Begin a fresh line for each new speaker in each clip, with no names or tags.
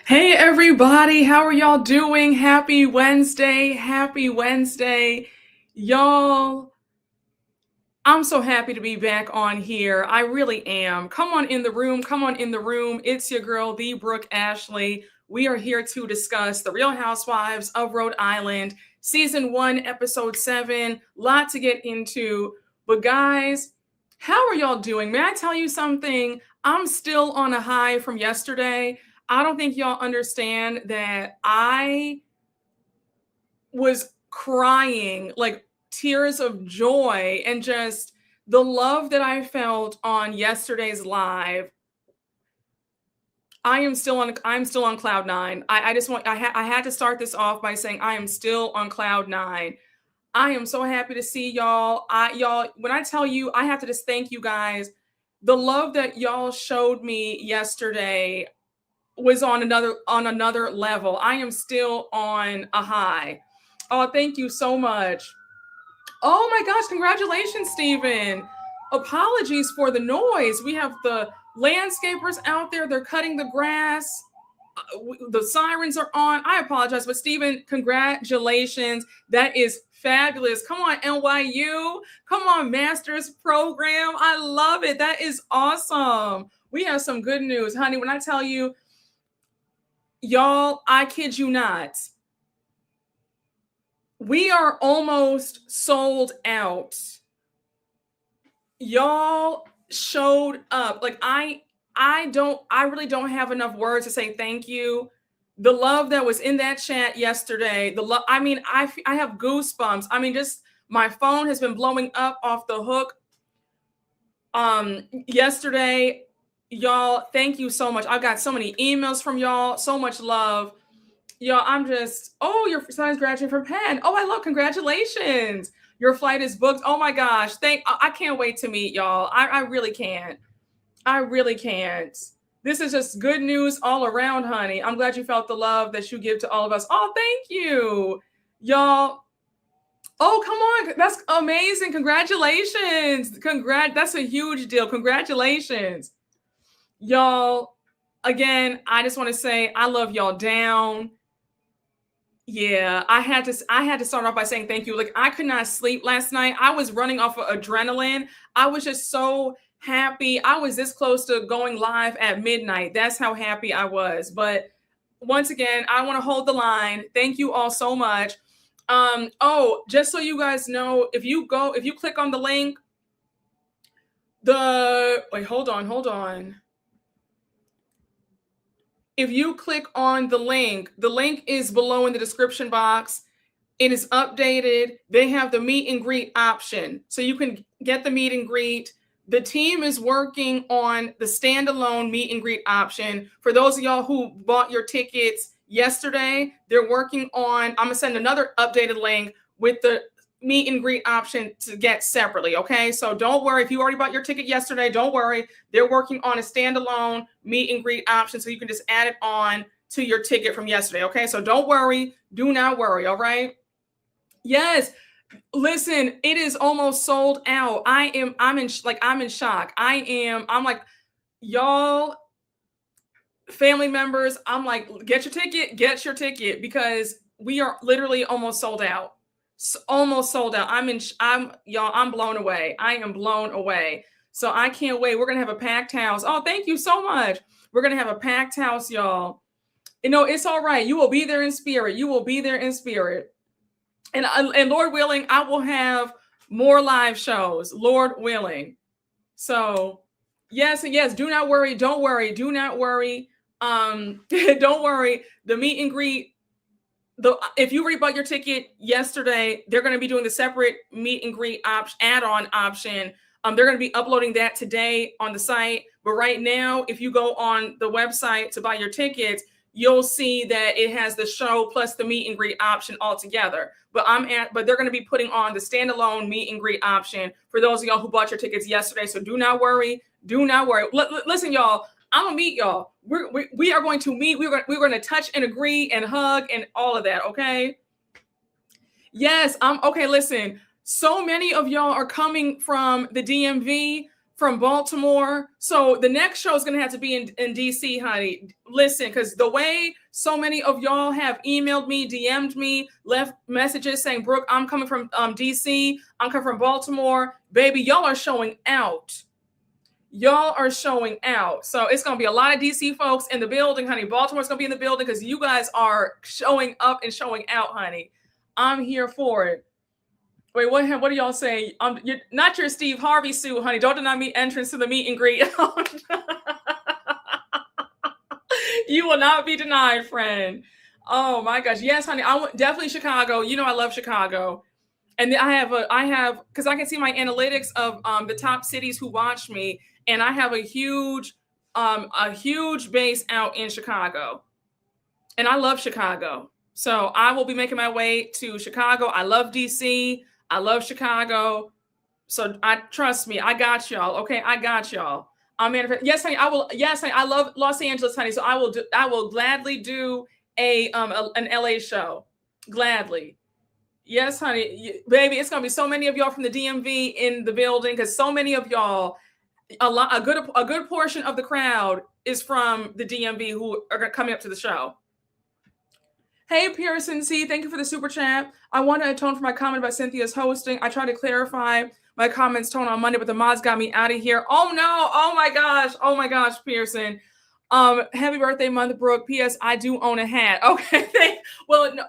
Hey everybody, how are y'all doing? Happy Wednesday. Happy Wednesday. Y'all, I'm so happy to be back on here. I really am. Come on in the room. Come on in the room. It's your girl, the Brooke Ashley. We are here to discuss the Real Housewives of Rhode Island, season 1, episode 7. Lot to get into. But guys, how are y'all doing? May I tell you something? I'm still on a high from yesterday. I don't think y'all understand that I was crying, like tears of joy, and just the love that I felt on yesterday's live. I'm still on cloud nine. I had to start this off by saying I am still on cloud nine. I am so happy to see y'all. Y'all, when I tell you, I have to just thank you guys. The love that y'all showed me yesterday was on another level. I am still on a high. Oh, thank you so much. Oh my gosh, congratulations, Stephen. Apologies for the noise. We have the landscapers out there, they're cutting the grass. The sirens are on. I apologize, but Stephen, congratulations. That is fabulous. Come on, NYU. Come on, master's program. I love it. That is awesome. We have some good news, honey. When I tell you, y'all, I kid you not, we are almost sold out. Y'all showed up. Like I really don't have enough words to say thank you. The love that was in that chat yesterday, the love, I mean, I have goosebumps. I mean, just my phone has been blowing up off the hook. Yesterday, y'all, thank you so much. I've got so many emails from y'all, so much love. Y'all, I'm just, oh, your son's graduating from Penn. Oh, I love, congratulations. Your flight is booked. Oh my gosh. I can't wait to meet y'all. I really can't. I really can't. This is just good news all around, honey. I'm glad you felt the love that you give to all of us. Oh, thank you. Y'all. Oh, come on. That's amazing. Congratulations. That's a huge deal. Congratulations. Y'all, again, I just want to say I love y'all down. Yeah, I had to start off by saying thank you. Like, I could not sleep last night. I was running off of adrenaline. I was just so happy. I was this close to going live at midnight. That's how happy I was. But once again, I want to hold the line. Thank you all so much. Oh, just so you guys know, if you click on the link, hold on. If you click on the link is below in the description box. It is updated. They have the meet and greet option. So you can get the meet and greet. The team is working on the standalone meet and greet option. For those of y'all who bought your tickets yesterday, they're working on, I'm going to send another updated link with the meet and greet option to get separately. Okay. So don't worry. If you already bought your ticket yesterday, don't worry. They're working on a standalone meet and greet option. So you can just add it on to your ticket from yesterday. Okay. So don't worry. Do not worry. All right. Yes. Listen, it is almost sold out. I'm in shock. I'm like, y'all, family members, I'm like, get your ticket because we are literally almost sold out. Almost sold out. I'm blown away. I am blown away. So I can't wait. We're going to have a packed house. Oh, thank you so much. We're going to have a packed house, y'all. You know, it's all right. You will be there in spirit. You will be there in spirit. And Lord willing, I will have more live shows, Lord willing. So yes, do not worry. Don't worry. Do not worry. Don't worry. The meet and greet, if you already bought your ticket yesterday, they're going to be doing the separate meet and greet add-on option. They're going to be uploading that today on the site. But right now, if you go on the website to buy your tickets, you'll see that it has the show plus the meet and greet option all together. But they're going to be putting on the standalone meet and greet option for those of y'all who bought your tickets yesterday. So do not worry. Do not worry. Listen, y'all, I'm going to meet y'all. We are going to meet. We're going to touch and agree and hug and all of that. Okay. Yes. Okay. Listen, so many of y'all are coming from the DMV from Baltimore. So the next show is going to have to be in DC, honey. Listen, because the way so many of y'all have emailed me, DM'd me, left messages saying, Brooke, I'm coming from DC. I'm coming from Baltimore. Baby, y'all are showing out. Y'all are showing out. So it's going to be a lot of DC folks in the building, honey. Baltimore's going to be in the building because you guys are showing up and showing out, honey. I'm here for it. Wait, what do y'all say? You're not your Steve Harvey suit, honey. Don't deny me entrance to the meet and greet. You will not be denied, friend. Oh my gosh. Yes, honey. Definitely Chicago. You know I love Chicago. And I have because I can see my analytics of the top cities who watch me, and I have a huge base out in Chicago. And I love Chicago. So I will be making my way to Chicago. I love DC. I love Chicago. So trust me, I got y'all. Okay, I got y'all. Yes, honey, I will. Yes, honey, I love Los Angeles, honey. So I will gladly do an LA show. Gladly. Yes, honey. Baby, it's gonna be so many of y'all from the DMV in the building because so many of y'all, a good portion of the crowd is from the DMV who are coming up to the show. Hey, Pearson C, thank you for the super chat. I want to atone for my comment about Cynthia's hosting. I tried to clarify my comments tone on Monday, but the mods got me out of here. Oh no! Oh my gosh, Pearson. Happy birthday month, Brooke. P.S. I do own a hat. Okay.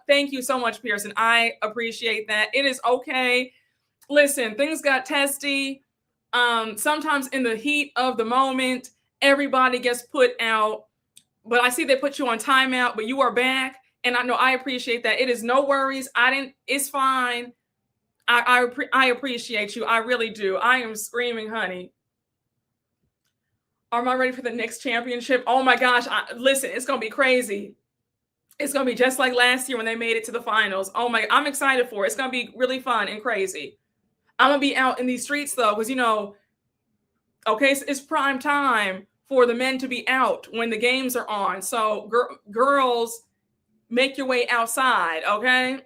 Thank you so much, Pearson. I appreciate that. It is okay. Listen, things got testy. Sometimes in the heat of the moment, everybody gets put out. But I see they put you on timeout, but you are back. And I know I appreciate that. It is no worries. It's fine. I appreciate you. I really do. I am screaming, honey. Am I ready for the next championship? Oh my gosh. Listen, it's going to be crazy. It's going to be just like last year when they made it to the finals. Oh my, I'm excited for it. It's going to be really fun and crazy. I'm going to be out in these streets though, because okay, it's prime time for the men to be out when the games are on. So girls, make your way outside, okay?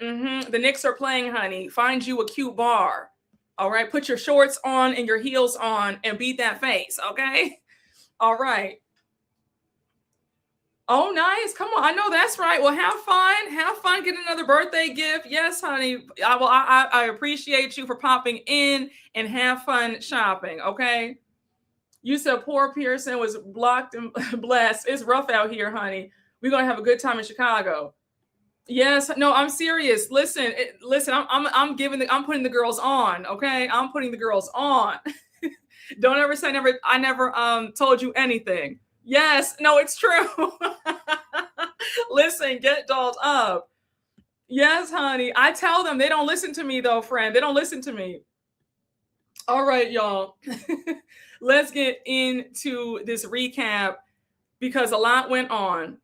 The Knicks are playing, honey. Find you a cute bar, all right? Put your shorts on and your heels on and beat that face, okay? All right. Oh, nice. Come on. I know that's right. Well, have fun. Have fun. Get another birthday gift. Yes, honey. I appreciate you for popping in and have fun shopping, okay? You said poor Pearson was blocked and blessed. It's rough out here, honey. We're going to have a good time in Chicago. Yes. No, I'm serious. Listen, I'm putting the girls on. Okay. I'm putting the girls on. Don't ever say I never told you anything. Yes. No, it's true. Listen, get dolled up. Yes, honey. I tell them they don't listen to me though, friend. They don't listen to me. All right, y'all. Let's get into this recap because a lot went on.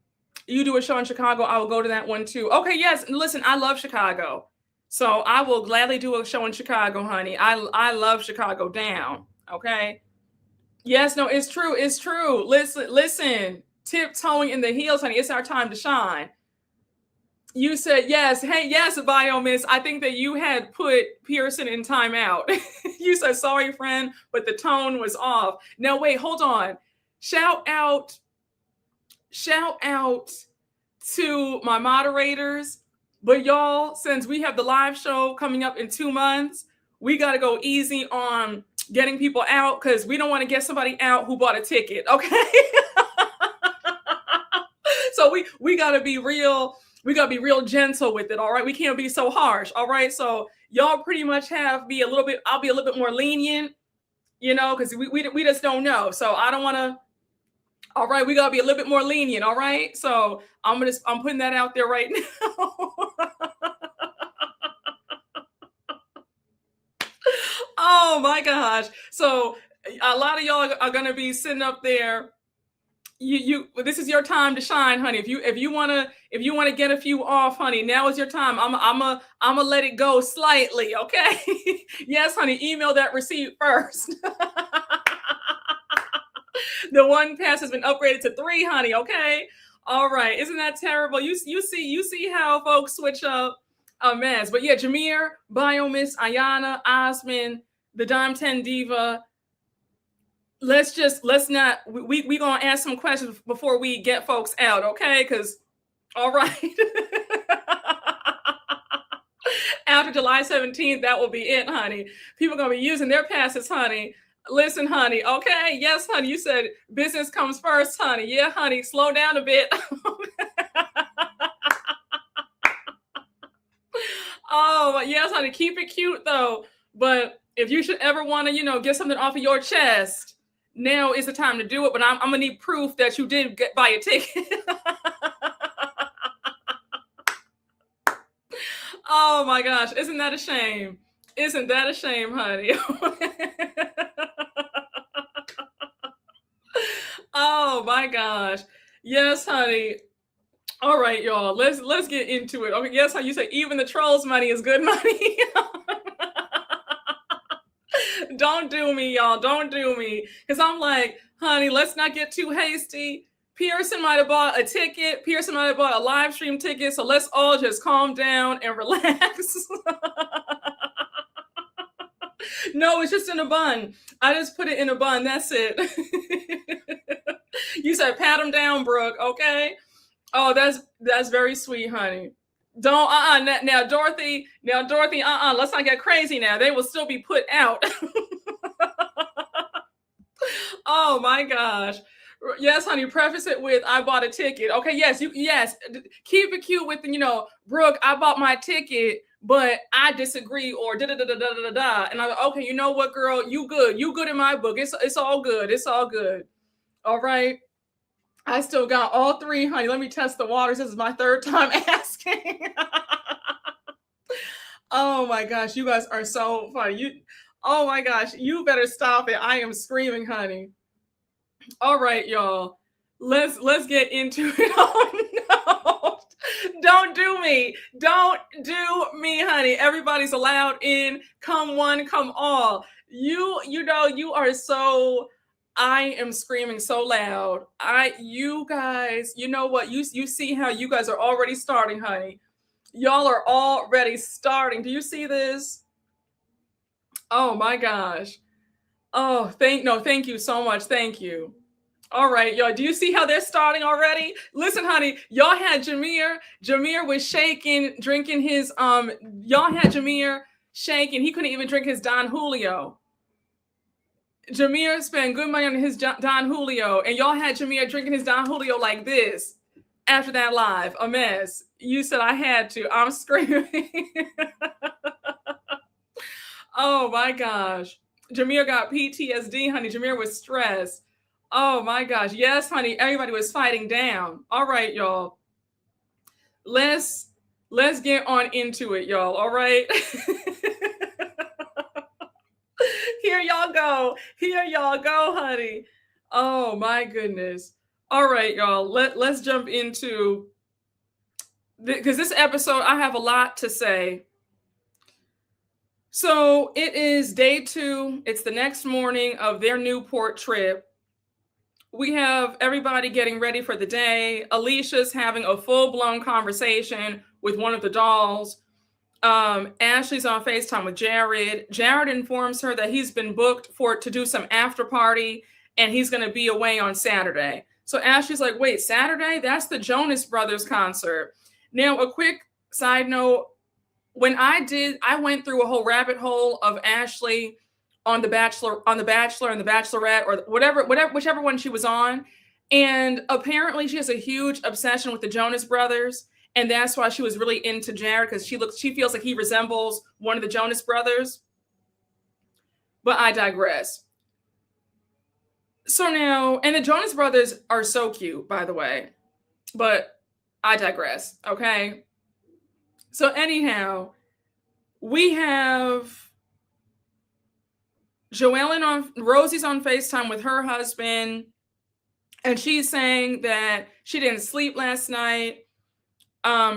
You do a show in Chicago, I will go to that one too. Okay, yes. Listen, I love Chicago. So I will gladly do a show in Chicago, honey. I love Chicago down. Okay. Yes, no, it's true. It's true. Listen. Tiptoeing in the heels, honey. It's our time to shine. You said yes. Hey, yes, Bio Miss. I think that you had put Pearson in timeout. You said sorry, friend, but the tone was off. No, wait, hold on. Shout out to my moderators. But y'all, since we have the live show coming up in 2 months, we got to go easy on getting people out because we don't want to get somebody out who bought a ticket. Okay. So we got to be real. We got to be real gentle with it. All right. We can't be so harsh. All right. So y'all pretty much I'll be a little bit more lenient, because we just don't know. So I don't want to. All right, we gotta be a little bit more lenient. All right, so I'm putting that out there right now. Oh my gosh! So a lot of y'all are gonna be sitting up there. This is your time to shine, honey. If you wanna get a few off, honey, now is your time. I'm let it go slightly, okay? Yes, honey. Email that receipt first. The one pass has been upgraded to 3, honey. Okay. All right. Isn't that terrible? You see how folks switch up a mess. But yeah, Jameer, Bio Miss, Ayana, Osman, the Dime 10 Diva, let's not, we gonna ask some questions before we get folks out, okay? Because, all right. After July 17th, that will be it, honey. People are gonna be using their passes, honey. Listen, honey, okay? Yes, honey, you said business comes first, honey. Yeah, honey, slow down a bit. Oh, yes, honey, keep it cute though. But if you should ever want to, get something off of your chest, now is the time to do it. But I'm gonna need proof that you did buy a ticket. Oh my gosh, isn't that a shame? Isn't that a shame, honey? Oh my gosh. Yes, honey. All right, y'all. Let's get into it. Okay, yes, how you say even the trolls' money is good money. Don't do me, y'all. Don't do me. Because I'm like, honey, let's not get too hasty. Pearson might have bought a ticket. Pearson might have bought a live stream ticket. So let's all just calm down and relax. No, it's just in a bun. I just put it in a bun. That's it. You said pat him down, Brooke. Okay. Oh, that's very sweet, honey. Don't now Dorothy, let's not get crazy now. They will still be put out. Oh my gosh. Yes, honey, preface it with I bought a ticket. Okay, yes, keep it cute with Brooke, I bought my ticket, but I disagree, or da da da da da da da. And I'm like, okay, you know what, girl, you good in my book. It's all good. It's all good. All right. I still got all three, honey. Let me test the waters. This is my third time asking. Oh my gosh, you guys are so funny. Oh my gosh, you better stop it. I am screaming, honey. All right, y'all. Let's get into it. Oh no. Don't do me. Don't do me, honey. Everybody's allowed in. Come one, come all. You are so, I am screaming so loud. You guys, you know what? You see how you guys are already starting, honey. Y'all are already starting. Do you see this? Oh my gosh. Oh, thank you so much. Thank you. All right, y'all. Do you see how they're starting already? Listen, honey, y'all had Jameer. Jameer was shaking, drinking his y'all had Jameer shaking. He couldn't even drink his Don Julio. Jameer spent good money on his Don Julio, and y'all had Jameer drinking his Don Julio like this after that live. A mess. You said I had to. I'm screaming. Oh my gosh. Jameer got PTSD, honey. Jameer was stressed. Oh my gosh. Yes, honey. Everybody was fighting down. All right, y'all. Let's get on into it, y'all. All right. Here y'all go. Here y'all go, honey. Oh my goodness. All right, y'all. Let's jump into, because this episode, I have a lot to say. So it is day 2. It's the next morning of their Newport trip. We have everybody getting ready for the day. Alicia's having a full-blown conversation with one of the dolls. Ashley's on FaceTime with Jared. Jared informs her that he's been booked to do some after party, and he's going to be away on Saturday. So Ashley's like, wait, Saturday? That's the Jonas Brothers concert. Now, a quick side note. When I went through a whole rabbit hole of Ashley on The Bachelor and The Bachelorette, or whichever one she was on. And apparently she has a huge obsession with the Jonas Brothers. And that's why she was really into Jared, because she feels like he resembles one of the Jonas Brothers. But I digress. So now, and the Jonas Brothers are so cute, by the way. But I digress, okay? So anyhow, we have Rosie's on FaceTime with her husband, and she's saying that she didn't sleep last night.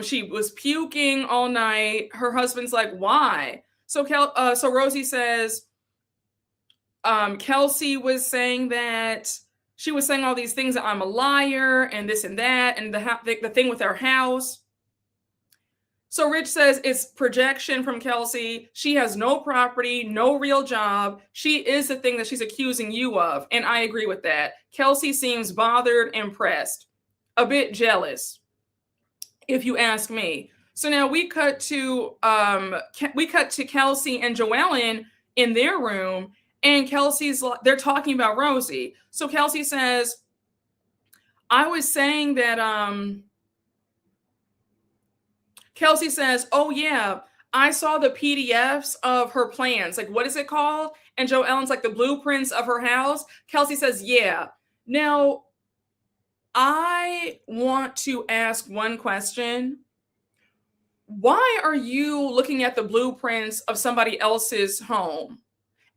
She was puking all night. Her husband's like, why? So Rosie says, Kelsey was saying that she was saying all these things, that I'm a liar and this and that, and the thing with our house. So Rich says it's projection from Kelsey. She has no property, no real job. She is the thing that she's accusing you of. And I agree with that. Kelsey seems bothered and pressed, a bit jealous, if you ask me. So now we cut to Kelsey and Joellen in their room, and they're talking about Rosie. So Kelsey says, I was saying that Kelsey says, oh yeah, I saw the PDFs of her plans. Like, what is it called? And Joellen's like, the blueprints of her house. Kelsey says, yeah. Now, I want to ask one question. Why are you looking at the blueprints of somebody else's home?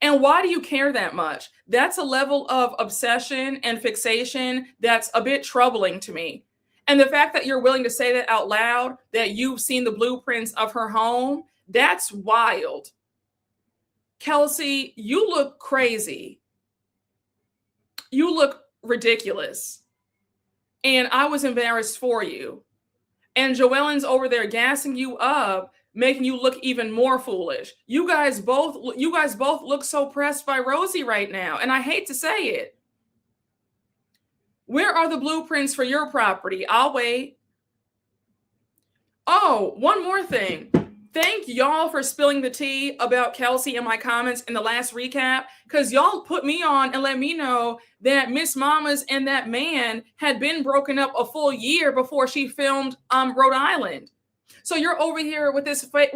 And why do you care that much? That's a level of obsession and fixation that's a bit troubling to me. And the fact that you're willing to say that out loud, that you've seen the blueprints of her home, that's wild. Kelsey, you look crazy. You look ridiculous. And I was embarrassed for you. And Joellen's over there gassing you up, making you look even more foolish. You guys both look so pressed by Rosie right now. And I hate to say it. Where are the blueprints for your property? I'll wait. Oh, one more thing. Thank y'all for spilling the tea about Kelsey in my comments in the last recap, because y'all put me on and let me know that Miss Mamas and that man had been broken up a full year before she filmed Rhode Island. So you're over here with this fake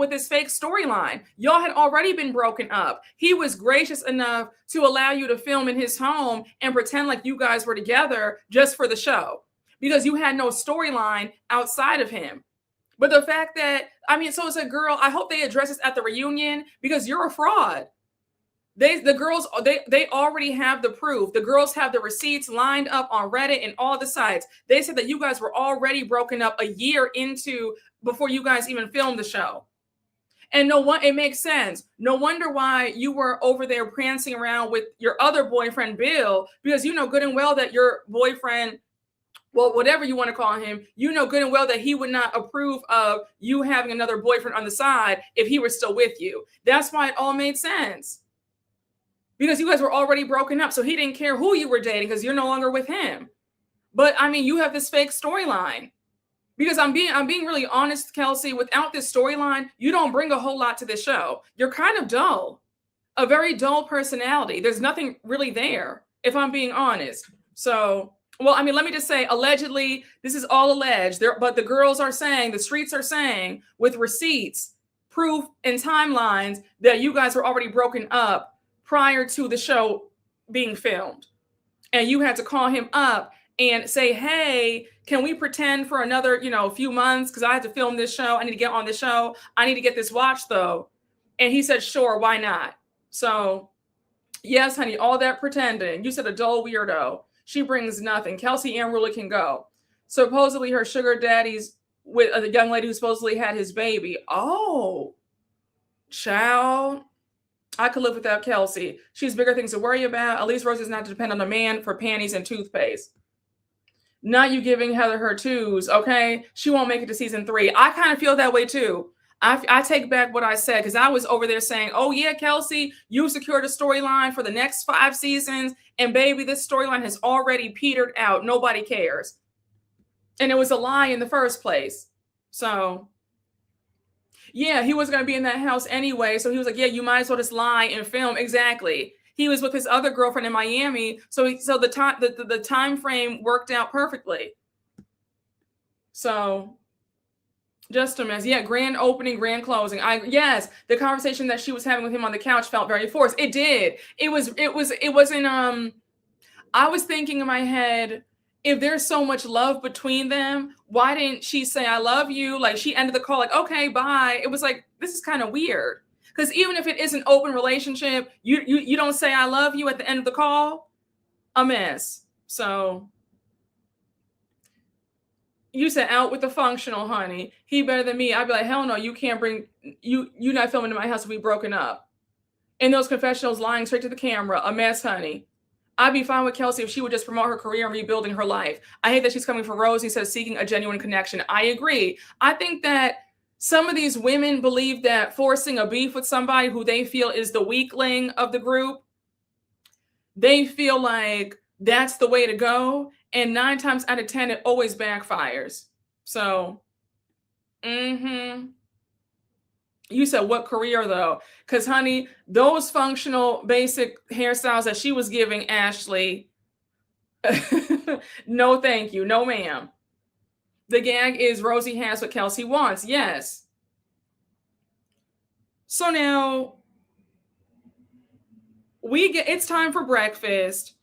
storyline. Y'all had already been broken up. He was gracious enough to allow you to film in his home and pretend like you guys were together just for the show, because you had no storyline outside of him. But the fact that, so as a girl, I hope they address this at the reunion, because you're a fraud. The girls already have the proof. The girls have the receipts lined up on Reddit and all the sites. They said that you guys were already broken up a year before you guys even filmed the show. And it makes sense. No wonder why you were over there prancing around with your other boyfriend, Bill, because you know good and well that your boyfriend, well, whatever you want to call him, you know good and well that he would not approve of you having another boyfriend on the side if he were still with you. That's why it all made sense. Because you guys were already broken up. So he didn't care who you were dating because you're no longer with him. But you have this fake storyline. Because I'm being really honest, Kelsey, without this storyline, you don't bring a whole lot to this show. You're kind of dull. A very dull personality. There's nothing really there, if I'm being honest. So, let me just say, allegedly, this is all alleged. But the girls are saying, the streets are saying, with receipts, proof, and timelines, that you guys were already broken up prior to the show being filmed. And you had to call him up and say, hey, can we pretend for another, few months? Because I had to film this show. I need to get on this show. I need to get this watch, though. And he said, sure, why not? So, yes, honey, all that pretending. You said a dull weirdo. She brings nothing. Kelsey Ann Rula can go. Supposedly her sugar daddy's with a young lady who supposedly had his baby. Oh, child. I could live without Kelsey. She's bigger things to worry about. At least Rosie's not to depend on a man for panties and toothpaste. Not you giving Heather her twos, okay? She won't make it to season 3. I kind of feel that way too. I take back what I said, because I was over there saying, oh yeah, Kelsey, you secured a storyline for the next 5 seasons, and baby, this storyline has already petered out. Nobody cares. And it was a lie in the first place. So, yeah, he was going to be in that house anyway. So he was like, yeah, you might as well just lie and film. Exactly. He was with his other girlfriend in Miami. So the time frame worked out perfectly. So just a mess. Yeah, grand opening, grand closing. Yes, the conversation that she was having with him on the couch felt very forced. It did. It wasn't I was thinking in my head, if there's so much love between them, why didn't she say I love you? Like, she ended the call like, okay, bye. It was like, this is kind of weird. Because even if it is an open relationship, you don't say I love you at the end of the call. A mess. So you said out with the functional, honey. He better than me. I'd be like, hell no, you can't bring you not filming in my house if we broken up. In those confessionals, lying straight to the camera. A mess, honey. I'd be fine with Kelsey if she would just promote her career and rebuilding her life. I hate that she's coming for Rosie instead of seeking a genuine connection. I agree. I think that Some of these women believe that forcing a beef with somebody who they feel is the weakling of the group, they feel like that's the way to go. And 9 times out of 10, it always backfires. So, you said what career though? Because honey, those functional basic hairstyles that she was giving Ashley, no thank you, no ma'am. The gag is Rosie has what Kelsey wants. Yes. So now it's time for breakfast,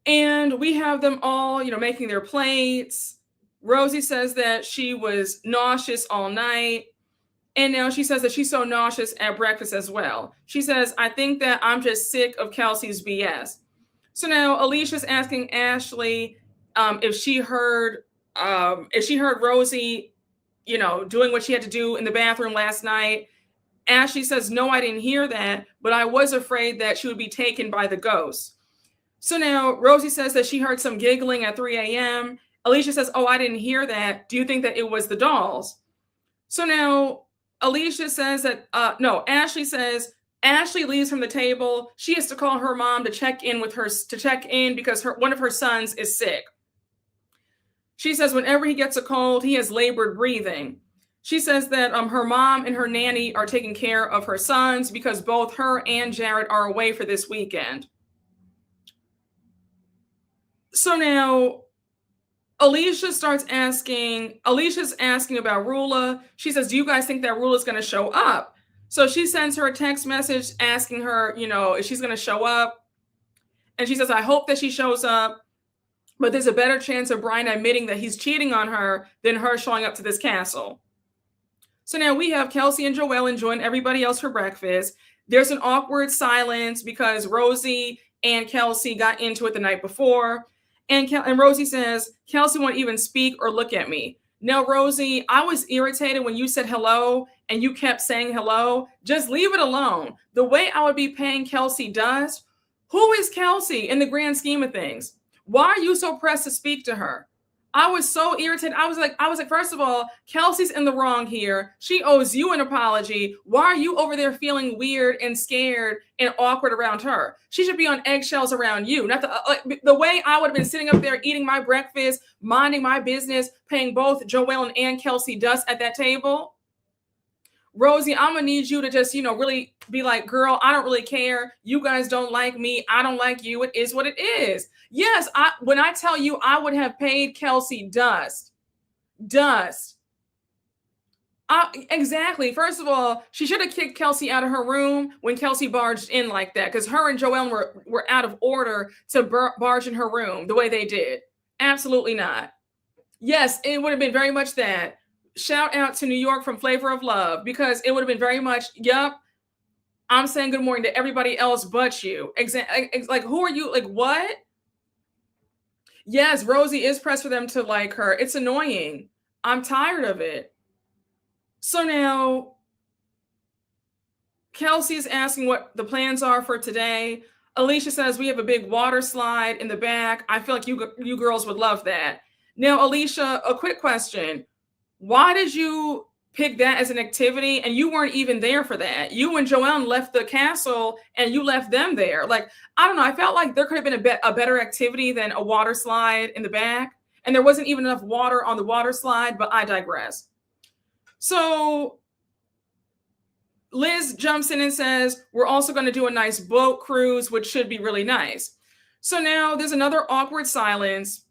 and we have them all, making their plates. Rosie says that she was nauseous all night. And now she says that she's so nauseous at breakfast as well. She says, I think that I'm just sick of Kelsey's BS. So now Alicia's asking Ashley if she heard Rosie, doing what she had to do in the bathroom last night. Ashley says, no, I didn't hear that, but I was afraid that she would be taken by the ghost. So now Rosie says that she heard some giggling at 3 a.m. Alicia says, oh, I didn't hear that. Do you think that it was the dolls? So now Alicia says that, Ashley says, Ashley leaves from the table. She has to call her mom to check in because one of her sons is sick. She says whenever he gets a cold, he has labored breathing. She says that her mom and her nanny are taking care of her sons because both her and Jared are away for this weekend. So now Alicia's asking about Rula. She says, do you guys think that Rula's going to show up? So she sends her a text message asking her, if she's going to show up. And she says, I hope that she shows up, but there's a better chance of Brian admitting that he's cheating on her than her showing up to this castle. So now we have Kelsey and Joelle join everybody else for breakfast. There's an awkward silence because Rosie and Kelsey got into it the night before. And Rosie says, Kelsey won't even speak or look at me. Now, Rosie, I was irritated when you said hello and you kept saying hello. Just leave it alone. The way I would be paying Kelsey dust. Who is Kelsey in the grand scheme of things? Why are you so pressed to speak to her? I was so irritated. I was like, first of all, Kelsey's in the wrong here. She owes you an apology. Why are you over there feeling weird and scared and awkward around her? She should be on eggshells around you. Not the way I would have been sitting up there eating my breakfast, minding my business, paying both Joelle and Kelsey dust at that table. Rosie, I'm going to need you to just, really be like, girl, I don't really care. You guys don't like me. I don't like you. It is what it is. Yes, when I tell you I would have paid Kelsey dust. Exactly. First of all, she should have kicked Kelsey out of her room when Kelsey barged in like that because her and Joelle were out of order to barge in her room the way they did. Absolutely not. Yes, it would have been very much that. Shout out to New York from Flavor of Love because it would have been very much, yep, I'm saying good morning to everybody else but you. Like, who are you? Like, what? Yes, Rosie is pressed for them to like her. It's annoying. I'm tired of it. So now Kelsey's asking what the plans are for today. Alicia says we have a big water slide in the back. I feel like you girls would love that. Now, Alicia, a quick question. Why did you pick that as an activity and you weren't even there for that? You and Joelle left the castle and you left them there. Like, I don't know. I felt like there could have been a better activity than a water slide in the back. And there wasn't even enough water on the water slide, but I digress. So Liz jumps in and says, we're also going to do a nice boat cruise, which should be really nice. So now there's another awkward silence.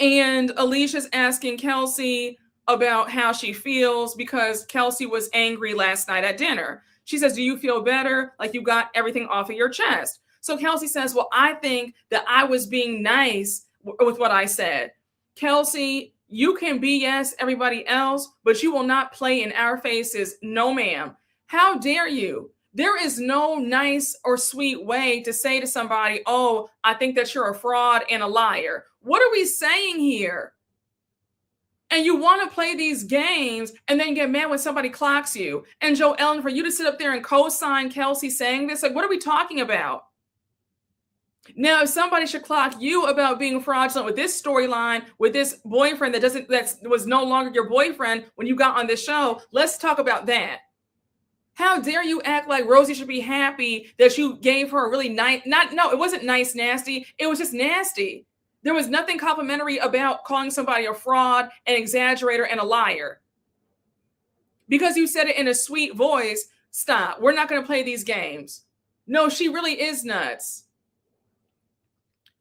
And Alicia's asking Kelsey about how she feels because Kelsey was angry last night at dinner. She says, do you feel better? Like you got everything off of your chest. So Kelsey says, well, I think that I was being nice with what I said. Kelsey, you can BS everybody else, but you will not play in our faces. No, ma'am. How dare you? There is no nice or sweet way to say to somebody, oh, I think that you're a fraud and a liar. What are we saying here? And you want to play these games and then get mad when somebody clocks you. And Joelle, for you to sit up there and co-sign Kelsey saying this, like, what are we talking about? Now, if somebody should clock you about being fraudulent with this storyline, with this boyfriend that was no longer your boyfriend when you got on this show, let's talk about that. How dare you act like Rosie should be happy that you gave her a really nice, it wasn't nice, nasty. It was just nasty. There was nothing complimentary about calling somebody a fraud, an exaggerator, and a liar. Because you said it in a sweet voice, stop. We're not going to play these games. No, she really is nuts.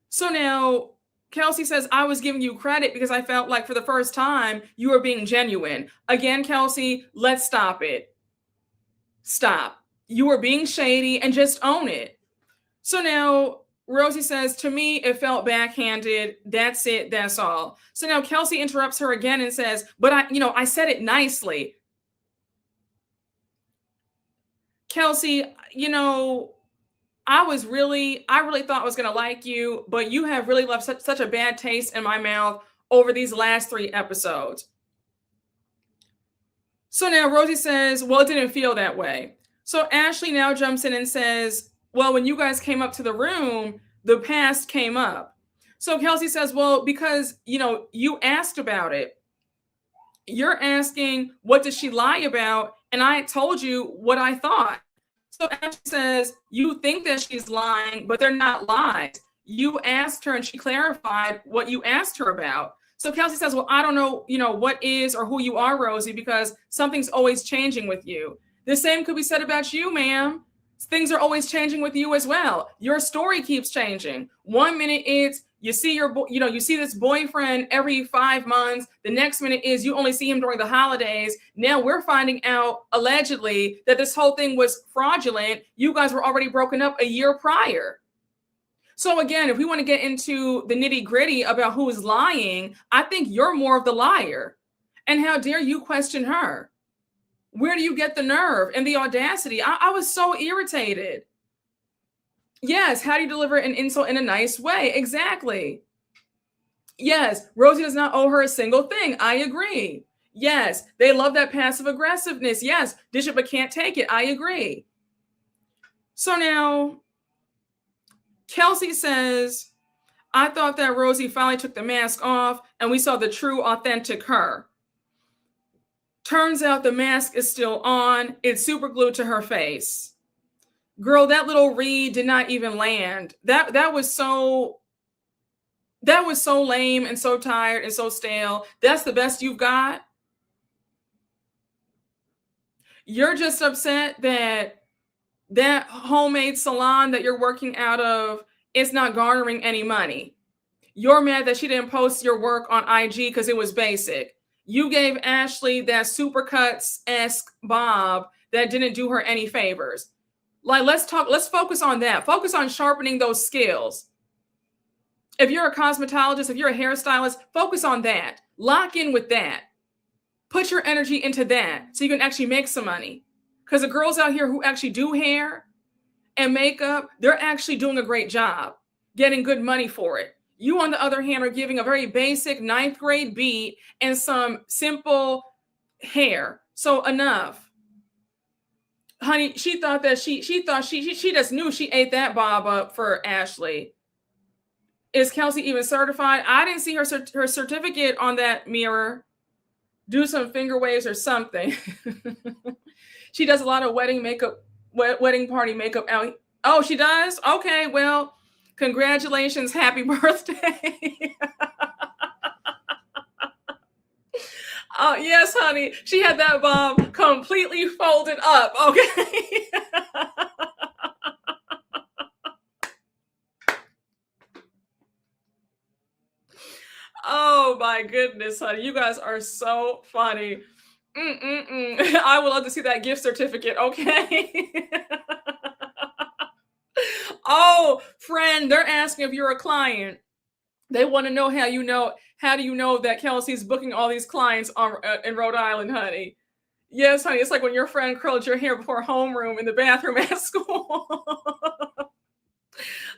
So now Kelsey says, I was giving you credit because I felt like for the first time you were being genuine. Again, Kelsey, let's stop it. Stop. You were being shady and just own it. So now Rosie says, to me, it felt backhanded. That's it. That's all. So now Kelsey interrupts her again and says, but I said it nicely. Kelsey, I really thought I was going to like you, but you have really left such a bad taste in my mouth over these last 3 episodes. So now Rosie says, well, it didn't feel that way. So Ashley now jumps in and says, well, when you guys came up to the room, the past came up. So Kelsey says, well, because, you asked about it. You're asking, what did she lie about? And I told you what I thought. So Ashley says, you think that she's lying, but they're not lies. You asked her and she clarified what you asked her about. So Kelsey says, well, I don't know, what is or who you are, Rosie, because something's always changing with you. The same could be said about you, ma'am. Things are always changing with you as well. Your story keeps changing. 1 minute it's you see you see this boyfriend every 5 months. The next minute is you only see him during the holidays. Now we're finding out allegedly that this whole thing was fraudulent. You guys were already broken up a year prior. So again, if we want to get into the nitty gritty about who is lying, I think you're more of the liar. And how dare you question her? Where do you get the nerve and the audacity? I was so irritated. Yes, how do you deliver an insult in a nice way? Exactly. Yes, Rosie does not owe her a single thing. I agree. Yes, they love that passive aggressiveness. Yes, dish it but can't take it. I agree. So now, Kelsey says, I thought that Rosie finally took the mask off and we saw the true, authentic her. Turns out the mask is still on. It's super glued to her face. Girl, that little read did not even land. That was so lame and so tired and so stale. That's the best you've got. You're just upset that homemade salon that you're working out of is not garnering any money. You're mad that she didn't post your work on IG because it was basic. You gave Ashley that Supercuts-esque bob that didn't do her any favors. Like, let's focus on that. Focus on sharpening those skills. If you're a cosmetologist, if you're a hairstylist, focus on that. Lock in with that. Put your energy into that so you can actually make some money. Because the girls out here who actually do hair and makeup, they're actually doing a great job, getting good money for it. You, on the other hand, are giving a very basic 9th grade beat and some simple hair. So enough. Honey, she thought that she just knew she ate that bob up for Ashley. Is Kelsey even certified? I didn't see her certificate on that mirror. Do some finger waves or something. She does a lot of wedding party makeup out. Oh, she does? Okay, well, congratulations. Happy birthday. Oh, yes, honey. She had that bob completely folded up. Okay. Oh, my goodness, honey. You guys are so funny. I would love to see that gift certificate. Okay. Oh, friend, they're asking if you're a client. They want to know how do you know that Kelsey's booking all these clients in Rhode Island, honey? Yes, honey. It's like when your friend curled your hair before homeroom in the bathroom at school.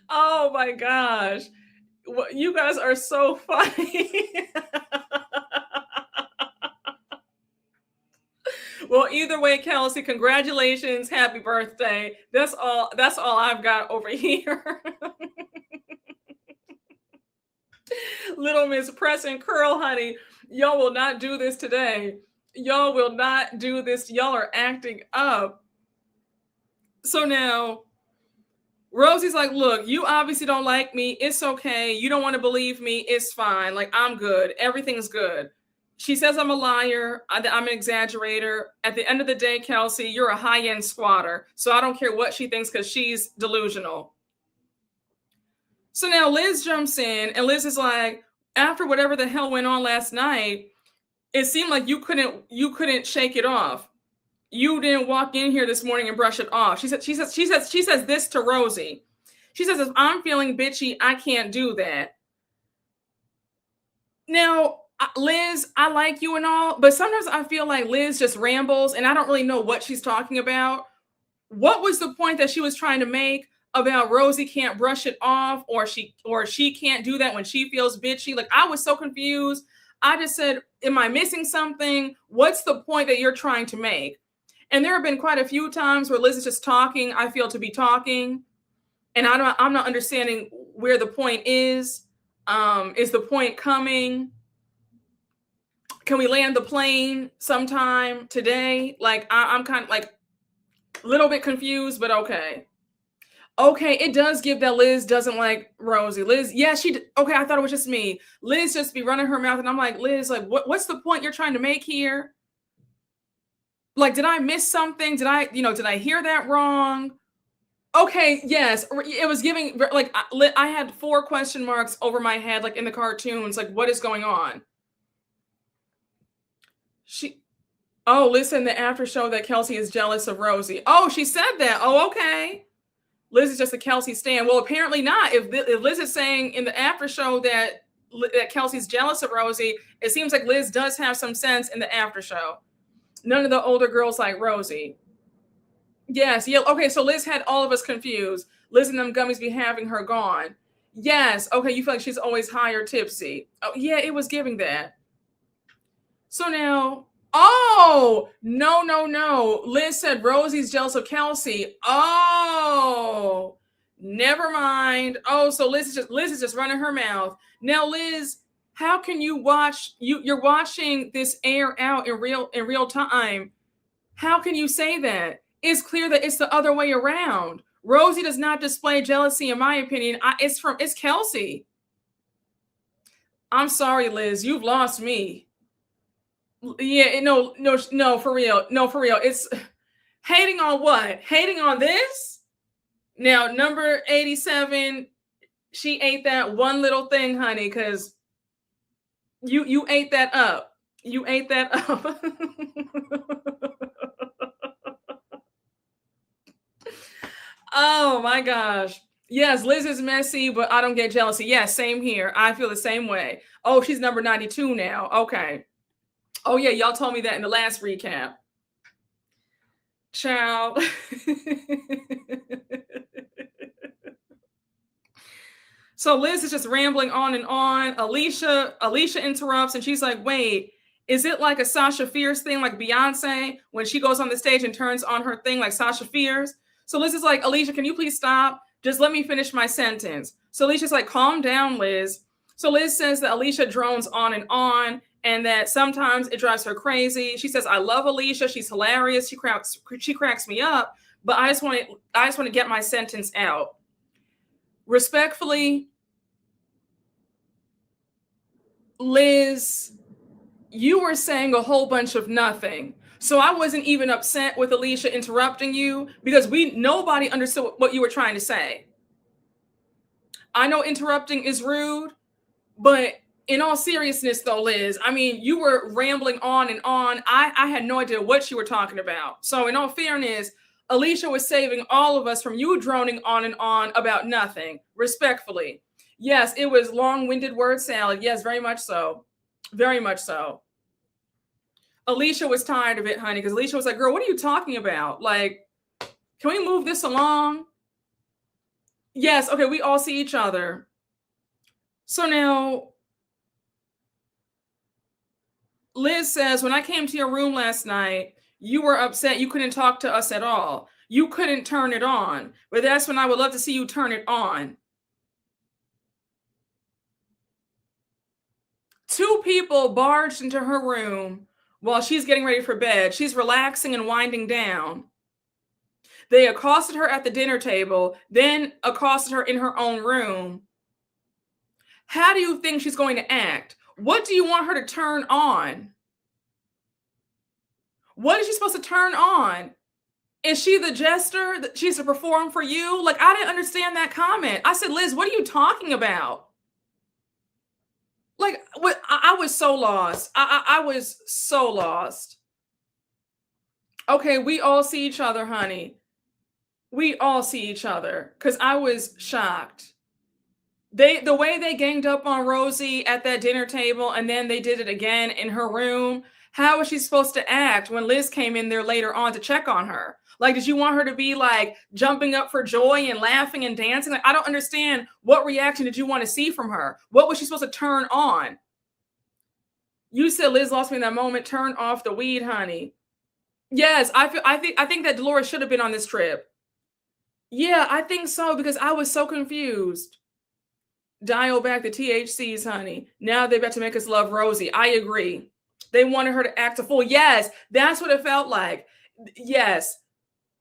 Oh my gosh. You guys are so funny. Well, either way, Kelsey, congratulations. Happy birthday. That's all I've got over here. Little Miss Press and Curl, honey. Y'all will not do this today. Y'all will not do this. Y'all are acting up. So now Rosie's like, look, you obviously don't like me. It's okay. You don't want to believe me. It's fine. Like, I'm good. Everything's good. She says I'm a liar. I'm an exaggerator. At the end of the day, Kelsey, you're a high-end squatter. So I don't care what she thinks because she's delusional. So now Liz jumps in and Liz is like, after whatever the hell went on last night, it seemed like you couldn't shake it off. You didn't walk in here this morning and brush it off. She says this to Rosie. She says, if I'm feeling bitchy, I can't do that. Now, Liz, I like you and all, but sometimes I feel like Liz just rambles and I don't really know what she's talking about. What was the point that she was trying to make about Rosie can't brush it off or she can't do that when she feels bitchy? Like, I was so confused. I just said, am I missing something? What's the point that you're trying to make? And there have been quite a few times where Liz is just talking, I feel to be talking, and I'm not understanding where the point is. Is the point coming? Can we land the plane sometime today? Like, I'm kind of like a little bit confused, but okay. Okay, it does give that Liz doesn't like Rosie. Liz, yeah, okay, I thought it was just me. Liz just be running her mouth, and I'm like, Liz, like, what's the point you're trying to make here? Like, did I miss something? Did I hear that wrong? Okay, yes, it was giving, like, I had 4 question marks over my head, like in the cartoons, like, what is going on? Liz said in the after show that Kelsey is jealous of Rosie. Oh, she said that. Oh, okay. Liz is just a Kelsey stan. Well, apparently not. If Liz is saying in the after show that Kelsey's jealous of Rosie, it seems like Liz does have some sense in the after show. None of the older girls like Rosie. Yes. Yeah. Okay. So Liz had all of us confused. Liz and them gummies be having her gone. Yes. Okay. You feel like she's always high or tipsy. Oh, yeah. It was giving that. So now, no. Liz said Rosie's jealous of Kelsey. Oh, never mind. Oh, so Liz is just running her mouth. Now, Liz, how can you watch? You're watching this air out in real time. How can you say that? It's clear that it's the other way around. Rosie does not display jealousy, in my opinion. It's Kelsey. I'm sorry, Liz. You've lost me. Yeah, no, for real. No, for real. It's hating on what? Hating on this? Now, number 87, she ate that one little thing, honey, because you ate that up. You ate that up. Oh my gosh. Yes, Liz is messy, but I don't get jealousy. Yes, same here. I feel the same way. Oh, she's number 92 now. Okay. Oh yeah, y'all told me that in the last recap. Child. So Liz is just rambling on and on. Alicia interrupts and she's like, wait, is it like a Sasha Fierce thing like Beyonce when she goes on the stage and turns on her thing like Sasha Fierce? So Liz is like, Alicia, can you please stop? Just let me finish my sentence. So Alicia's like, calm down, Liz. So Liz says that Alicia drones on and that sometimes it drives her crazy. She says, I love Alicia. She's hilarious. She cracks me up. But I just want to get my sentence out. Respectfully, Liz, you were saying a whole bunch of nothing. So I wasn't even upset with Alicia interrupting you because nobody understood what you were trying to say. I know interrupting is rude, but in all seriousness though, Liz, I mean, you were rambling on and on. I had no idea what you were talking about. So in all fairness, Alicia was saving all of us from you droning on and on about nothing, respectfully. Yes, it was long-winded word salad. Yes, very much so. Very much so. Alicia was tired of it, honey, because Alicia was like, girl, what are you talking about? Like, can we move this along? Yes, okay, we all see each other. So now, Liz says, when I came to your room last night, you were upset you couldn't talk to us at all. You couldn't turn it on. But that's when I would love to see you turn it on. Two people barged into her room while she's getting ready for bed. She's relaxing and winding down. They accosted her at the dinner table, then accosted her in her own room. How do you think she's going to act? What do you want her to turn on? What is she supposed to turn on? Is she the jester that she's to perform for you? Like, I didn't understand that comment. I said, Liz, what are you talking about? Like, I was so lost. I was so lost. Okay, we all see each other, honey. We all see each other, because I was shocked. The way they ganged up on Rosie at that dinner table, and then they did it again in her room. How was she supposed to act when Liz came in there later on to check on her? Like, did you want her to be like jumping up for joy and laughing and dancing? Like, I don't understand. What reaction did you want to see from her? What was she supposed to turn on? You said Liz lost me in that moment. Turn off the weed, honey. Yes, I think that Dolores should have been on this trip. Yeah, I think so, because I was so confused. Dial back the THCs, honey. Now they're about to make us love Rosie. I agree. They wanted her to act a fool. Yes, that's what it felt like. Yes.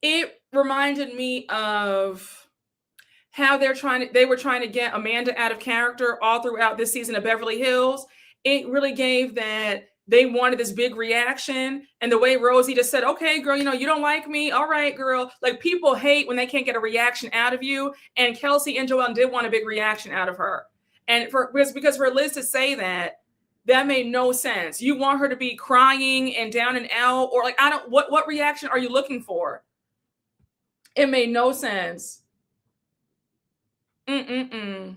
It reminded me of how they were trying to get Amanda out of character all throughout this season of Beverly Hills. It really gave that they wanted this big reaction. And the way Rosie just said, okay, girl, you don't like me. All right, girl. Like, people hate when they can't get a reaction out of you. And Kelsey and Joelle did want a big reaction out of her. And because for Liz to say that made no sense. You want her to be crying and down and out, or like, what reaction are you looking for? It made no sense. She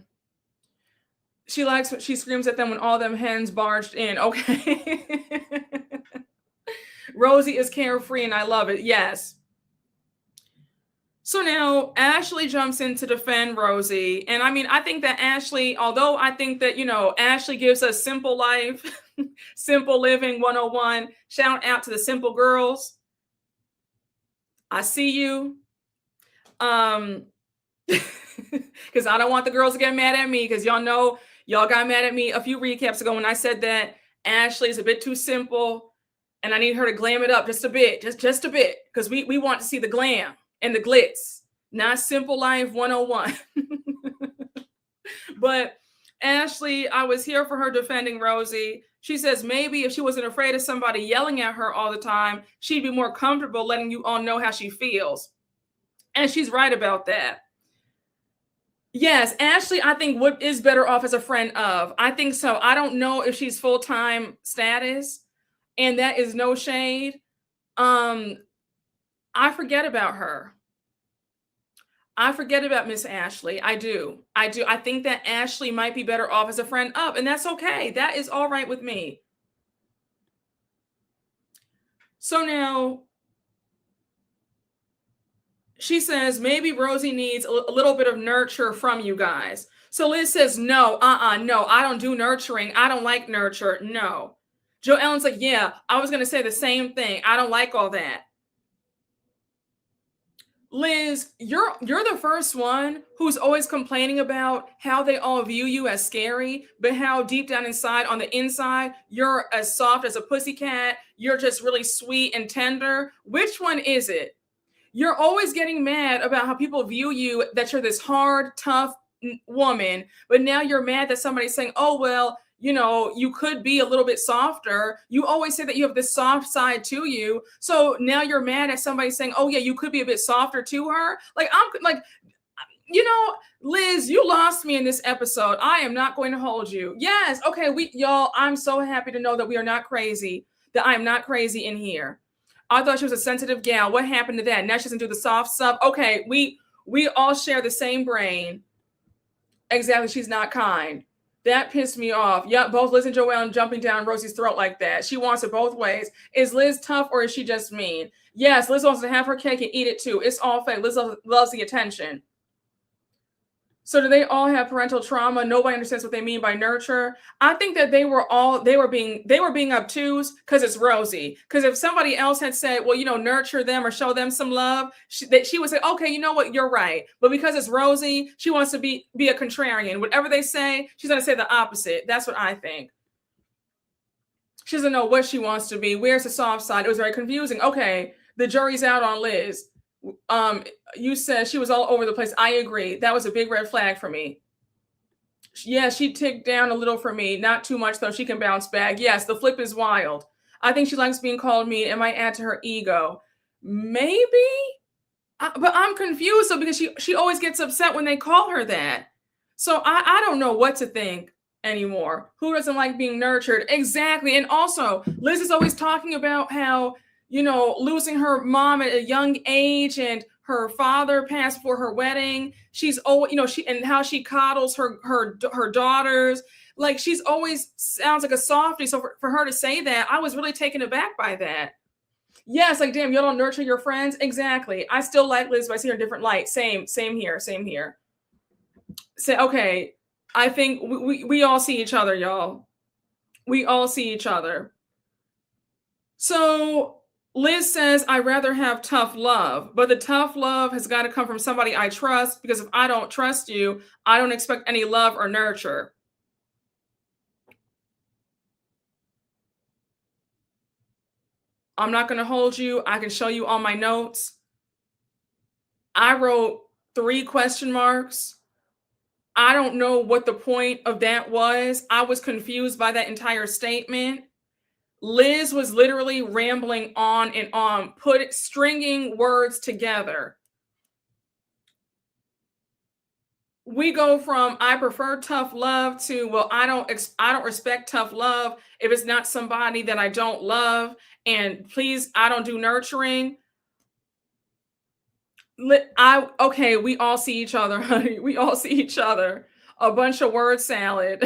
screams at them when all them hens barged in. Okay. Rosie is carefree and I love it. Yes. So now Ashley jumps in to defend Rosie. And I mean, I think that Ashley, although I think that, Ashley gives us simple life, simple living 101, shout out to the simple girls. I see you. Because I don't want the girls to get mad at me, because y'all know y'all got mad at me a few recaps ago when I said that Ashley's a bit too simple and I need her to glam it up just a bit, just a bit, because we want to see the glam and the glitz, not simple life 101. But Ashley, I was here for her defending Rosie. She says maybe if she wasn't afraid of somebody yelling at her all the time, she'd be more comfortable letting you all know how she feels. And she's right about that. Yes, Ashley, I think is better off as a friend of. I think so. I don't know if she's full-time status, and that is no shade. I forget about her. I forget about Miss Ashley. I do. I think that Ashley might be better off as a friend of, and that's okay. That is all right with me. So now she says maybe Rosie needs a little bit of nurture from you guys. So Liz says, no, no, I don't do nurturing. I don't like nurture. No. Joellen's like, yeah, I was going to say the same thing. I don't like all that. Liz, you're the first one who's always complaining about how they all view you as scary, but how deep down inside, on the inside, you're as soft as a pussycat. You're just really sweet and tender. Which one is it? You're always getting mad about how people view you, that you're this hard, tough woman, but now you're mad that somebody's saying, oh, well, you could be a little bit softer. You always say that you have this soft side to you. So now you're mad at somebody saying, oh yeah, you could be a bit softer to her. Like, I'm like, Liz, you lost me in this episode. I am not going to hold you. Yes. Okay. Y'all, I'm so happy to know that we are not crazy, that I am not crazy in here. I thought she was a sensitive gal. What happened to that? Now she doesn't do the soft stuff. Okay. We all share the same brain. Exactly. She's not kind. That pissed me off. Yep, both Liz and Joelle jumping down Rosie's throat like that. She wants it both ways. Is Liz tough or is she just mean? Yes, Liz wants to have her cake and eat it too. It's all fake. Liz loves the attention. So do they all have parental trauma? Nobody understands what they mean by nurture. I think that they were being obtuse because it's Rosie. Because if somebody else had said, well, nurture them or show them some love, she would say, okay, you know what, you're right. But because it's Rosie, she wants to be a contrarian. Whatever they say, she's going to say the opposite. That's what I think. She doesn't know what she wants to be. Where's the soft side? It was very confusing. Okay, the jury's out on Liz. You said she was all over the place. I agree. That was a big red flag for me. Yeah, she ticked down a little for me. Not too much, though. She can bounce back. Yes, the flip is wild. I think she likes being called mean. It might add to her ego. Maybe? But I'm confused, though, because she always gets upset when they call her that. So I don't know what to think anymore. Who doesn't like being nurtured? Exactly. And also, Liz is always talking about how, losing her mom at a young age and her father passed before her wedding. She's always, and how she coddles her daughters. Like, she's always sounds like a softie. So for her to say that, I was really taken aback by that. Yes, like, damn, you don't nurture your friends. Exactly. I still like Liz, but I see her in a different light. Same here. Say, okay, I think we all see each other, y'all. We all see each other. So Liz says, I'd rather have tough love, but the tough love has got to come from somebody I trust, because if I don't trust you, I don't expect any love or nurture. I'm not going to hold you. I can show you all my notes. I wrote 3 question marks. I don't know what the point of that was. I was confused by that entire statement. Liz was literally rambling on and on, stringing words together. We go from I prefer tough love to, well, I don't respect tough love if it's not somebody that I don't love, and please, I don't do nurturing. Okay, we all see each other, honey. We all see each other. A bunch of word salad.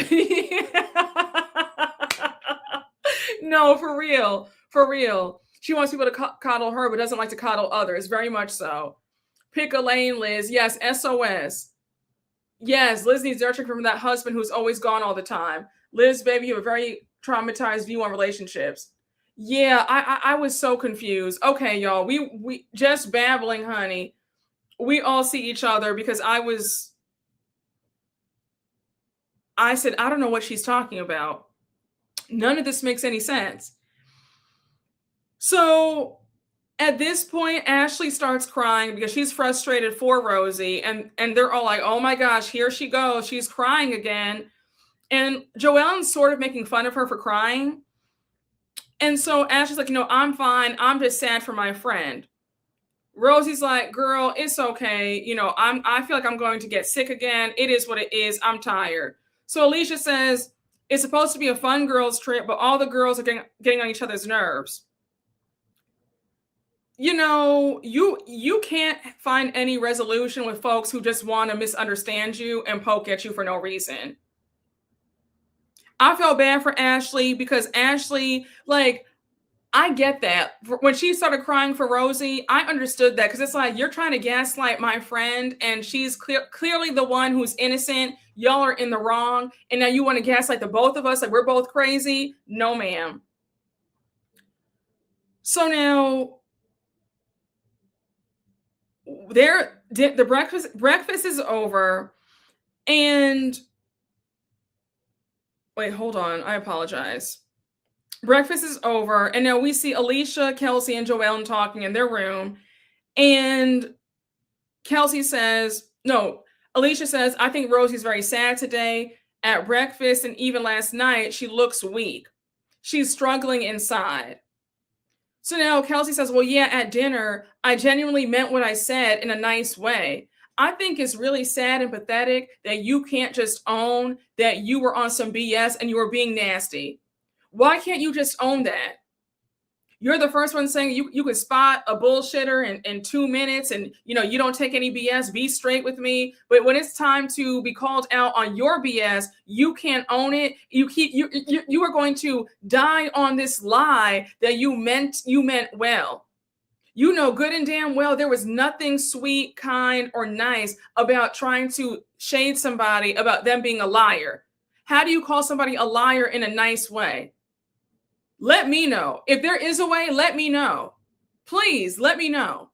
No, for real. She wants people to coddle her, but doesn't like to coddle others. Very much so. Pick a lane, Liz. Yes, SOS. Yes, Liz needs nurturing from that husband who's always gone all the time. Liz, baby, you have a very traumatized view on relationships. Yeah, I was so confused. Okay, y'all, we just babbling, honey. We all see each other, because I said, I don't know what she's talking about. None of this makes any sense. So at this point, Ashley starts crying because she's frustrated for Rosie, and they're all like, oh my gosh, here she goes. She's crying again. And Joelle's sort of making fun of her for crying. And so Ashley's like, I'm fine. I'm just sad for my friend. Rosie's like, girl, it's okay. I feel like I'm going to get sick again. It is what it is. I'm tired. So Alicia says, it's supposed to be a fun girls trip, but all the girls are getting on each other's nerves. You can't find any resolution with folks who just want to misunderstand you and poke at you for no reason. I felt bad for Ashley, because Ashley, like, I get that. When she started crying for Rosie, I understood that, because it's like, you're trying to gaslight my friend, and she's clearly the one who's innocent. Y'all are in the wrong, and now you want to gaslight the both of us like we're both crazy? No, ma'am. So now, the breakfast is over, and wait, hold on. I apologize. Breakfast is over, and now we see Alicia, Kelsey, and Joelle talking in their room. And Alicia says, I think Rosie's very sad today. At breakfast and even last night, she looks weak. She's struggling inside. So now Kelsey says, well, yeah, at dinner, I genuinely meant what I said in a nice way. I think it's really sad and pathetic that you can't just own that you were on some BS and you were being nasty. Why can't you just own that? You're the first one saying you could spot a bullshitter in 2 minutes, and you don't take any BS. Be straight with me. But when it's time to be called out on your BS, you can't own it. You are going to die on this lie that you meant well. You know good and damn well there was nothing sweet, kind, or nice about trying to shade somebody about them being a liar. How do you call somebody a liar in a nice way? Let me know. If there is a way, let me know. Please, let me know.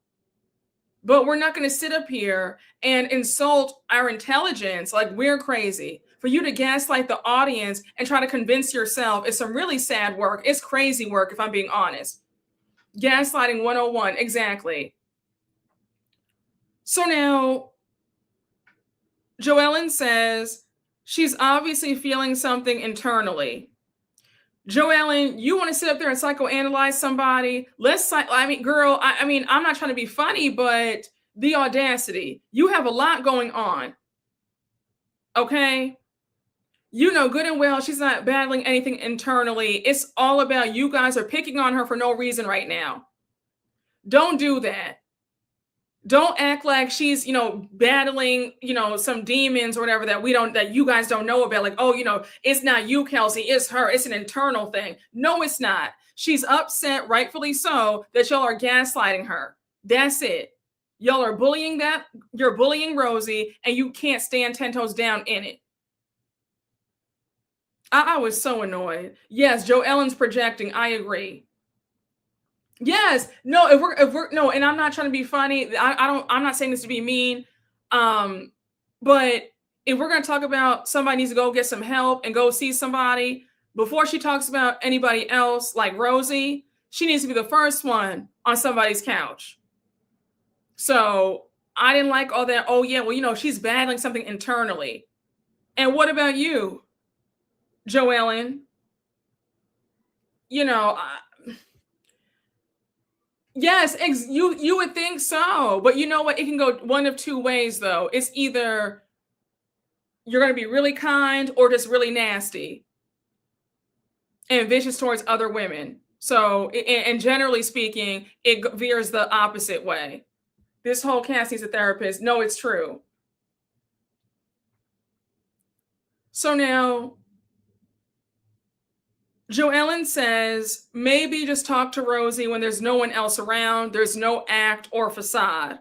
But we're not going to sit up here and insult our intelligence like we're crazy. For you to gaslight the audience and try to convince yourself is some really sad work. It's crazy work, if I'm being honest. Gaslighting 101, exactly. So now, Joellen says she's obviously feeling something internally. Joellen, you want to sit up there and psychoanalyze somebody? Girl, I'm not trying to be funny, but the audacity. You have a lot going on. Okay? You know good and well she's not battling anything internally. It's all about you guys are picking on her for no reason right now. Don't do that. Don't act like she's, battling, some demons or whatever that you guys don't know about. Like, oh, it's not you, Kelsey, it's her. It's an internal thing. No, it's not. She's upset, rightfully so, that y'all are gaslighting her. That's it. Y'all are bullying you're bullying Rosie, and you can't stand 10 toes down in it. I was so annoyed. Yes, Joellen's projecting. I agree. Yes, no, if we're no, and I'm not trying to be funny. I'm not saying this to be mean. But if we're going to talk about somebody needs to go get some help and go see somebody before she talks about anybody else like Rosie, she needs to be the first one on somebody's couch. So I didn't like all that. Oh yeah, well, she's battling something internally. And what about you, Joellen? Yes, you would think so. But you know what? It can go one of two ways, though. It's either you're going to be really kind or just really nasty and vicious towards other women. So, and generally speaking, it veers the opposite way. This whole cast needs a therapist. No, it's true. So now, Joellen says, maybe just talk to Rosie when there's no one else around. There's no act or facade.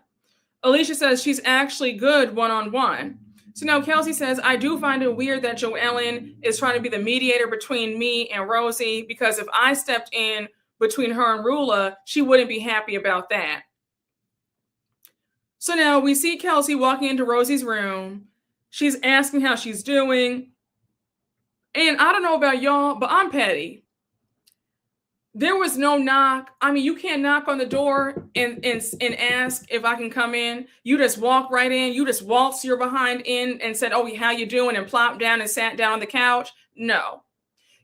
Alicia says she's actually good one-on-one. So now Kelsey says, I do find it weird that Joellen is trying to be the mediator between me and Rosie, because if I stepped in between her and Rula, she wouldn't be happy about that. So now we see Kelsey walking into Rosie's room. She's asking how she's doing. And I don't know about y'all, but I'm petty. There was no knock. I mean, you can't knock on the door and ask if I can come in. You just walk right in. You just waltz your behind in and said, oh, how you doing? And plopped down and sat down on the couch. No.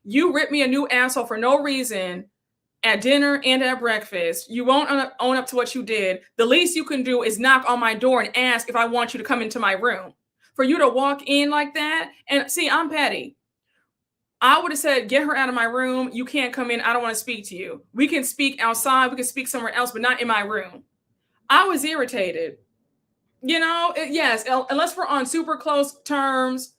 You ripped me a new asshole for no reason at dinner and at breakfast. You won't own up to what you did. The least you can do is knock on my door and ask if I want you to come into my room. For you to walk in like that, and see, I'm petty. I would have said, get her out of my room. You can't come in. I don't want to speak to you. We can speak outside. We can speak somewhere else, but not in my room. I was irritated. Yes, unless we're on super close terms,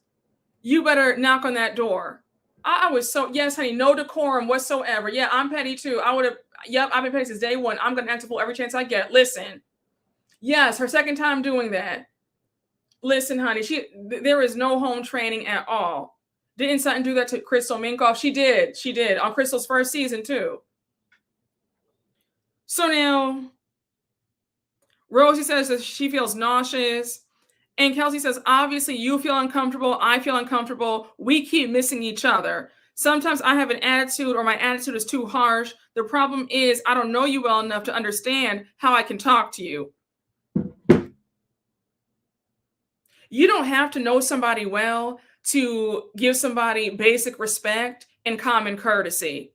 you better knock on that door. I was so, yes, honey, no decorum whatsoever. Yeah, I'm petty too. I've been petty since day one. I'm going to act a fool every chance I get. Listen, yes, her second time doing that. Listen, honey, there is no home training at all. Didn't Sutton do that to Crystal Minkoff? She did on Crystal's first season too. So now Rosie says that she feels nauseous, and Kelsey says, obviously you feel uncomfortable, I feel uncomfortable, we keep missing each other. Sometimes I have an attitude or my attitude is too harsh. The problem is I don't know you well enough to understand how I can talk to you. You don't have to know somebody well to give somebody basic respect and common courtesy.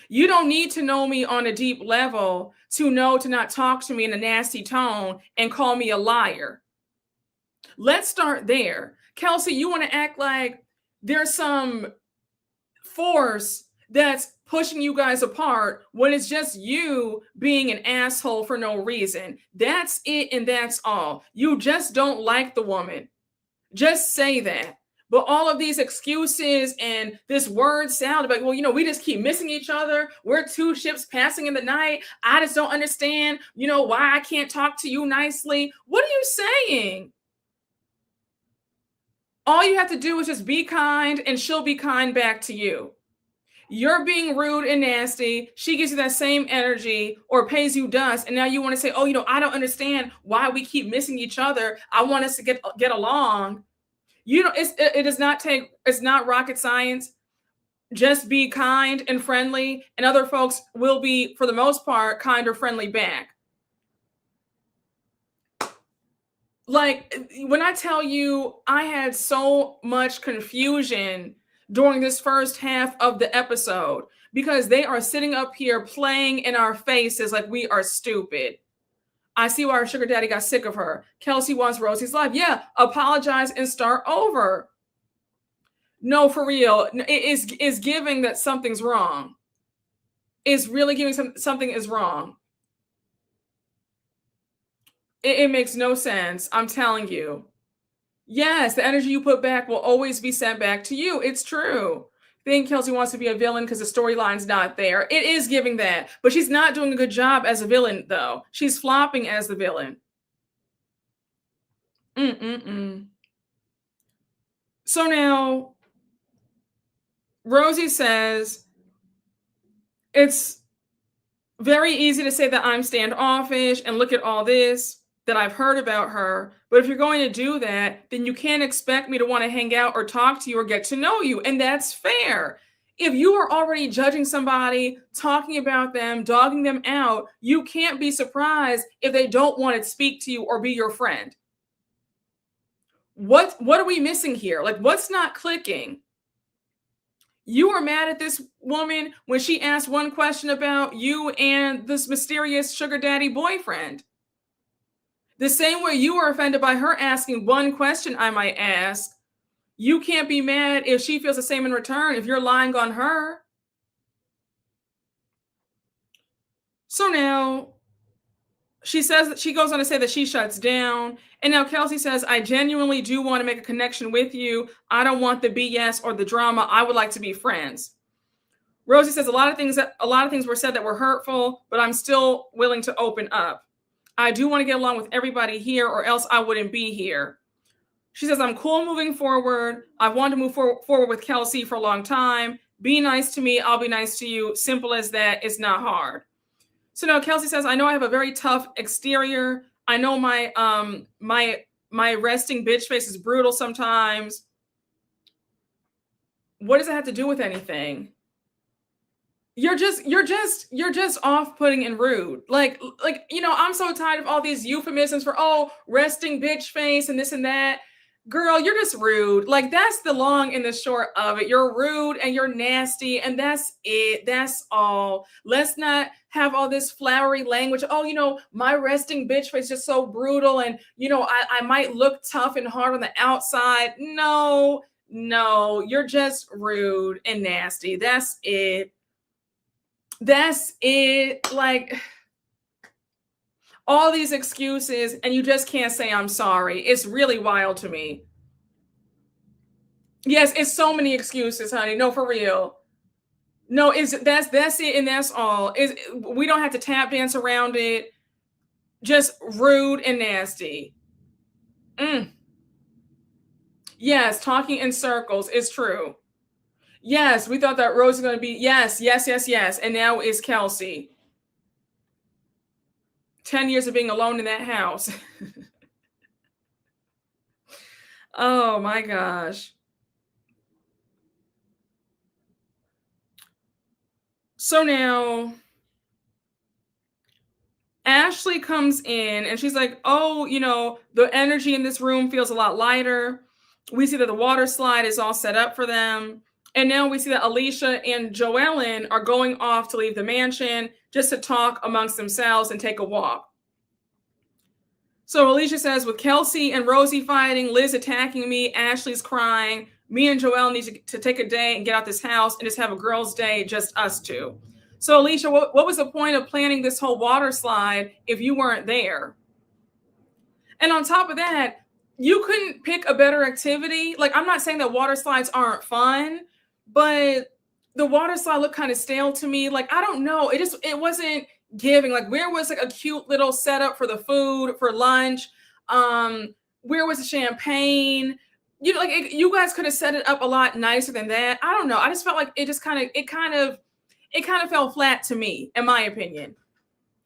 You don't need to know me on a deep level to know to not talk to me in a nasty tone and call me a liar. Let's start there. Kelsey, you want to act like there's some force that's pushing you guys apart when it's just you being an asshole for no reason. That's it, and that's all. You just don't like the woman. Just say that. But all of these excuses and this word salad about, well, we just keep missing each other. We're two ships passing in the night. I just don't understand, why I can't talk to you nicely. What are you saying? All you have to do is just be kind, and she'll be kind back to you. You're being rude and nasty. She gives you that same energy or pays you dust. And now you want to say, oh, I don't understand why we keep missing each other. I want us to get along. You know, it does not take, it's not rocket science. Just be kind and friendly, and other folks will be, for the most part, kind or friendly back. Like, when I tell you, I had so much confusion during this first half of the episode because they are sitting up here playing in our faces like we are stupid. I see why our sugar daddy got sick of her. Kelsey wants Rosie's life. Yeah, apologize and start over. No, for real. It is giving that something's wrong. It's really giving something is wrong. It makes no sense. I'm telling you. Yes, the energy you put back will always be sent back to you. It's true. I think Kelsey wants to be a villain because the storyline's not there. It is giving that, but she's not doing a good job as a villain, though. She's flopping as the villain. So now, Rosie says, it's very easy to say that I'm standoffish and look at all this that I've heard about her. But if you're going to do that, then you can't expect me to want to hang out or talk to you or get to know you. And that's fair. If you are already judging somebody, talking about them, dogging them out, you can't be surprised if they don't want to speak to you or be your friend. What are we missing here? Like, what's not clicking? You were mad at this woman when she asked one question about you and this mysterious sugar daddy boyfriend. The same way you were offended by her asking one question, I might ask. You can't be mad if she feels the same in return, if you're lying on her. So now she says that she goes on to say that she shuts down. And now Kelsey says, I genuinely do want to make a connection with you. I don't want the BS or the drama. I would like to be friends. Rosie says a lot of things were said that were hurtful, but I'm still willing to open up. I do want to get along with everybody here, or else I wouldn't be here. She says, I'm cool moving forward. I've wanted to move forward with Kelsey for a long time. Be nice to me. I'll be nice to you. Simple as that. It's not hard. So now Kelsey says, I know I have a very tough exterior. I know my resting bitch face is brutal sometimes. What does it have to do with anything? You're just off-putting and rude. Like, you know, I'm so tired of all these euphemisms for, resting bitch face and this and that. Girl, you're just rude. Like, that's the long and the short of it. You're rude and you're nasty, and that's it. That's all. Let's not have all this flowery language. Oh, you know, my resting bitch face is just so brutal, and, you know, I might look tough and hard on the outside. No, you're just rude and nasty. That's it. That's it. Like, all these excuses, and you just can't say I'm sorry. It's really wild to me. Yes, it's so many excuses, honey. No, for real. No, that's it, and that's all. We don't have to tap dance around it. Just rude and nasty. Yes, talking in circles is true. Yes, we thought that Rose was going to be yes, and now it's Kelsey. 10 years of being alone in that house. Oh my gosh. So now Ashley comes in and she's like, oh, you know, the energy in this room feels a lot lighter. We see that the water slide is all set up for them. And now we see that Alicia and Joellen are going off to leave the mansion just to talk amongst themselves and take a walk. So Alicia says, with Kelsey and Rosie fighting, Liz attacking me, Ashley's crying, me and Joelle need to take a day and get out this house and just have a girls' day, just us two. So Alicia, what was the point of planning this whole water slide if you weren't there? And on top of that, you couldn't pick a better activity. Like, I'm not saying that water slides aren't fun, but the water slide looked kind of stale to me. Like, I don't know. It wasn't giving. Like, where was like a cute little setup for the food for lunch? Where was the champagne? You know, like you guys could have set it up a lot nicer than that. I don't know. I just felt like it kind of fell flat to me, in my opinion.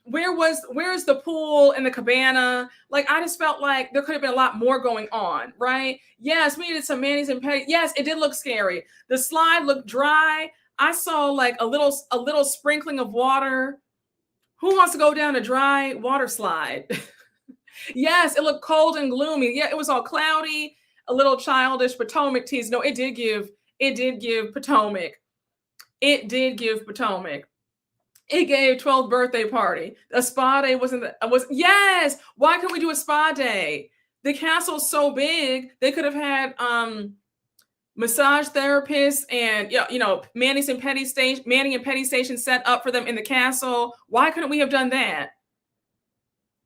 where's the pool and the cabana? Like, I just felt like there could have been a lot more going on, right? Yes, we needed some manis and petty. Yes, it did look scary. The slide looked dry. I saw like a little sprinkling of water. Who wants to go down a dry water slide? Yes, it looked cold and gloomy. Yeah, it was all cloudy, a little childish Potomac tease. No, it did give Potomac. It did give Potomac. It gave 12th birthday party. A spa day yes. Why couldn't we do a spa day? The castle's so big, they could have had massage therapists and Manny and Petty Station set up for them in the castle. Why couldn't we have done that?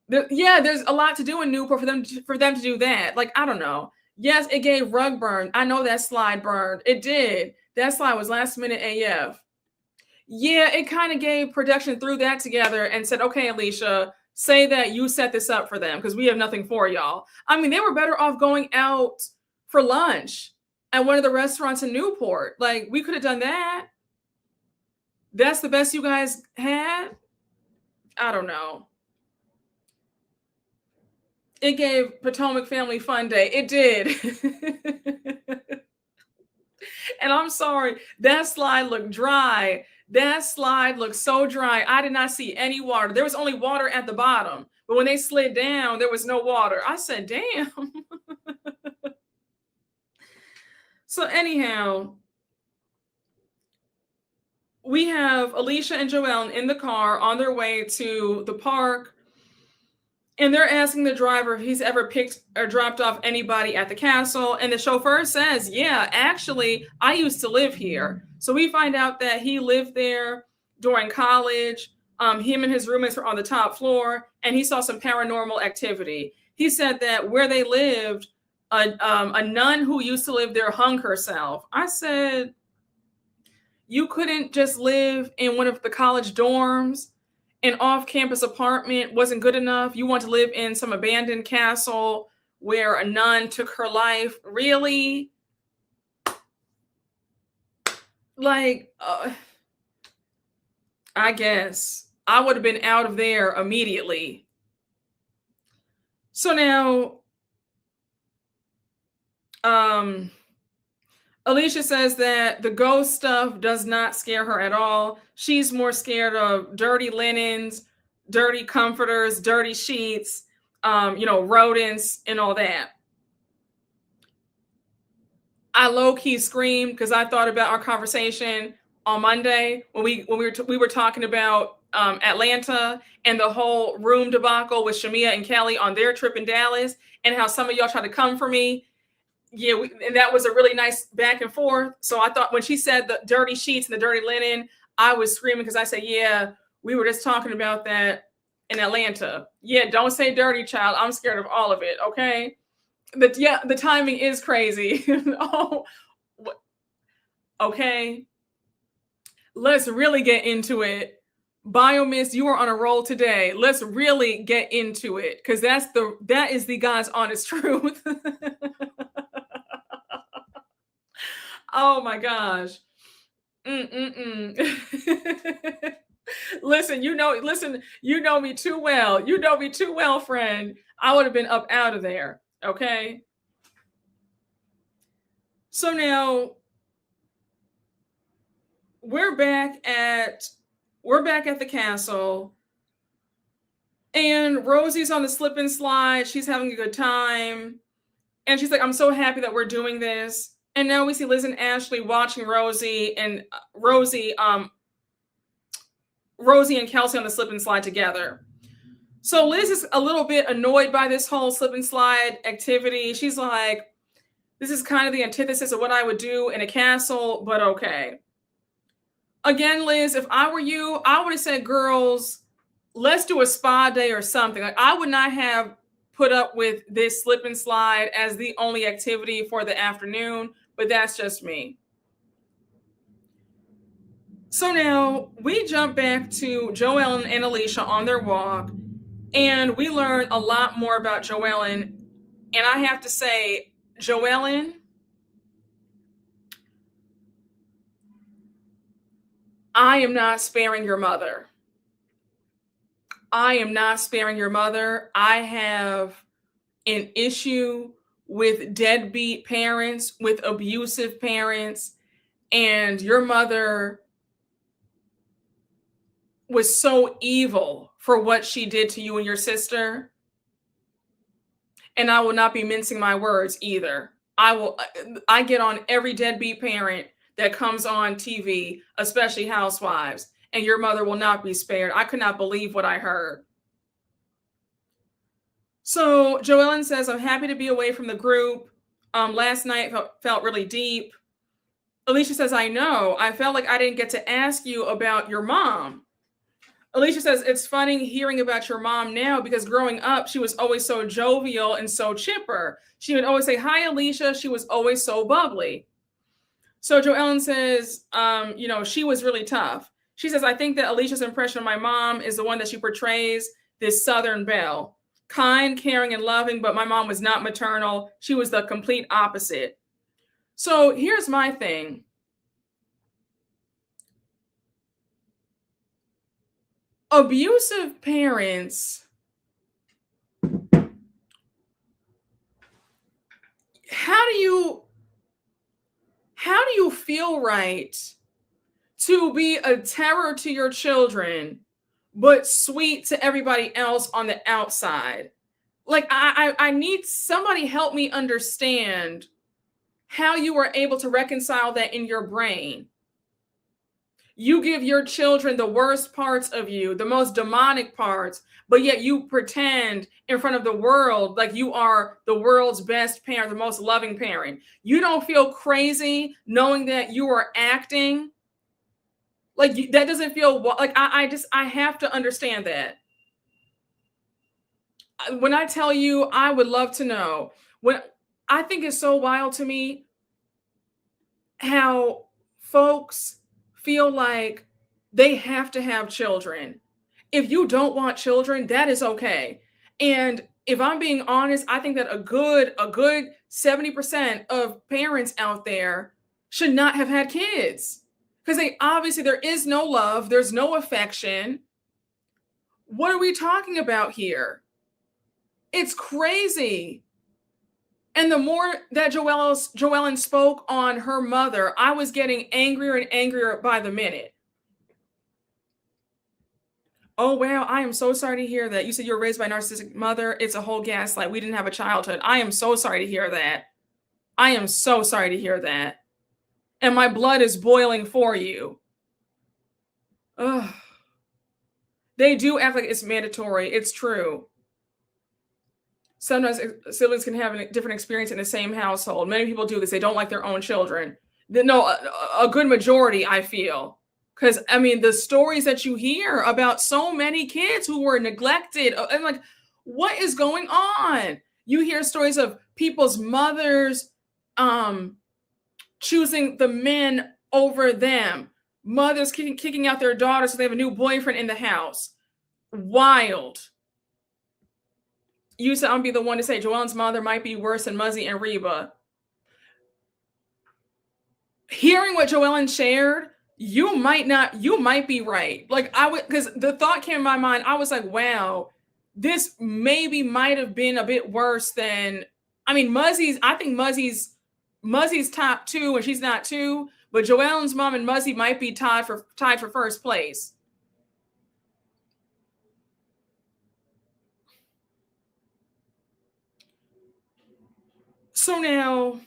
There's a lot to do in Newport for them to do that. Like, I don't know. Yes, it gave rug burn. I know that slide burned. It did. That slide was last minute AF. Yeah, it kind of gave production threw that together and said, okay, Alicia, say that you set this up for them because we have nothing for y'all. I mean, they were better off going out for lunch at one of the restaurants in Newport. Like, we could have done that. That's the best you guys had? I don't know. It gave Potomac Family Fun Day. It did. And I'm sorry, that slide looked dry. That slide looked so dry. I did not see any water. There was only water at the bottom. But when they slid down, there was no water. I said, damn. So anyhow, we have Alicia and Joellen in the car on their way to the park. And they're asking the driver if he's ever picked or dropped off anybody at the castle. And the chauffeur says, yeah, actually, I used to live here. So we find out that he lived there during college. Him and his roommates were on the top floor, and he saw some paranormal activity. He said that where they lived, a nun who used to live there hung herself. I said, you couldn't just live in one of the college dorms? An off-campus apartment wasn't good enough? You want to live in some abandoned castle where a nun took her life? Really? Like, I guess I would have been out of there immediately. So now, Alicia says that the ghost stuff does not scare her at all. She's more scared of dirty linens, dirty comforters, dirty sheets, rodents and all that. I low-key screamed because I thought about our conversation on Monday when we were talking about Atlanta and the whole room debacle with Shamia and Kelly on their trip in Dallas, and how some of y'all tried to come for me. Yeah, and that was a really nice back and forth. So I thought when she said the dirty sheets and the dirty linen, I was screaming because I said, yeah, we were just talking about that in Atlanta. Yeah, don't say dirty, child. I'm scared of all of it, okay? But yeah, the timing is crazy. Oh, okay. Let's really get into it. Biomiss, you are on a roll today. Let's really get into it because that is the God's honest truth. Oh my gosh. Listen, you know me too well. You know me too well, friend. I would have been up out of there. Okay. So now we're back at the castle, and Rosie's on the slip and slide. She's having a good time. And she's like, I'm so happy that we're doing this. And now we see Liz and Ashley watching Rosie and Kelsey on the slip and slide together. So Liz is a little bit annoyed by this whole slip and slide activity. She's like, this is kind of the antithesis of what I would do in a castle, but okay. Again, Liz, if I were you, I would have said, girls, let's do a spa day or something. Like, I would not have put up with this slip and slide as the only activity for the afternoon, but that's just me. So now we jump back to Joellen and Alicia on their walk, and we learn a lot more about Joellen. And I have to say, Joellen, I am not sparing your mother. I am not sparing your mother. I have an issue with deadbeat parents, with abusive parents, and your mother was so evil for what she did to you and your sister. And I will not be mincing my words either. I get on every deadbeat parent that comes on TV, especially Housewives, and your mother will not be spared. I could not believe what I heard. So Joellen says, I'm happy to be away from the group. Last night felt really deep. Alicia says, I know. I felt like I didn't get to ask you about your mom. Alicia says, it's funny hearing about your mom now because growing up, she was always so jovial and so chipper. She would always say, hi, Alicia. She was always so bubbly. So Joellen says, she was really tough. She says, I think that Alicia's impression of my mom is the one that she portrays, this Southern belle. Kind, caring, and loving, but my mom was not maternal. She was the complete opposite. So here's my thing. Abusive parents, how do you feel right to be a terror to your children, but sweet to everybody else on the outside? Like, I need somebody help me understand how you were able to reconcile that in your brain. You give your children the worst parts of you, the most demonic parts, but yet you pretend in front of the world like you are the world's best parent, the most loving parent. You don't feel crazy knowing that you are acting like that doesn't feel like I have to understand that. When I tell you, I would love to know. When I think it's so wild to me how folks feel like they have to have children. If you don't want children, that is okay. And if I'm being honest, I think that a good 70% of parents out there should not have had kids. Because there is no love, there's no affection. What are we talking about here? It's crazy. And the more that Joellen spoke on her mother, I was getting angrier and angrier by the minute. Oh, wow. I am so sorry to hear that. You said you were raised by a narcissistic mother. It's a whole gaslight. We didn't have a childhood. I am so sorry to hear that. I am so sorry to hear that. And my blood is boiling for you. Ugh. They do act like it's mandatory. It's true. Sometimes siblings can have a different experience in the same household. Many people do this. They don't like their own children. No, a good majority, I feel. Because, I mean, the stories that you hear about so many kids who were neglected, I'm like, what is going on? You hear stories of people's mothers choosing the men over them. Mothers kicking out their daughters so they have a new boyfriend in the house. Wild. You said I'm be the one to say Joellen's mother might be worse than Muzzy and Reba. Hearing what Joellen shared, you might be right. Like because the thought came in my mind, I was like, wow, this maybe might have been a bit worse than, I think Muzzy's top 2 and she's not 2, but Joellen's mom and Muzzy might be tied for first place. So now,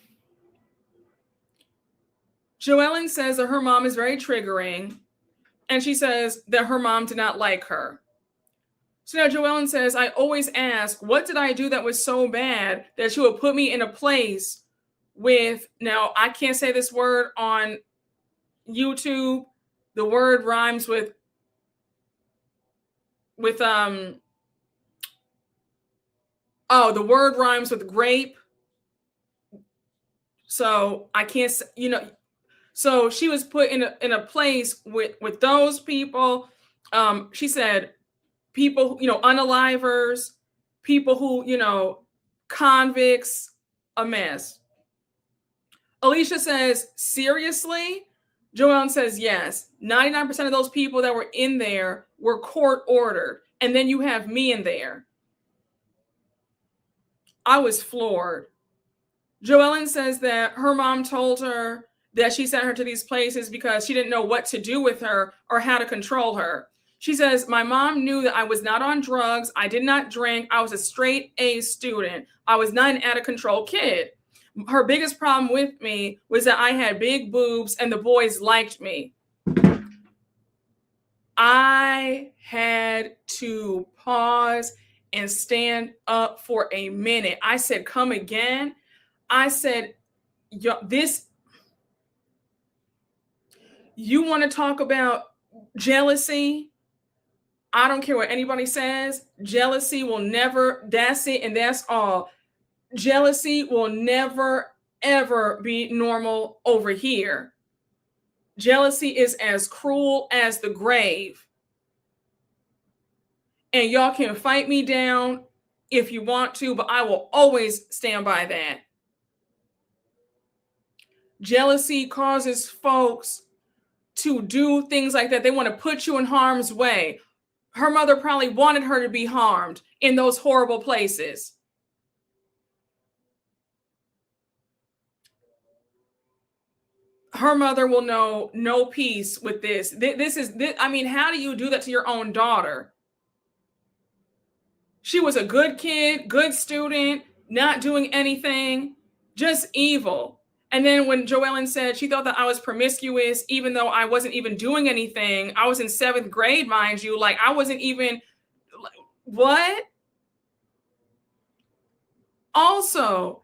Joellen says that her mom is very triggering, and she says that her mom did not like her. So now Joellen says, I always ask, what did I do that was so bad that you would put me in a place with, now I can't say this word on YouTube. The word rhymes with the word rhymes with grape. So I can't, so she was put in a place with those people. She said people, unalivers, people who, convicts, a mess. Alicia says, seriously? Joellen says yes. 99% of those people that were in there were court ordered. And then you have me in there. I was floored. Joellen says that her mom told her that she sent her to these places because she didn't know what to do with her or how to control her. She says, my mom knew that I was not on drugs. I did not drink. I was a straight A student. I was not an out of control kid. Her biggest problem with me was that I had big boobs and the boys liked me. I had to pause and stand up for a minute. I said, come again. I said, you want to talk about jealousy? I don't care what anybody says. Jealousy will never, that's it and that's all. Jealousy will never, ever be normal over here. Jealousy is as cruel as the grave. And y'all can fight me down if you want to, but I will always stand by that. Jealousy causes folks to do things like that. They want to put you in harm's way. Her mother probably wanted her to be harmed in those horrible places. Her mother will know no peace with this. I mean, how do you do that to your own daughter? She was a good kid, good student, not doing anything, just evil. And then when Joellen said she thought that I was promiscuous, even though I wasn't even doing anything, I was in 7th grade, mind you, like I wasn't even, what? Also,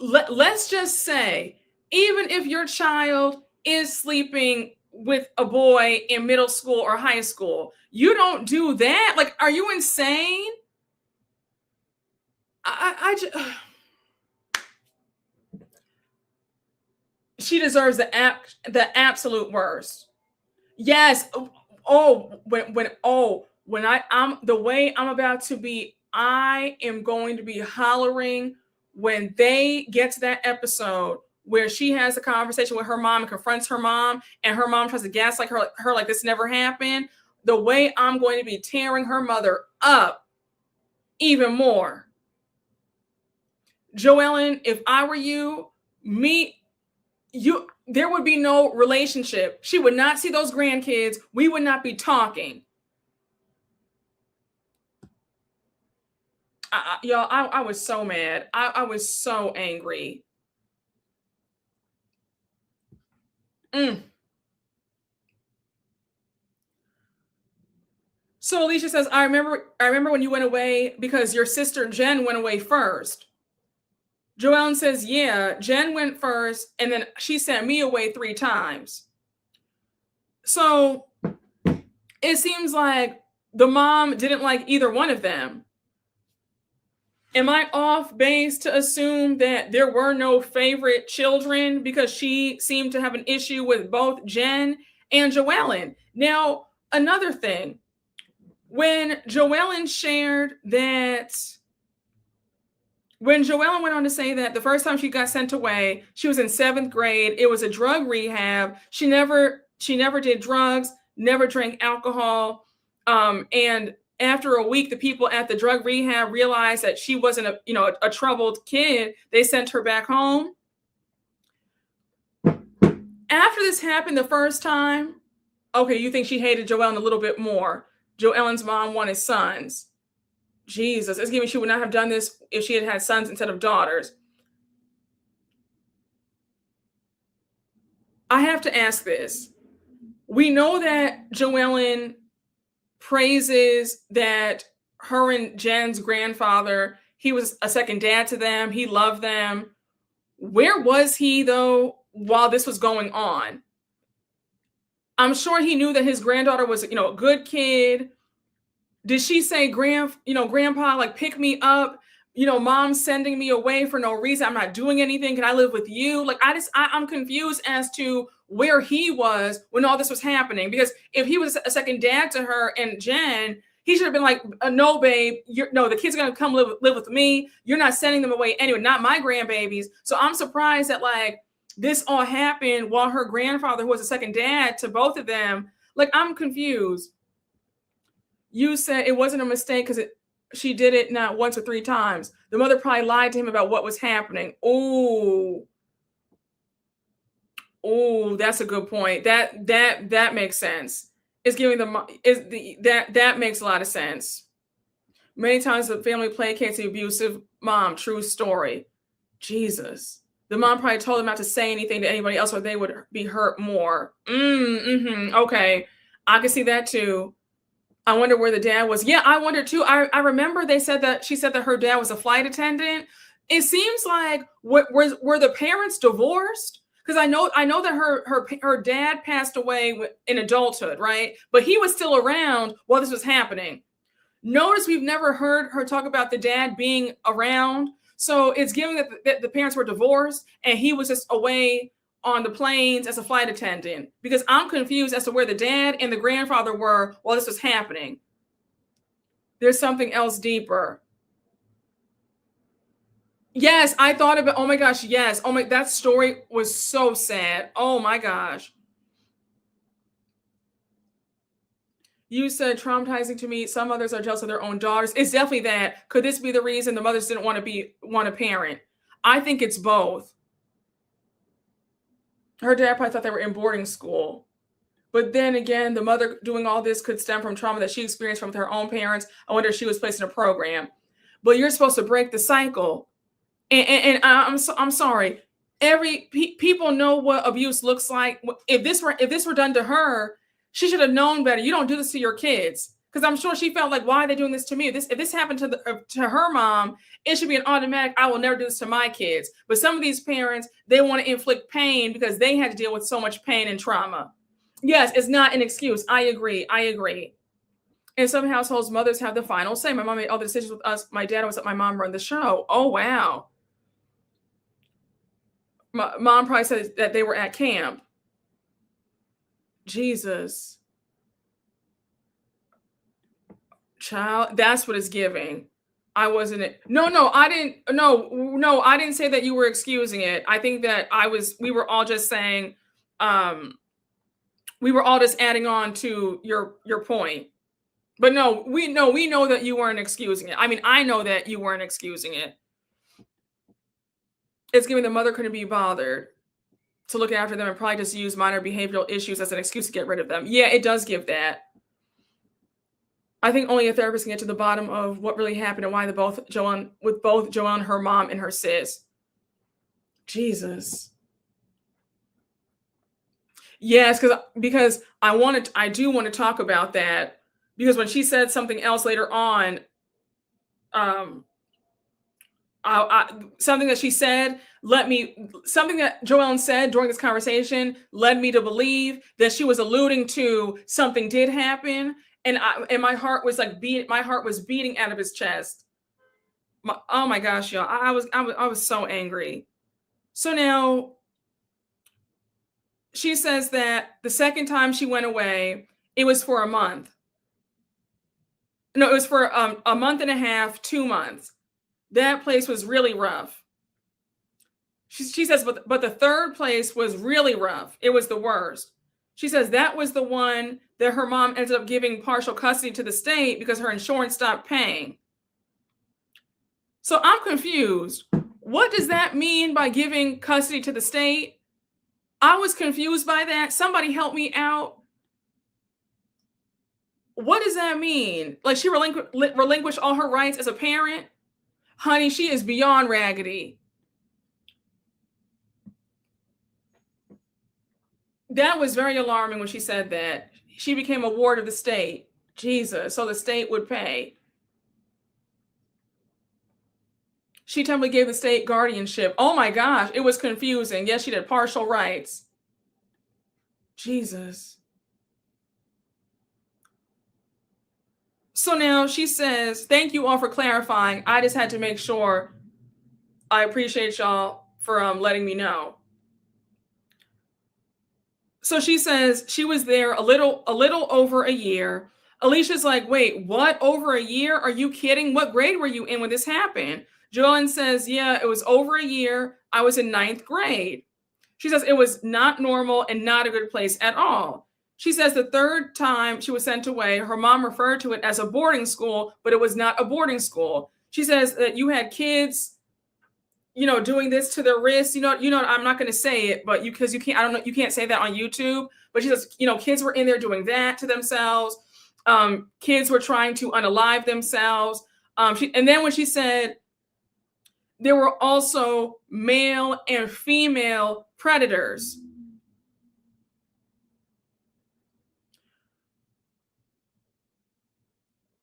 let's just say, even if your child is sleeping with a boy in middle school or high school, you don't do that. Like, are you insane? She deserves the absolute worst. Yes. When I'm the way I'm about to be, I am going to be hollering when they get to that episode where she has a conversation with her mom and confronts her mom, and her mom tries to gaslight her like this never happened. The way I'm going to be tearing her mother up even more. Joellen, if I were you, there would be no relationship. She would not see those grandkids. We would not be talking. Y'all, I was so mad. I was so angry. So Alicia says, I remember when you went away because your sister Jen went away first. Joellen says, yeah, Jen went first, and then she sent me away 3 times. So it seems like the mom didn't like either one of them. Am I off base to assume that there were no favorite children because she seemed to have an issue with both Jen and Joellen? Now, another thing, when Joellen went on to say that the first time she got sent away, she was in 7th grade. It was a drug rehab. She never did drugs, never drank alcohol. And after a week, the people at the drug rehab realized that she wasn't a troubled kid. They sent her back home. After this happened the first time, okay, you think she hated Joellen a little bit more. Joellen's mom wanted sons. Jesus, it's giving she would not have done this if she had had sons instead of daughters. I have to ask this. We know that Joellen praises that her and Jen's grandfather, he was a second dad to them. He loved them. Where was he, though, while this was going on? I'm sure he knew that his granddaughter was, a good kid. Did she say, Grandpa, like, pick me up? Mom's sending me away for no reason. I'm not doing anything. Can I live with you? Like, I'm confused as to where he was when all this was happening. Because if he was a second dad to her and Jen, he should have been like, no, babe, the kids are going to come live with me. You're not sending them away anyway, not my grandbabies. So I'm surprised that, like, this all happened while her grandfather, who was a second dad to both of them. Like, I'm confused. You said it wasn't a mistake because she did it not once or 3 times. The mother probably lied to him about what was happening. Oh, that's a good point. That makes sense. It's giving that makes a lot of sense. Many times the family placates the abusive mom. True story. Jesus. The mom probably told them not to say anything to anybody else or they would be hurt more. Okay. I can see that too. I wonder where the dad was. Yeah, I wonder too. I remember she said that her dad was a flight attendant. It seems like were the parents divorced? Because I know that her dad passed away in adulthood, right? But he was still around while this was happening. Notice we've never heard her talk about the dad being around. So it's given that the parents were divorced and he was just away on the planes as a flight attendant, because I'm confused as to where the dad and the grandfather were while this was happening. There's something else deeper. Yes, I thought about, oh my gosh, yes. Oh my, that story was so sad. Oh my gosh. You said traumatizing to me. Some mothers are jealous of their own daughters. It's definitely that. Could this be the reason the mothers didn't want to parent? I think it's both. Her dad probably thought they were in boarding school. But then again, the mother doing all this could stem from trauma that she experienced from her own parents. I wonder if she was placed in a program. But you're supposed to break the cycle. And I'm sorry. People know what abuse looks like. If this were done to her, she should have known better. You don't do this to your kids. Because I'm sure she felt like, why are they doing this to me? If this happened to her mom, it should be an automatic, I will never do this to my kids. But some of these parents, they want to inflict pain because they had to deal with so much pain and trauma. Yes, it's not an excuse. I agree. In some households, mothers have the final say. My mom made all the decisions with us. My dad was let my mom run the show. Oh, wow. My mom probably said that they were at camp. Jesus. Child, that's what it's giving. I wasn't it. No, I didn't say that you were excusing it. I think that we were all just saying, we were all just adding on to your point. But no, we know that you weren't excusing it. I mean, I know that you weren't excusing it. It's giving the mother couldn't be bothered to look after them and probably just use minor behavioral issues as an excuse to get rid of them. Yeah, it does give that. I think only a therapist can get to the bottom of what really happened and why both Joanne, her mom, and her sis. Jesus. Yes, because I do want to talk about that, because when she said something else later on, something that Joanne said during this conversation led me to believe that she was alluding to something did happen. And my heart was beating out of his chest. Oh my gosh, y'all. I was so angry. So now she says that the second time she went away, it was for a month. No, it was for a month and a half, 2 months. That place was really rough. She says, but the third place was really rough. It was the worst. She says that was the one that her mom ended up giving partial custody to the state because her insurance stopped paying. So I'm confused. What does that mean by giving custody to the state? I was confused by that. Somebody help me out. What does that mean? Like, she relinquished all her rights as a parent? Honey, she is beyond raggedy. That was very alarming when she said that. She became a ward of the state. Jesus, so the state would pay. She temporarily gave the state guardianship. Oh my gosh, it was confusing. Yes, she did partial rights. Jesus. So now she says, thank you all for clarifying. I just had to make sure. I appreciate y'all for letting me know. So she says she was there a little over a year. Alicia's like, wait, what? Over a year? Are you kidding? What grade were you in when this happened? Joanne says, yeah, it was over a year. I was in 9th grade. She says it was not normal and not a good place at all. She says the third time she was sent away, her mom referred to it as a boarding school, but it was not a boarding school. She says that you had kids, doing this to their wrists. I'm not going to say it, but because you can't, I don't know, you can't say that on YouTube. But she says, kids were in there doing that to themselves. Kids were trying to unalive themselves. And then when she said there were also male and female predators.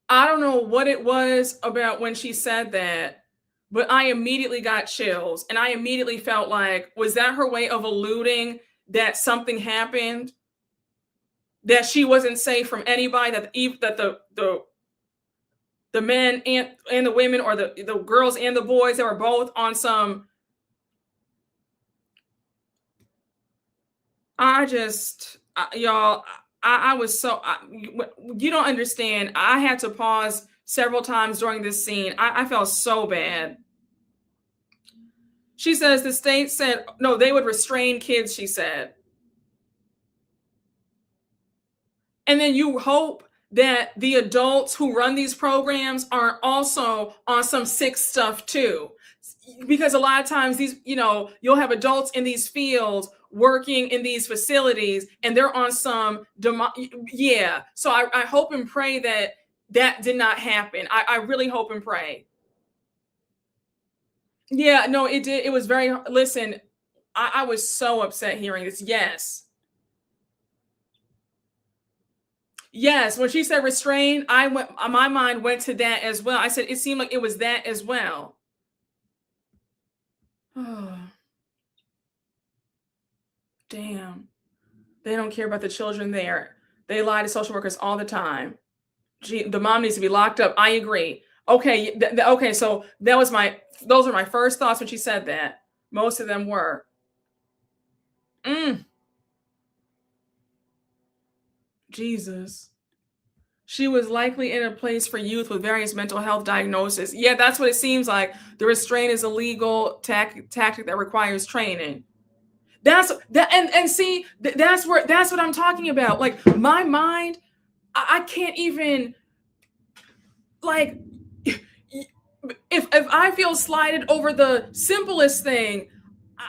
I don't know what it was about when she said that, but I immediately got chills, and I immediately felt like, was that her way of alluding that something happened, that she wasn't safe from anybody, that the men and the women, or the girls and the boys, that were both on some. Y'all, I was so, you don't understand. I had to pause several times during this scene. I felt so bad. She says the state said, no, they would restrain kids, she said. And then you hope that the adults who run these programs aren't also on some sick stuff too. Because a lot of times these, you'll have adults in these fields working in these facilities, and they're on some yeah. So I hope and pray that did not happen. I really hope and pray. Yeah, no, it did. It was very, listen, I was so upset hearing this. Yes, when she said restrain, my mind went to that as well. I said it seemed like it was that as well. Oh, damn. They don't care about the children there. They lie to social workers all the time. Gee, the mom needs to be locked up. I agree. Okay, okay, so those were my first thoughts when she said that. Most of them were. Jesus. She was likely in a place for youth with various mental health diagnoses. Yeah, that's what it seems like. The restraint is a legal tactic that requires training. That's what I'm talking about. Like, my mind, I can't even, like, if I feel slighted over the simplest thing,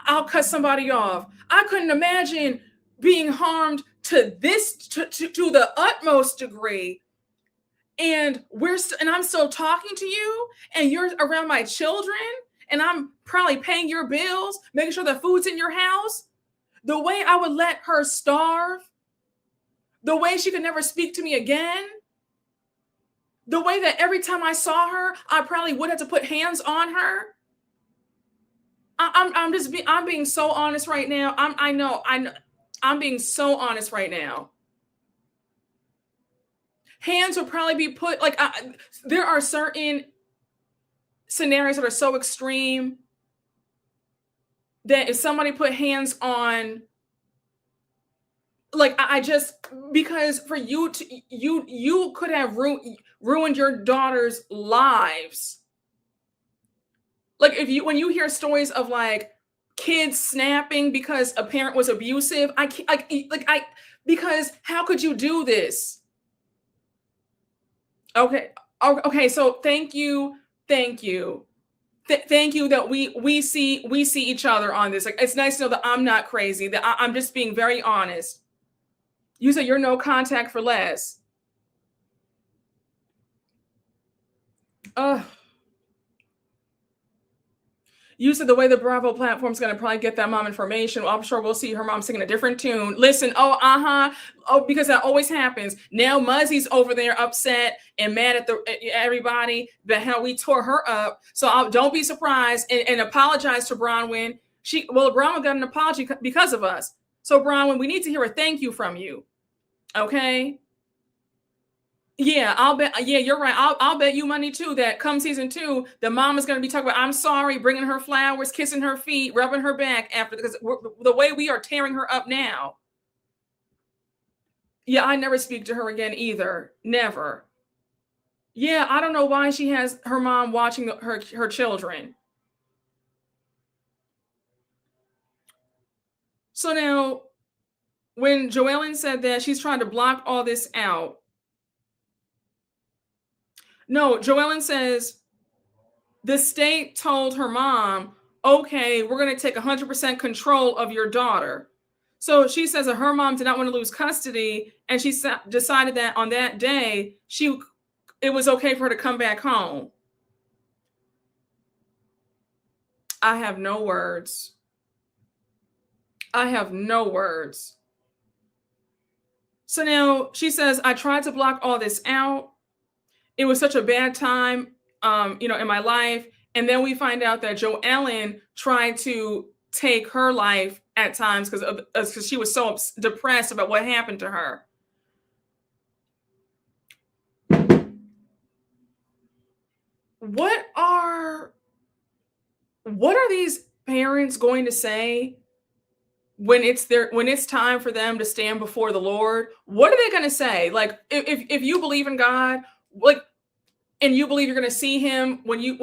I'll cut somebody off. I couldn't imagine being harmed to the utmost degree. And I'm still talking to you, and you're around my children, and I'm probably paying your bills, making sure the food's in your house. The way I would let her starve, the way she could never speak to me again, the way that every time I saw her, I probably would have to put hands on her. I'm being so honest right now. I know I'm being so honest right now. Hands would probably be put, like, there are certain scenarios that are so extreme that if somebody put hands on, like, I just, because for you to, you could have ruined your daughter's lives. Like, when you hear stories of, like, kids snapping because a parent was abusive, I can't, because how could you do this? Okay, so thank you thank you that we see each other on this. Like, it's nice to know that I'm not crazy, that I'm just being very honest. You said you're no contact for less. You said the way the Bravo platform is going to probably get that mom information. Well, I'm sure we'll see her mom singing a different tune. Listen, because that always happens. Now Muzzy's over there upset and mad at everybody, but how we tore her up. So don't be surprised, and apologize to Bronwyn. Bronwyn got an apology because of us. So Bronwyn, we need to hear a thank you from you. Okay? Yeah, I'll bet. Yeah, you're right. I'll bet you money too that come season 2, the mom is going to be talking about, I'm sorry, bringing her flowers, kissing her feet, rubbing her back after, because the way we are tearing her up now. Yeah, I never speak to her again either. Never. Yeah, I don't know why she has her mom watching her children. So now, when Joellen said that she's trying to block all this out, no, Joellen says the state told her mom, okay, we're going to take 100% control of your daughter. So she says that her mom did not want to lose custody, and she decided that on that day, it was okay for her to come back home. I have no words. I have no words. So now she says, I tried to block all this out. It was such a bad time, in my life. And then we find out that Joellen tried to take her life at times because she was so depressed about what happened to her. What are these parents going to say when it's time for them to stand before the Lord? What are they going to say? Like, if you believe in God, like, and you believe you're going to see him when you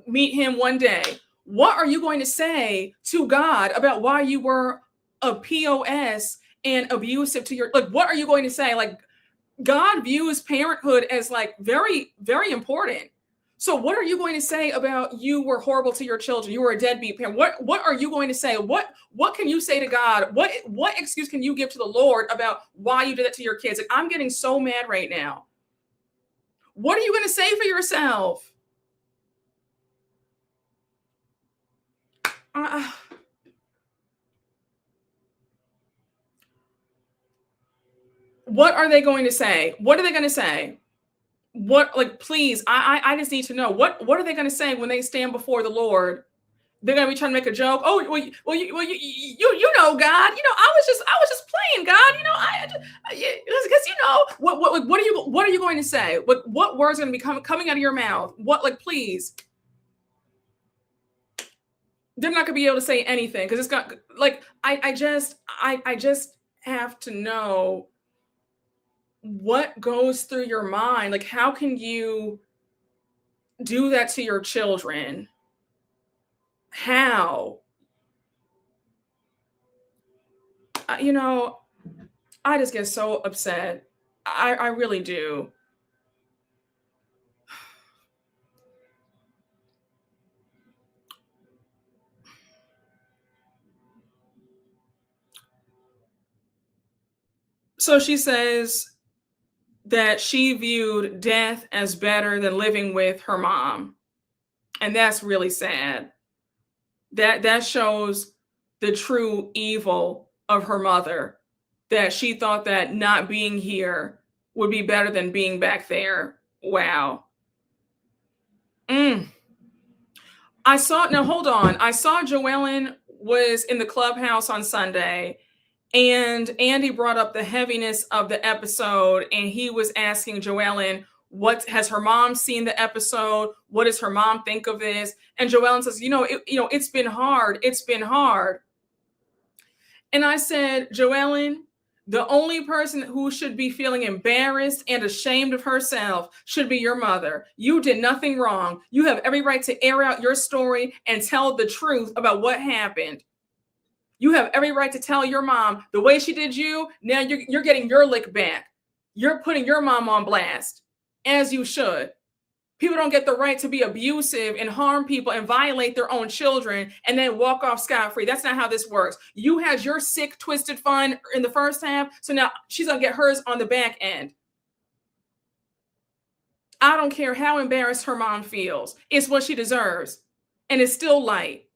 meet him one day, what are you going to say to God about why you were a POS and abusive to what are you going to say? Like, God views parenthood as like very, very important. So what are you going to say about you were horrible to your children? You were a deadbeat parent. What are you going to say? What can you say to God? What excuse can you give to the Lord about why you did that to your kids? Like, I'm getting so mad right now. What are you going to say for yourself? What are they going to say? What are they going to say? Please, I just need to know. What are they going to say when they stand before the Lord? They're going to be trying to make a joke. Oh, you know, God, I was just playing, God, because what are you going to say? What words are going to be coming out of your mouth? Please. They're not going to be able to say anything because it's got I just have to know what goes through your mind. Like, how can you do that to your children? How? I just get so upset. I really do. So she says that she viewed death as better than living with her mom. And that's really sad. That shows the true evil of her mother, that she thought that not being here would be better than being back there. Wow. Now hold on. I saw Joellen was in the clubhouse on Sunday, and Andy brought up the heaviness of the episode, and he was asking Joellen, what has her mom seen the episode? What does her mom think of this? And Joellen says, it's been hard. It's been hard. And I said, Joellen, the only person who should be feeling embarrassed and ashamed of herself should be your mother. You did nothing wrong. You have every right to air out your story and tell the truth about what happened. You have every right to tell your mom the way she did you. Now you're getting your lick back. You're putting your mom on blast, as you should. People don't get the right to be abusive and harm people and violate their own children and then walk off scot-free. That's not how this works. You had your sick, twisted fun in the first half, so now she's going to get hers on the back end. I don't care how embarrassed her mom feels. It's what she deserves. And it's still light.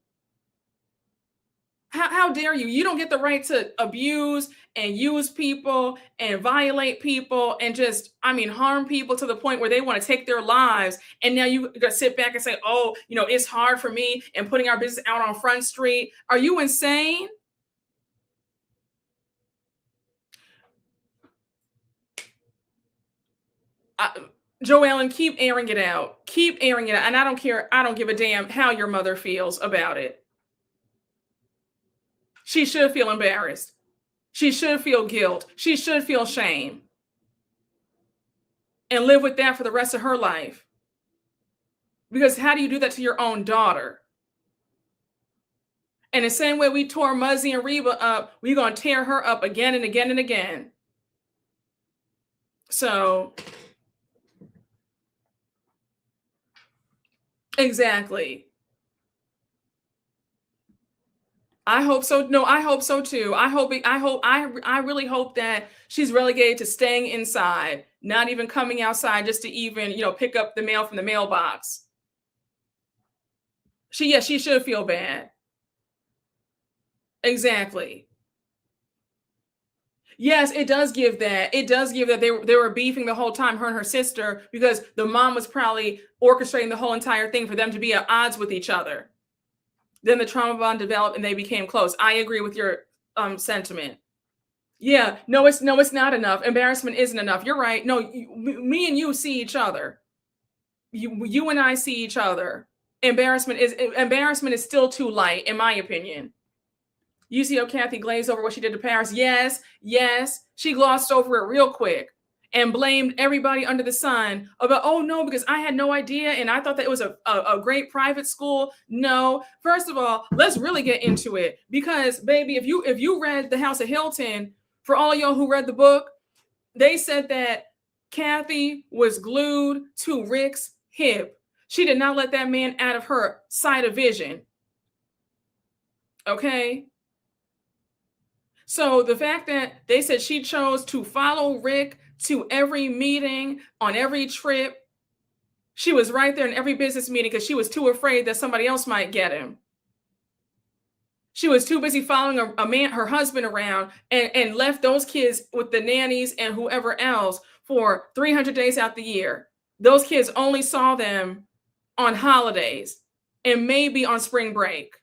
How dare you? You don't get the right to abuse and use people and violate people and just, harm people to the point where they want to take their lives. And now you got to sit back and say, oh, it's hard for me and putting our business out on Front Street. Are you insane? Joellen, keep airing it out. Keep airing it out. And I don't care. I don't give a damn how your mother feels about it. She should feel embarrassed. She should feel guilt. She should feel shame. And live with that for the rest of her life. Because how do you do that to your own daughter? And the same way we tore Muzzy and Reba up, we're going to tear her up again and again and again. So, exactly. I hope so. No, I hope so too. I really hope that she's relegated to staying inside, not even coming outside just to even, pick up the mail from the mailbox. She should feel bad. Exactly. Yes, it does give that. It does give that they were beefing the whole time, her and her sister, because the mom was probably orchestrating the whole entire thing for them to be at odds with each other. Then the trauma bond developed and they became close. I agree with your sentiment. Yeah, no, it's not enough. Embarrassment isn't enough. You're right. No, me and you see each other. You and I see each other. Embarrassment is still too light, in my opinion. You see how Kathy glazed over what she did to Paris? Yes, she glossed over it real quick and blamed everybody under the sun about, oh no, because I had no idea and I thought that it was a great private school. No, first of all, let's really get into it, because baby, if you read The House of Hilton, for all y'all who read the book, they said that Kathy was glued to Rick's hip. She did not let that man out of her sight of vision. Okay? So the fact that they said she chose to follow Rick to every meeting, on every trip, she was right there in every business meeting because she was too afraid that somebody else might get him. She was too busy following a man, her husband, around, and left those kids with the nannies and whoever else for 300 days out the year. Those kids only saw them on holidays and maybe on spring break.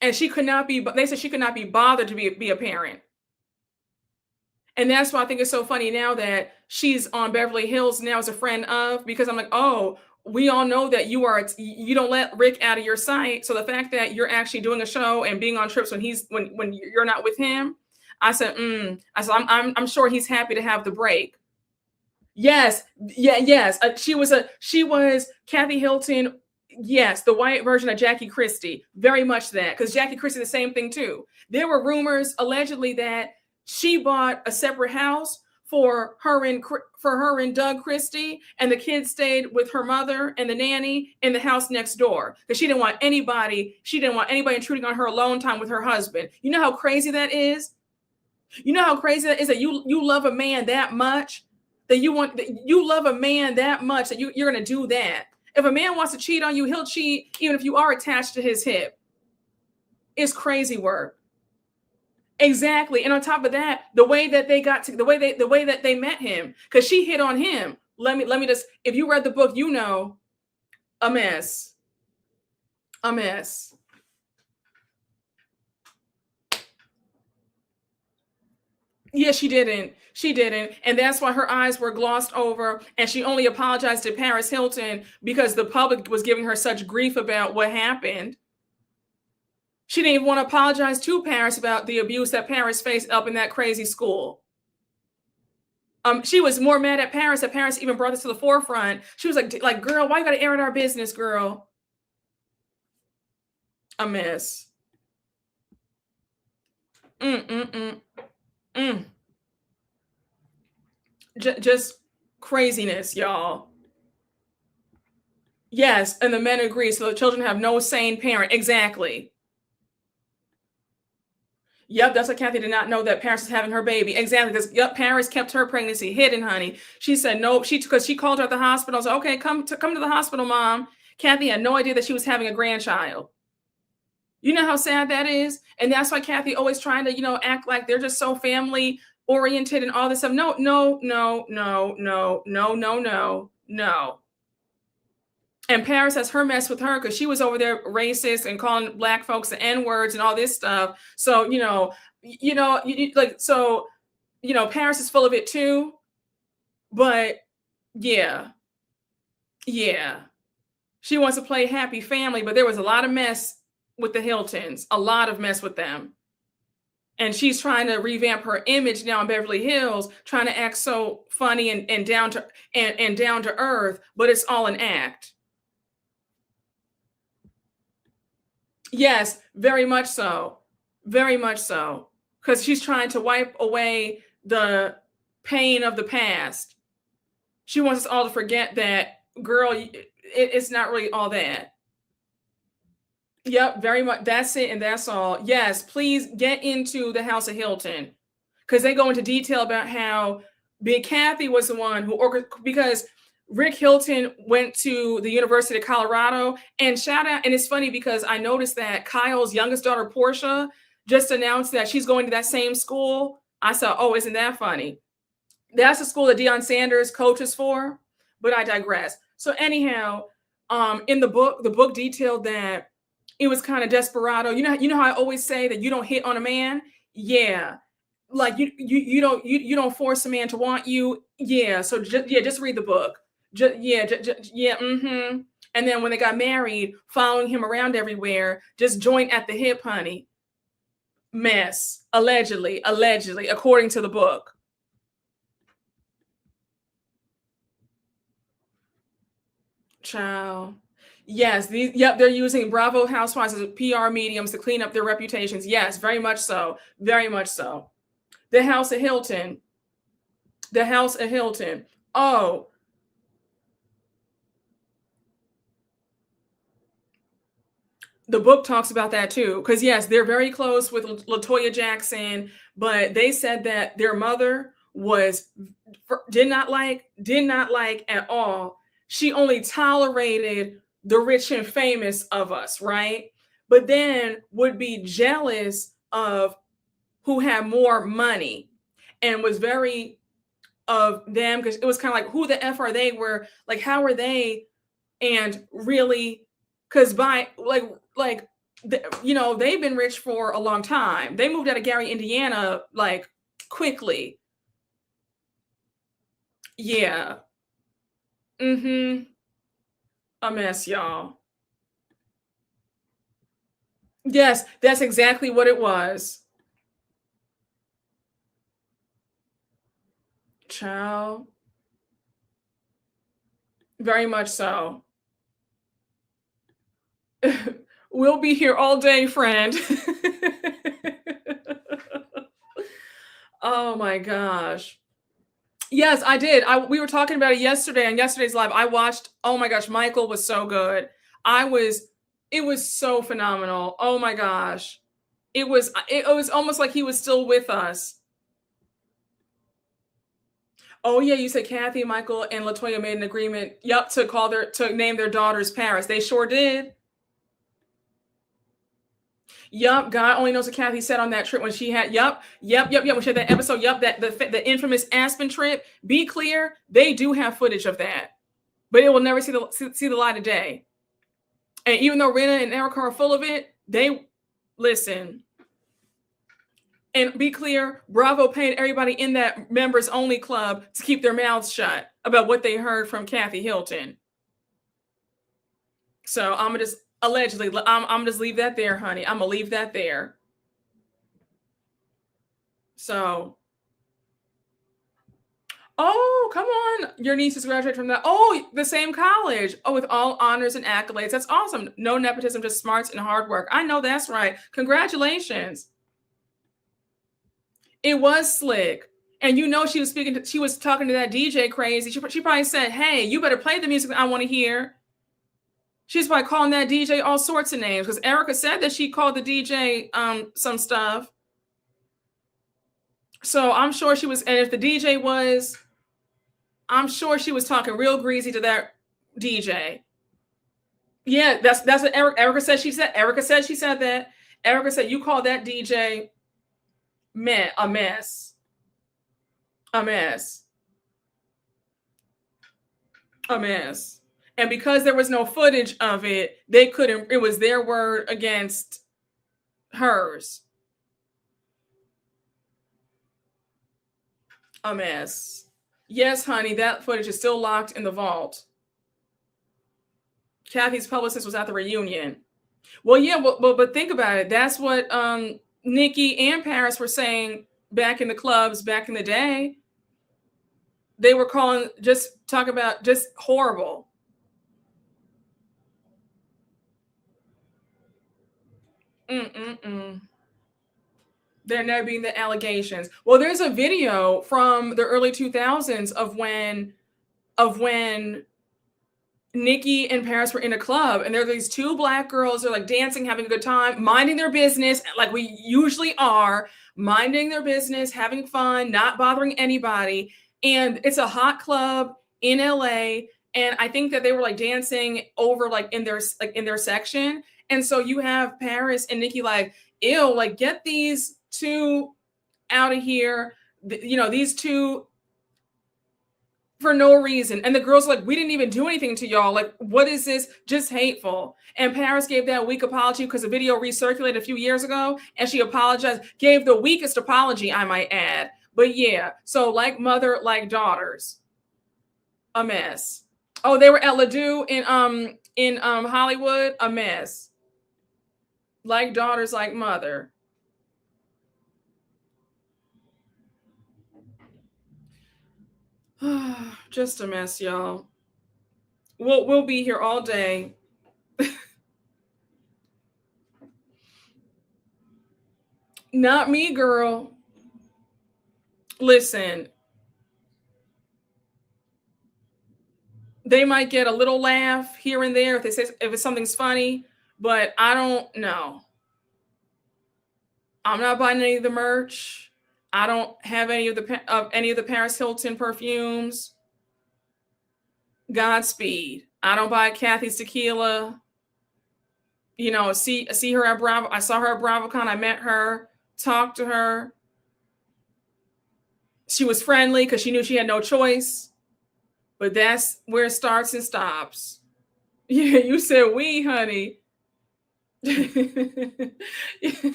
And they said she could not be bothered to be a parent. And that's why I think it's so funny now that she's on Beverly Hills now as a friend of, because I'm like, oh, we all know that you don't let Rick out of your sight. So the fact that you're actually doing a show and being on trips when you're not with him, I said, I'm sure he's happy to have the break. Yes. She was Kathy Hilton. Yes, the white version of Jackie Christie. Very much that, because Jackie Christie, the same thing too. There were rumors allegedly that she bought a separate house for her and Doug Christie, and the kids stayed with her mother and the nanny in the house next door, because she didn't want anybody intruding on her alone time with her husband. You know how crazy that is? You know how crazy that is, that you love a man that much, that you love a man that much that you're going to do that. If a man wants to cheat on you, he'll cheat even if you are attached to his hip. It's crazy work. Exactly. And on top of that, the way that they met him, because she hit on him. Let me just, if you read the book, a mess. A mess. Yeah, she didn't. And that's why her eyes were glossed over. And she only apologized to Paris Hilton because the public was giving her such grief about what happened. She didn't even want to apologize to Paris about the abuse that Paris faced up in that crazy school. She was more mad at Paris that Paris even brought this to the forefront. She was like, girl, why you got to air in our business, girl? A mess. Just craziness, y'all. Yes, and the men agree. So the children have no sane parent. Exactly. Yep, that's why Kathy did not know that Paris was having her baby. Exactly, because Paris kept her pregnancy hidden, honey. She said no. Because she called her at the hospital. So okay, come to the hospital, mom. Kathy had no idea that she was having a grandchild. You know how sad that is, and that's why Kathy always trying to act like they're just so family oriented and all this stuff. No. And Paris has her mess with her because she was over there racist and calling Black folks the N-words and all this stuff. So, Paris is full of it too. But yeah. She wants to play happy family, but there was a lot of mess with the Hiltons, a lot of mess with them. And she's trying to revamp her image now in Beverly Hills, trying to act so funny and down to earth, but it's all an act. Yes, very much so. Very much so. Because she's trying to wipe away the pain of the past. She wants us all to forget that, girl, it's not really all that. Yep, very much. That's it, and that's all. Yes, please get into the House of Hilton because they go into detail about how Big Kathy was the one who because Rick Hilton went to the University of Colorado, and shout out. And it's funny because I noticed that Kyle's youngest daughter Portia just announced that she's going to that same school. I said, "Oh, isn't that funny?" That's the school that Deion Sanders coaches for. But I digress. So anyhow, in the book detailed that it was kind of desperado. You know how I always say that you don't hit on a man. Yeah, like you don't force a man to want you. Yeah, so just read the book. Yeah. Mm-hmm. And then when they got married, following him around everywhere, just joint at the hip, honey. Mess, allegedly, according to the book. Child. Yes, they're using Bravo Housewives as PR mediums to clean up their reputations. Yes, very much so. Very much so. The House of Hilton. The House of Hilton. Oh, the book talks about that too. Because yes, they're very close with LaToya Jackson, but they said that their mother was did not like at all. She only tolerated the rich and famous of us, right? But then would be jealous of who had more money and was very of them because it was kind of like who the f are they, were like how are they, and really because by they've been rich for a long time. They moved out of Gary, Indiana, like quickly. Yeah. Mm-hmm. A mess, y'all. Yes, that's exactly what it was. Child. Very much so. We'll be here all day, friend. Oh my gosh. Yes, I did. We were talking about it yesterday on yesterday's live. I watched. Oh my gosh, Michael was so good. I was. It was so phenomenal. Oh my gosh, it was almost like he was still with us. Oh yeah, you said Kathy, Michael, and Latoya made an agreement. Yep, to name their daughters Paris. They sure did. Yup, God only knows what Kathy said on that trip when she had. Yep. When she had that episode. Yup, that the infamous Aspen trip. Be clear, they do have footage of that, but it will never see the light of day. And even though Rena and Erica are full of it, they listen. And be clear, Bravo paid everybody in that members only club to keep their mouths shut about what they heard from Kathy Hilton. So I'm gonna just allegedly, I'm gonna just leave that there, honey. I'm gonna leave that there. So, oh, come on. Your niece is graduated from that. Oh, the same college. Oh, with all honors and accolades. That's awesome. No nepotism, just smarts and hard work. I know that's right. Congratulations. It was slick. And she was talking to that DJ crazy. She probably said, hey, you better play the music that I want to hear. She's probably calling that DJ all sorts of names because Erica said that she called the DJ some stuff. So I'm sure she was, and if the DJ was, I'm sure she was talking real greasy to that DJ. Yeah, that's what Erica said. She said Erica said she said that. Erica said you called that DJ a mess. A mess. A mess. And because there was no footage of it, they couldn't, it was their word against hers. A mess. Yes, honey, that footage is still locked in the vault. Kathy's publicist was at the reunion. Well, yeah, but think about it. That's what Nikki and Paris were saying back in the clubs back in the day. They were talk about just horrible. Mm-mm-mm. There never being the allegations. Well, there's a video from the early 2000s of when Nikki and Paris were in a club, and there are these two black girls. They're like dancing, having a good time, minding their business, like we usually are, minding their business, having fun, not bothering anybody. And it's a hot club in LA. And I think that they were like dancing over like in their section. And so you have Paris and Nikki like, ew, like get these two out of here. These two for no reason. And the girls are like, we didn't even do anything to y'all. Like, what is this? Just hateful. And Paris gave that weak apology because the video recirculated a few years ago, and she apologized, gave the weakest apology, I might add. But yeah, so like mother, like daughters, a mess. Oh, they were at Ladue in Hollywood, a mess. Like daughters, like mother. Just a mess, y'all. We'll be here all day. Not me, girl. Listen, they might get a little laugh here and there if it's something's funny, but I don't know. I'm not buying any of the merch. I don't have any of the Paris Hilton perfumes. Godspeed. I don't buy Kathy's tequila. See her at Bravo. I saw her at BravoCon. I met her, talked to her. She was friendly because she knew she had no choice. But that's where it starts and stops. Yeah, you said we, honey.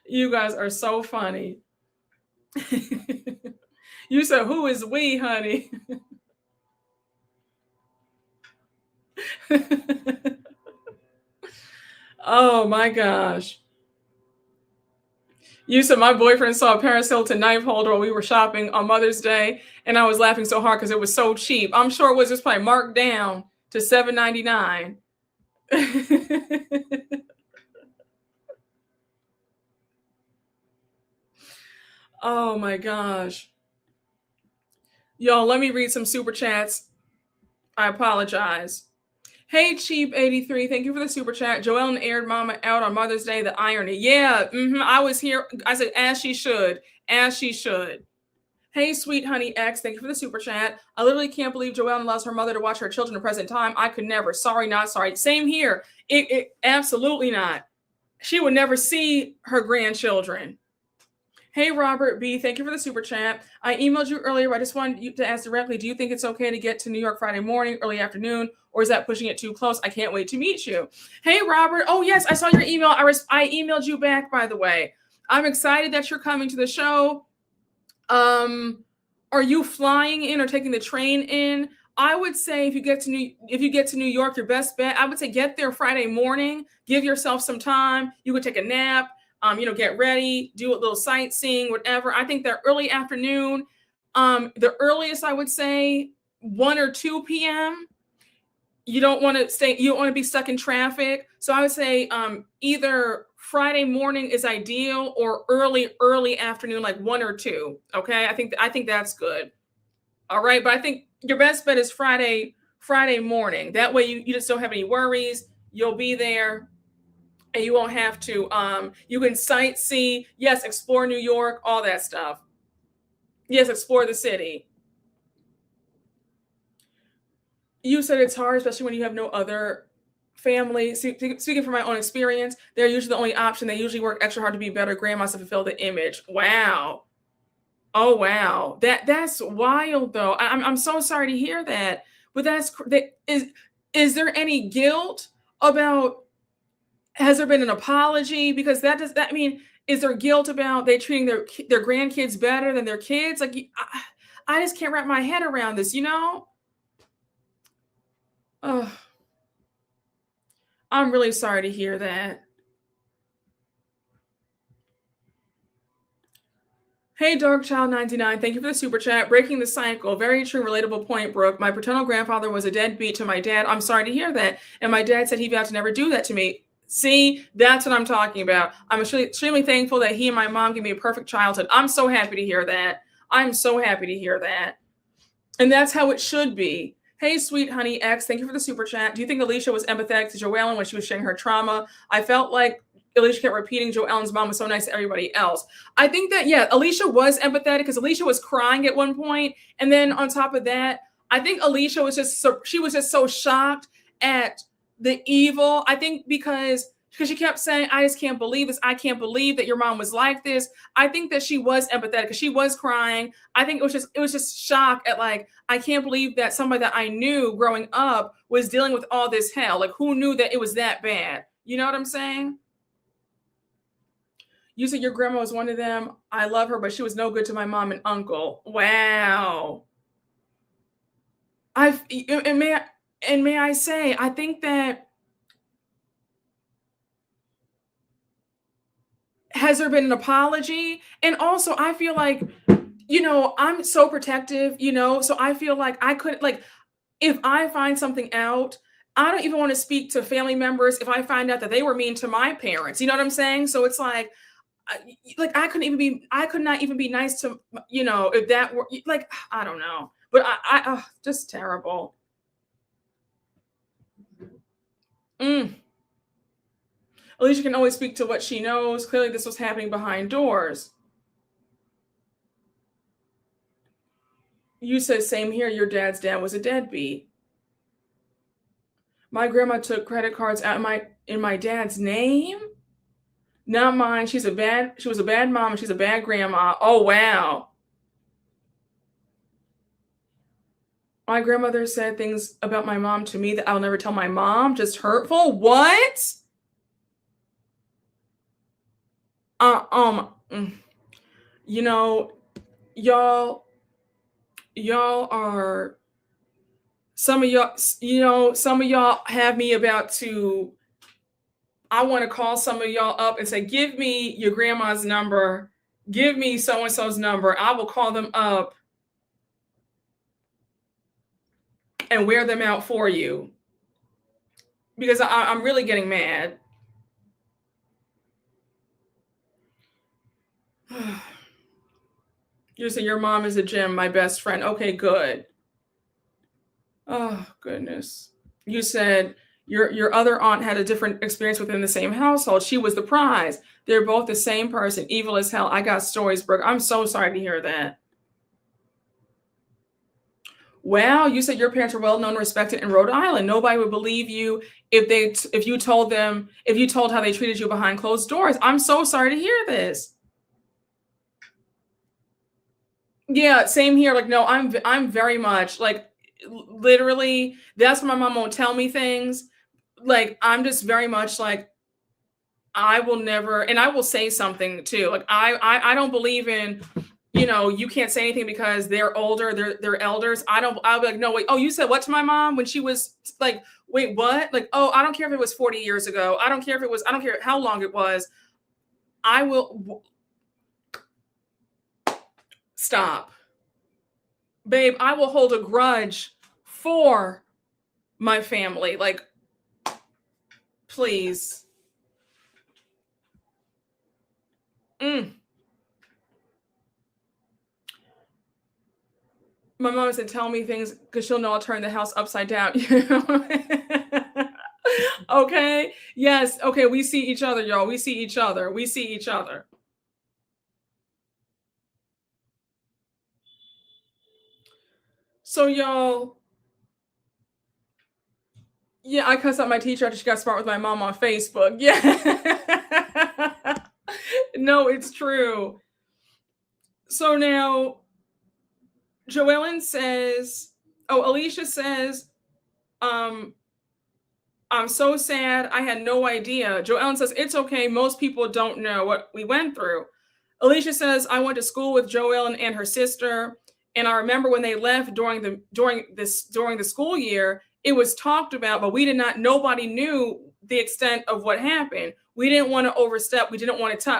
You guys are so funny. You said, who is we, honey? Oh my gosh. You said my boyfriend saw a Paris Hilton knife holder while we were shopping on Mother's Day, and I was laughing so hard because it was so cheap. I'm sure it was just probably marked down to $7.99. Oh my gosh. Y'all, let me read some super chats. I apologize. Hey, Cheap83, thank you for the super chat. Joellen aired Mama out on Mother's Day, the irony. Yeah, I was here. I said, as she should. As she should. Hey, Sweet Honey X, thank you for the super chat. I literally can't believe Joellen allows her mother to watch her children at present time. I could never. Sorry, not sorry. Same here. It absolutely not. She would never see her grandchildren. Hey, Robert B., thank you for the super chat. I emailed you earlier, but I just wanted you to ask directly, do you think it's okay to get to New York Friday morning, early afternoon, or is that pushing it too close? I can't wait to meet you. Hey, Robert. Oh, yes, I saw your email. I emailed you back, by the way. I'm excited that you're coming to the show. Are you flying in or taking the train in? I would say if you get to New York, your best bet, I would say get there Friday morning. Give yourself some time. You could take a nap. Get ready, do a little sightseeing, whatever. I think the early afternoon, the earliest I would say 1 or 2 p.m. You don't want to be stuck in traffic. So I would say either Friday morning is ideal or early afternoon, like 1 or 2. Okay. I think that's good. All right. But I think your best bet is Friday morning. That way you just don't have any worries. You'll be there. And you won't have to, you can sightsee, yes, explore New York, all that stuff. Yes, explore the city. You said it's hard, especially when you have no other family. Speaking from my own experience, they're usually the only option. They usually work extra hard to be better grandmas to fulfill the image. Wow. Oh, wow. That's wild, though. I'm so sorry to hear that. But is there any guilt about... Has there been an apology? Because that mean, is there guilt about they treating their grandkids better than their kids? Like, I just can't wrap my head around this, Oh, I'm really sorry to hear that. Hey, Darkchild99, thank you for the super chat. Breaking the cycle. Very true, relatable point, Brooke. My paternal grandfather was a deadbeat to my dad. I'm sorry to hear that. And my dad said he vowed to never do that to me. See, that's what I'm talking about. I'm extremely thankful that he and my mom gave me a perfect childhood. I'm so happy to hear that. I'm so happy to hear that. And that's how it should be. Hey, sweet honey X, thank you for the super chat. Do you think Alicia was empathetic to Joellen when she was sharing her trauma? I felt like Alicia kept repeating Joellen's mom was so nice to everybody else. I think that, yeah, Alicia was empathetic because Alicia was crying at one point. And then on top of that, I think Alicia was just so shocked at the evil. I think because she kept saying, I just can't believe this. I can't believe that your mom was like this. I think that she was empathetic because she was crying. I think it was just shock at like, I can't believe that somebody that I knew growing up was dealing with all this hell. Like, who knew that it was that bad? You know what I'm saying? You said your grandma was one of them. I love her, but she was no good to my mom and uncle. Wow. May I say, I think that, has there been an apology? And also, I feel like, I'm so protective, so I feel like I couldn't, like, if I find something out, I don't even want to speak to family members if I find out that they were mean to my parents. You know what I'm saying? So it's like I could not even be nice to, if that were like, I don't know, but I just terrible. Alicia can always speak to what she knows. Clearly this was happening behind doors. You said same here. Your dad's dad was a deadbeat. My grandma took credit cards out in my dad's name. Not mine. She was a bad mom and she's a bad grandma. Oh, wow. My grandmother said things about my mom to me that I'll never tell my mom. Just hurtful. What? Y'all are, some of y'all have me about to, I want to call some of y'all up and say, give me your grandma's number. Give me so-and-so's number. I will call them up and wear them out for you. Because I'm really getting mad. You say your mom is a gem, my best friend. Okay, good. Oh, goodness. You said your other aunt had a different experience within the same household. She was the prize. They're both the same person. Evil as hell. I got stories, Brooke. I'm so sorry to hear that. Wow, you said your parents were well known and respected in Rhode Island. Nobody would believe you if you told how they treated you behind closed doors. I'm so sorry to hear this. Yeah, same here. Like, no, I'm very much like, literally, that's why my mom won't tell me things. Like, I'm just very much like, I will never, and I will say something too. Like, I don't believe in, you can't say anything because they're older, they're elders. I'll be like, no, wait, oh, you said what to my mom when she was like, wait, what? Like, oh, I don't care if it was 40 years ago. I don't care how long it was. I will stop. Babe, I will hold a grudge for my family. Like, please. My mom said, tell me things because she'll know I'll turn the house upside down. Okay. Yes. Okay. We see each other, y'all. We see each other. So, y'all, yeah, I cussed out my teacher after she got smart with my mom on Facebook. Yeah. No, it's true. So now, Joellen says, Alicia says, I'm so sad. I had no idea. Joellen says, it's okay. Most people don't know what we went through. Alicia says, I went to school with Joellen and her sister. And I remember when they left during the school year, it was talked about, but nobody knew the extent of what happened. We didn't want to overstep. We didn't want to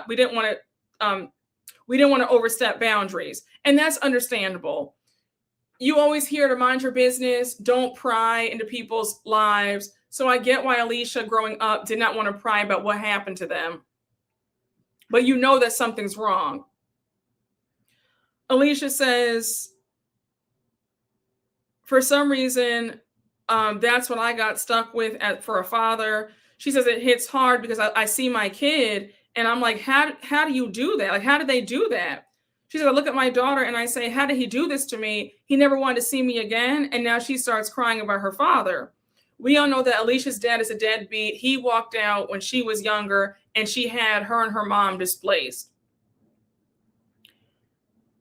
overstep boundaries. And that's understandable. You always hear to mind your business. Don't pry into people's lives. So I get why Alicia growing up did not want to pry about what happened to them. But you know that something's wrong. Alicia says, for some reason, that's what I got stuck with for a father. She says it hits hard because I see my kid and I'm like, how do you do that? Like, how did they do that? She said, I look at my daughter and I say, how did he do this to me? He never wanted to see me again. And now she starts crying about her father. We all know that Alicia's dad is a deadbeat. He walked out when she was younger and she had her and her mom displaced.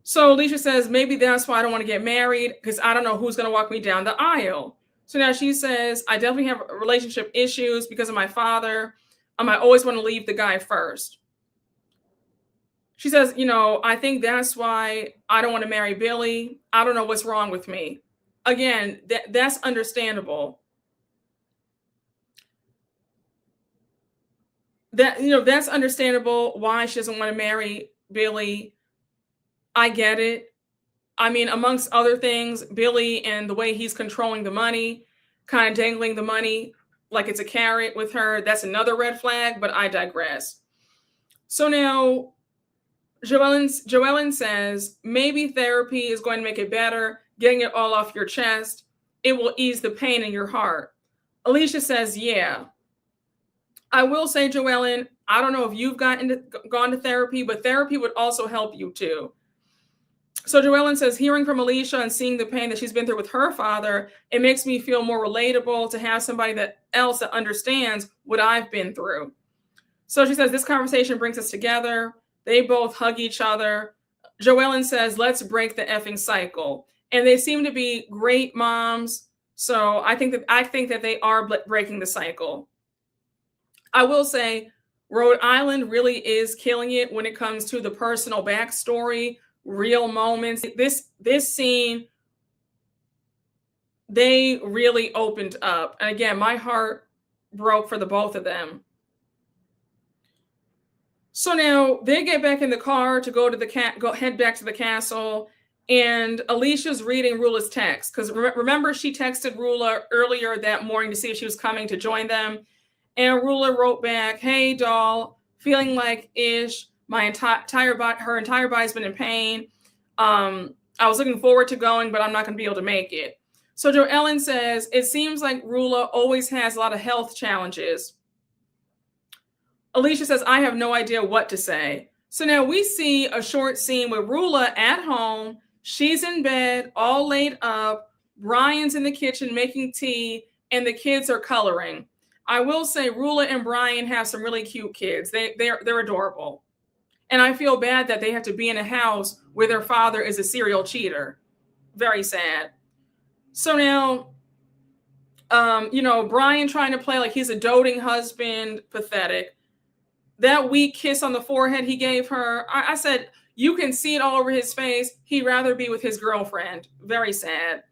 So Alicia says, maybe that's why I don't want to get married, because I don't know who's going to walk me down the aisle. So now she says, I definitely have relationship issues because of my father. I always want to leave the guy first. She says, I think that's why I don't want to marry Billy. I don't know what's wrong with me. Again, that's understandable. That's understandable why she doesn't want to marry Billy. I get it. I mean, amongst other things, Billy and the way he's controlling the money, kind of dangling the money like it's a carrot with her, that's another red flag, but I digress. So now, Joellen says, maybe therapy is going to make it better, getting it all off your chest. It will ease the pain in your heart. Alicia says, yeah. I will say, Joellen, I don't know if you've gone to therapy, but therapy would also help you too. So Joellen says, hearing from Alicia and seeing the pain that she's been through with her father, it makes me feel more relatable to have somebody else that understands what I've been through. So she says, this conversation brings us together. They both hug each other. Joellen says, let's break the effing cycle. And they seem to be great moms. So I think that they are breaking the cycle. I will say, Rhode Island really is killing it when it comes to the personal backstory, real moments. This scene, they really opened up. And again, my heart broke for the both of them. So now they get back in the car to head back to the castle, and Alicia's reading Rula's text, because remember she texted Rula earlier that morning to see if she was coming to join them, and Rula wrote back, "Hey doll, feeling like ish. Her entire body's been in pain. I was looking forward to going, but I'm not going to be able to make it." So Joellen says, it seems like Rula always has a lot of health challenges. Alicia says, I have no idea what to say. So now we see a short scene with Rula at home. She's in bed, all laid up. Brian's in the kitchen making tea, and the kids are coloring. I will say Rula and Brian have some really cute kids. They're adorable. And I feel bad that they have to be in a house where their father is a serial cheater. Very sad. So now, Brian trying to play like he's a doting husband, pathetic. That weak kiss on the forehead he gave her, I said, you can see it all over his face. He'd rather be with his girlfriend. Very sad.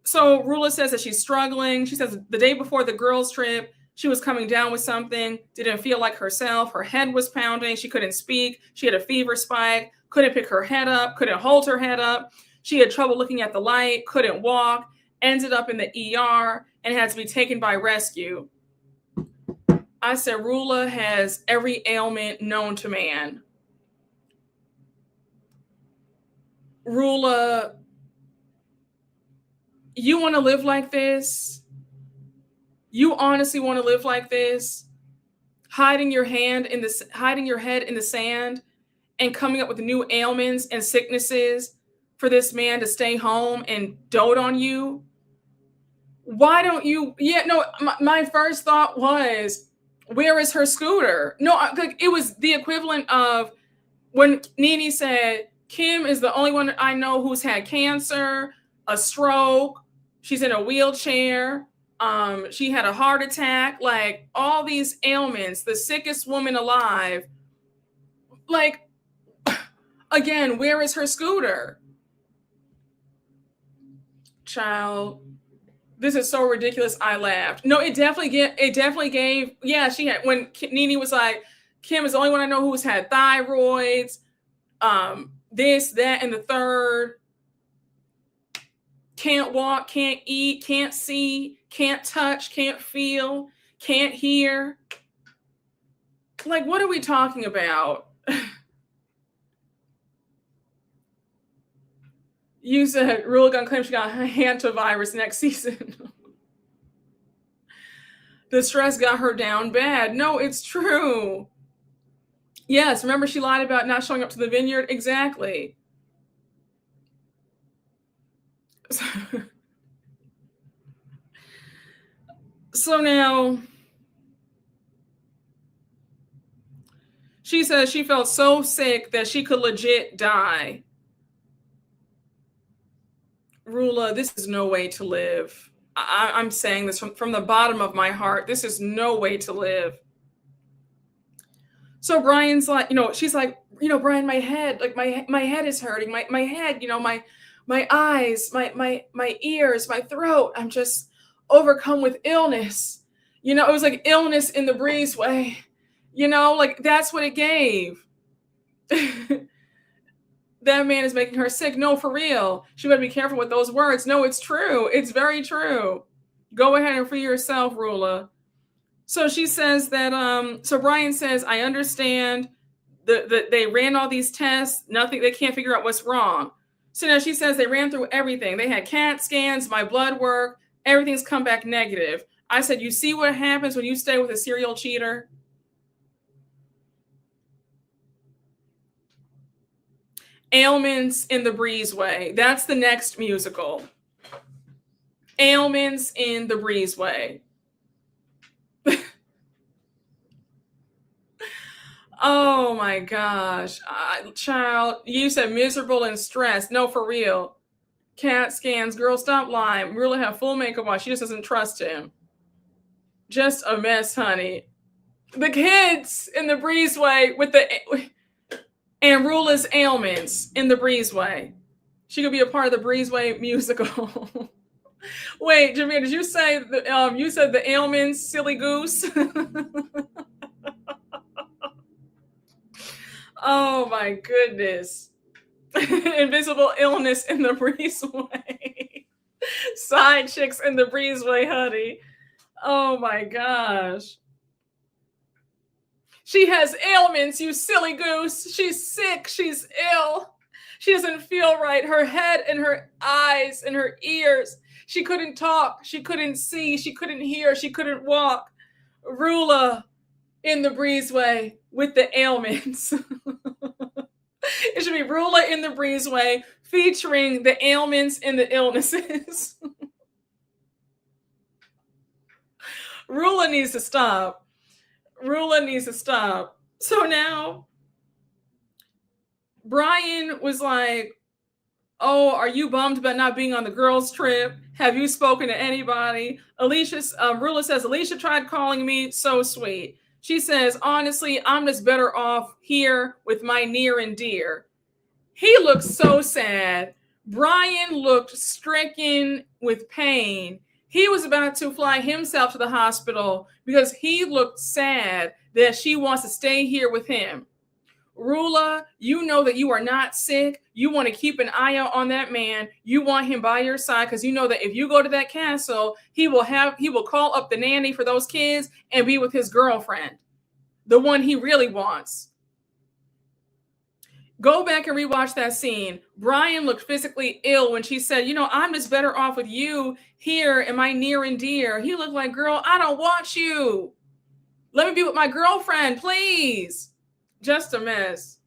So Rula says that she's struggling. She says the day before the girls' trip, she was coming down with something, didn't feel like herself. Her head was pounding. She couldn't speak. She had a fever spike, couldn't pick her head up, couldn't hold her head up. She had trouble looking at the light, couldn't walk, ended up in the ER, and had to be taken by rescue. I said, Rula has every ailment known to man. Rula, you want to live like this? You honestly want to live like this? Hiding your head in the sand and coming up with new ailments and sicknesses for this man to stay home and dote on you? Why don't you? Yeah, no, my first thought was, where is her scooter? No, it was the equivalent of when Nene said, Kim is the only one I know who's had cancer, a stroke, she's in a wheelchair, she had a heart attack, like all these ailments, the sickest woman alive. Like, again, where is her scooter? Child, this is so ridiculous. I laughed. No, it definitely gave. Yeah, she had, when Nene was like, Kim is the only one I know who's had thyroids, this, that, and the third. can't walk, can't eat, can't see, can't touch, can't feel, can't hear. Like, what are we talking about? You said Rule gonna claim she got hantavirus next season. The stress got her down bad. No, it's true. Yes, remember she lied about not showing up to the vineyard? Exactly. So now she says she felt so sick that she could legit die. Rula, this is no way to live. I'm saying this from the bottom of my heart. This is no way to live. So Brian's like, she's like, Brian, my head, like my head is hurting. My head, my eyes, my ears, my throat. I'm just overcome with illness. It was like illness in the breezeway. Like that's what it gave. That man is making her sick. No, for real. She better be careful with those words. No, it's true. It's very true. Go ahead and free yourself, Rula. So she says that, so Brian says, I understand that they ran all these tests. Nothing, they can't figure out what's wrong. So now she says they ran through everything. They had CAT scans, my blood work. Everything's come back negative. I said, you see what happens when you stay with a serial cheater? Ailments in the Breezeway. That's the next musical. Ailments in the Breezeway. Oh my gosh. Child, you said miserable and stressed. No, for real. CAT scans. Girl, stop lying. Really have full makeup on. She just doesn't trust him. Just a mess, honey. The kids in the Breezeway with the... And Rula's ailments in the Breezeway. She could be a part of the Breezeway musical. Wait, Jamia, did you say you said the ailments, silly goose? Oh my goodness. Invisible illness in the Breezeway. Side chicks in the Breezeway, honey. Oh my gosh. She has ailments, you silly goose. She's sick. She's ill. She doesn't feel right. Her head and her eyes and her ears. She couldn't talk. She couldn't see. She couldn't hear. She couldn't walk. Rula in the Breezeway with the ailments. It should be Rula in the Breezeway featuring the ailments and the illnesses. Rula needs to stop. Rula needs to stop. So now Brian was like, oh, are you bummed about not being on the girls' trip? Have you spoken to anybody? Rula says, Alicia tried calling me. So sweet. She says, honestly, I'm just better off here with my near and dear. He looked so sad. Brian looked stricken with pain. He was about to fly himself to the hospital because he looked sad that she wants to stay here with him. Rula, you know that you are not sick. You want to keep an eye out on that man. You want him by your side because you know that if you go to that castle, he will call up the nanny for those kids and be with his girlfriend, the one he really wants. Go back and rewatch that scene. Brian looked physically ill when she said, I'm just better off with you here in my near and dear. He looked like, girl, I don't want you. Let me be with my girlfriend, please. Just a mess.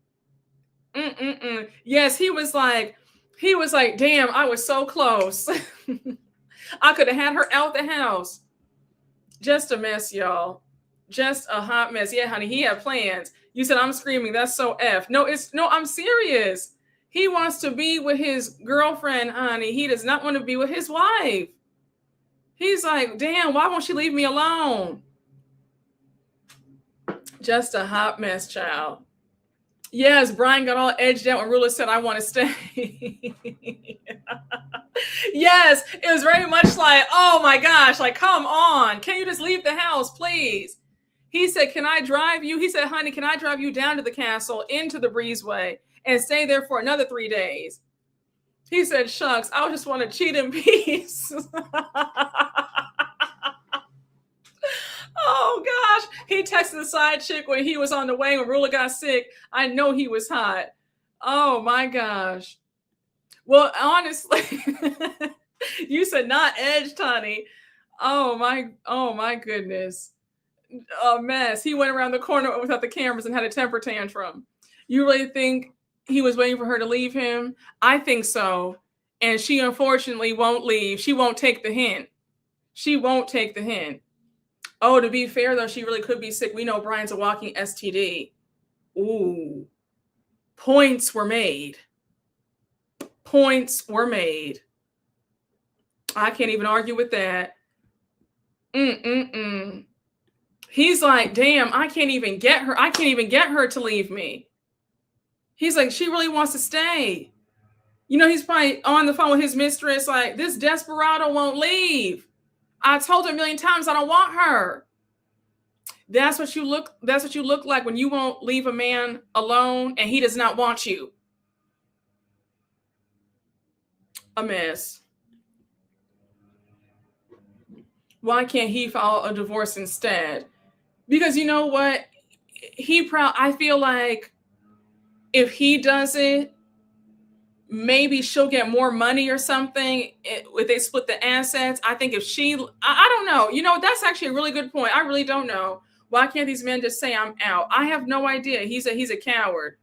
Yes, he was like, damn, I was so close. I could have had her out the house. Just a mess, y'all. Just a hot mess. Yeah, honey, he had plans. You said I'm screaming. That's so F. No, I'm serious. He wants to be with his girlfriend, honey. He does not want to be with his wife. He's like, damn, why won't she leave me alone? Just a hot mess, child. Yes, Brian got all edged out when Rula said, I want to stay. Yes, it was very much like, oh my gosh, like, come on. Can you just leave the house, please? He said, can I drive you? He said, honey, can I drive you down to the castle into the Breezeway and stay there for another 3 days? He said, shucks, I just want to cheat in peace. Oh gosh. He texted the side chick when he was on the way when Rula got sick. I know he was hot. Oh my gosh. Well, honestly, you said not edged, honey. Oh my goodness. A mess. He went around the corner without the cameras and had a temper tantrum. You really think he was waiting for her to leave him? I think so. And she unfortunately won't leave. She won't take the hint. She won't take the hint. Oh, to be fair, though, she really could be sick. We know Brian's a walking STD. Ooh. Points were made. Points were made. I can't even argue with that. He's like, damn, I can't even get her. I can't even get her to leave me. He's like, she really wants to stay. You know, he's probably on the phone with his mistress, like, this desperado won't leave. I told her a million times I don't want her. That's what you look like when you won't leave a man alone and he does not want you. A mess. Why can't he file a divorce instead? Because you know what? I feel like if he does it, maybe she'll get more money or something if they split the assets. I think if I don't know. You know, that's actually a really good point. I really don't know. Why can't these men just say I'm out? I have no idea. He's a coward.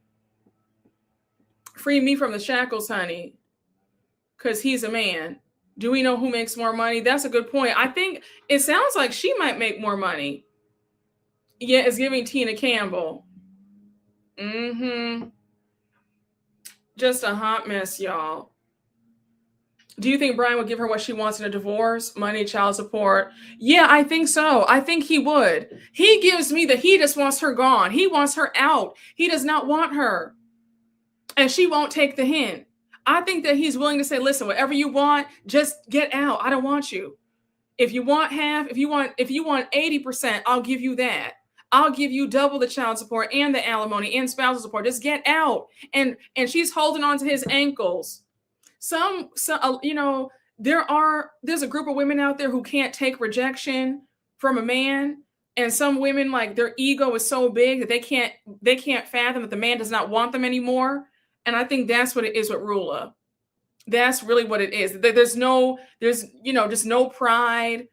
Free me from the shackles, honey. Because he's a man. Do we know who makes more money? That's a good point. I think it sounds like she might make more money. Yeah, it's giving Tina Campbell. Just a hot mess, y'all. Do you think Brian would give her what she wants in a divorce? Money, child support? Yeah, I think so. I think he would. He gives me he just wants her gone. He wants her out. He does not want her. And she won't take the hint. I think that he's willing to say, listen, whatever you want, just get out. I don't want you. If you want half, if you want 80%, I'll give you that. I'll give you double the child support and the alimony and spousal support. Just get out. And she's holding on to his ankles. Some you know, there's a group of women out there who can't take rejection from a man. And some women, like, their ego is so big that they can't fathom that the man does not want them anymore. And I think that's what it is with Rula. That's really what it is. There's just no pride,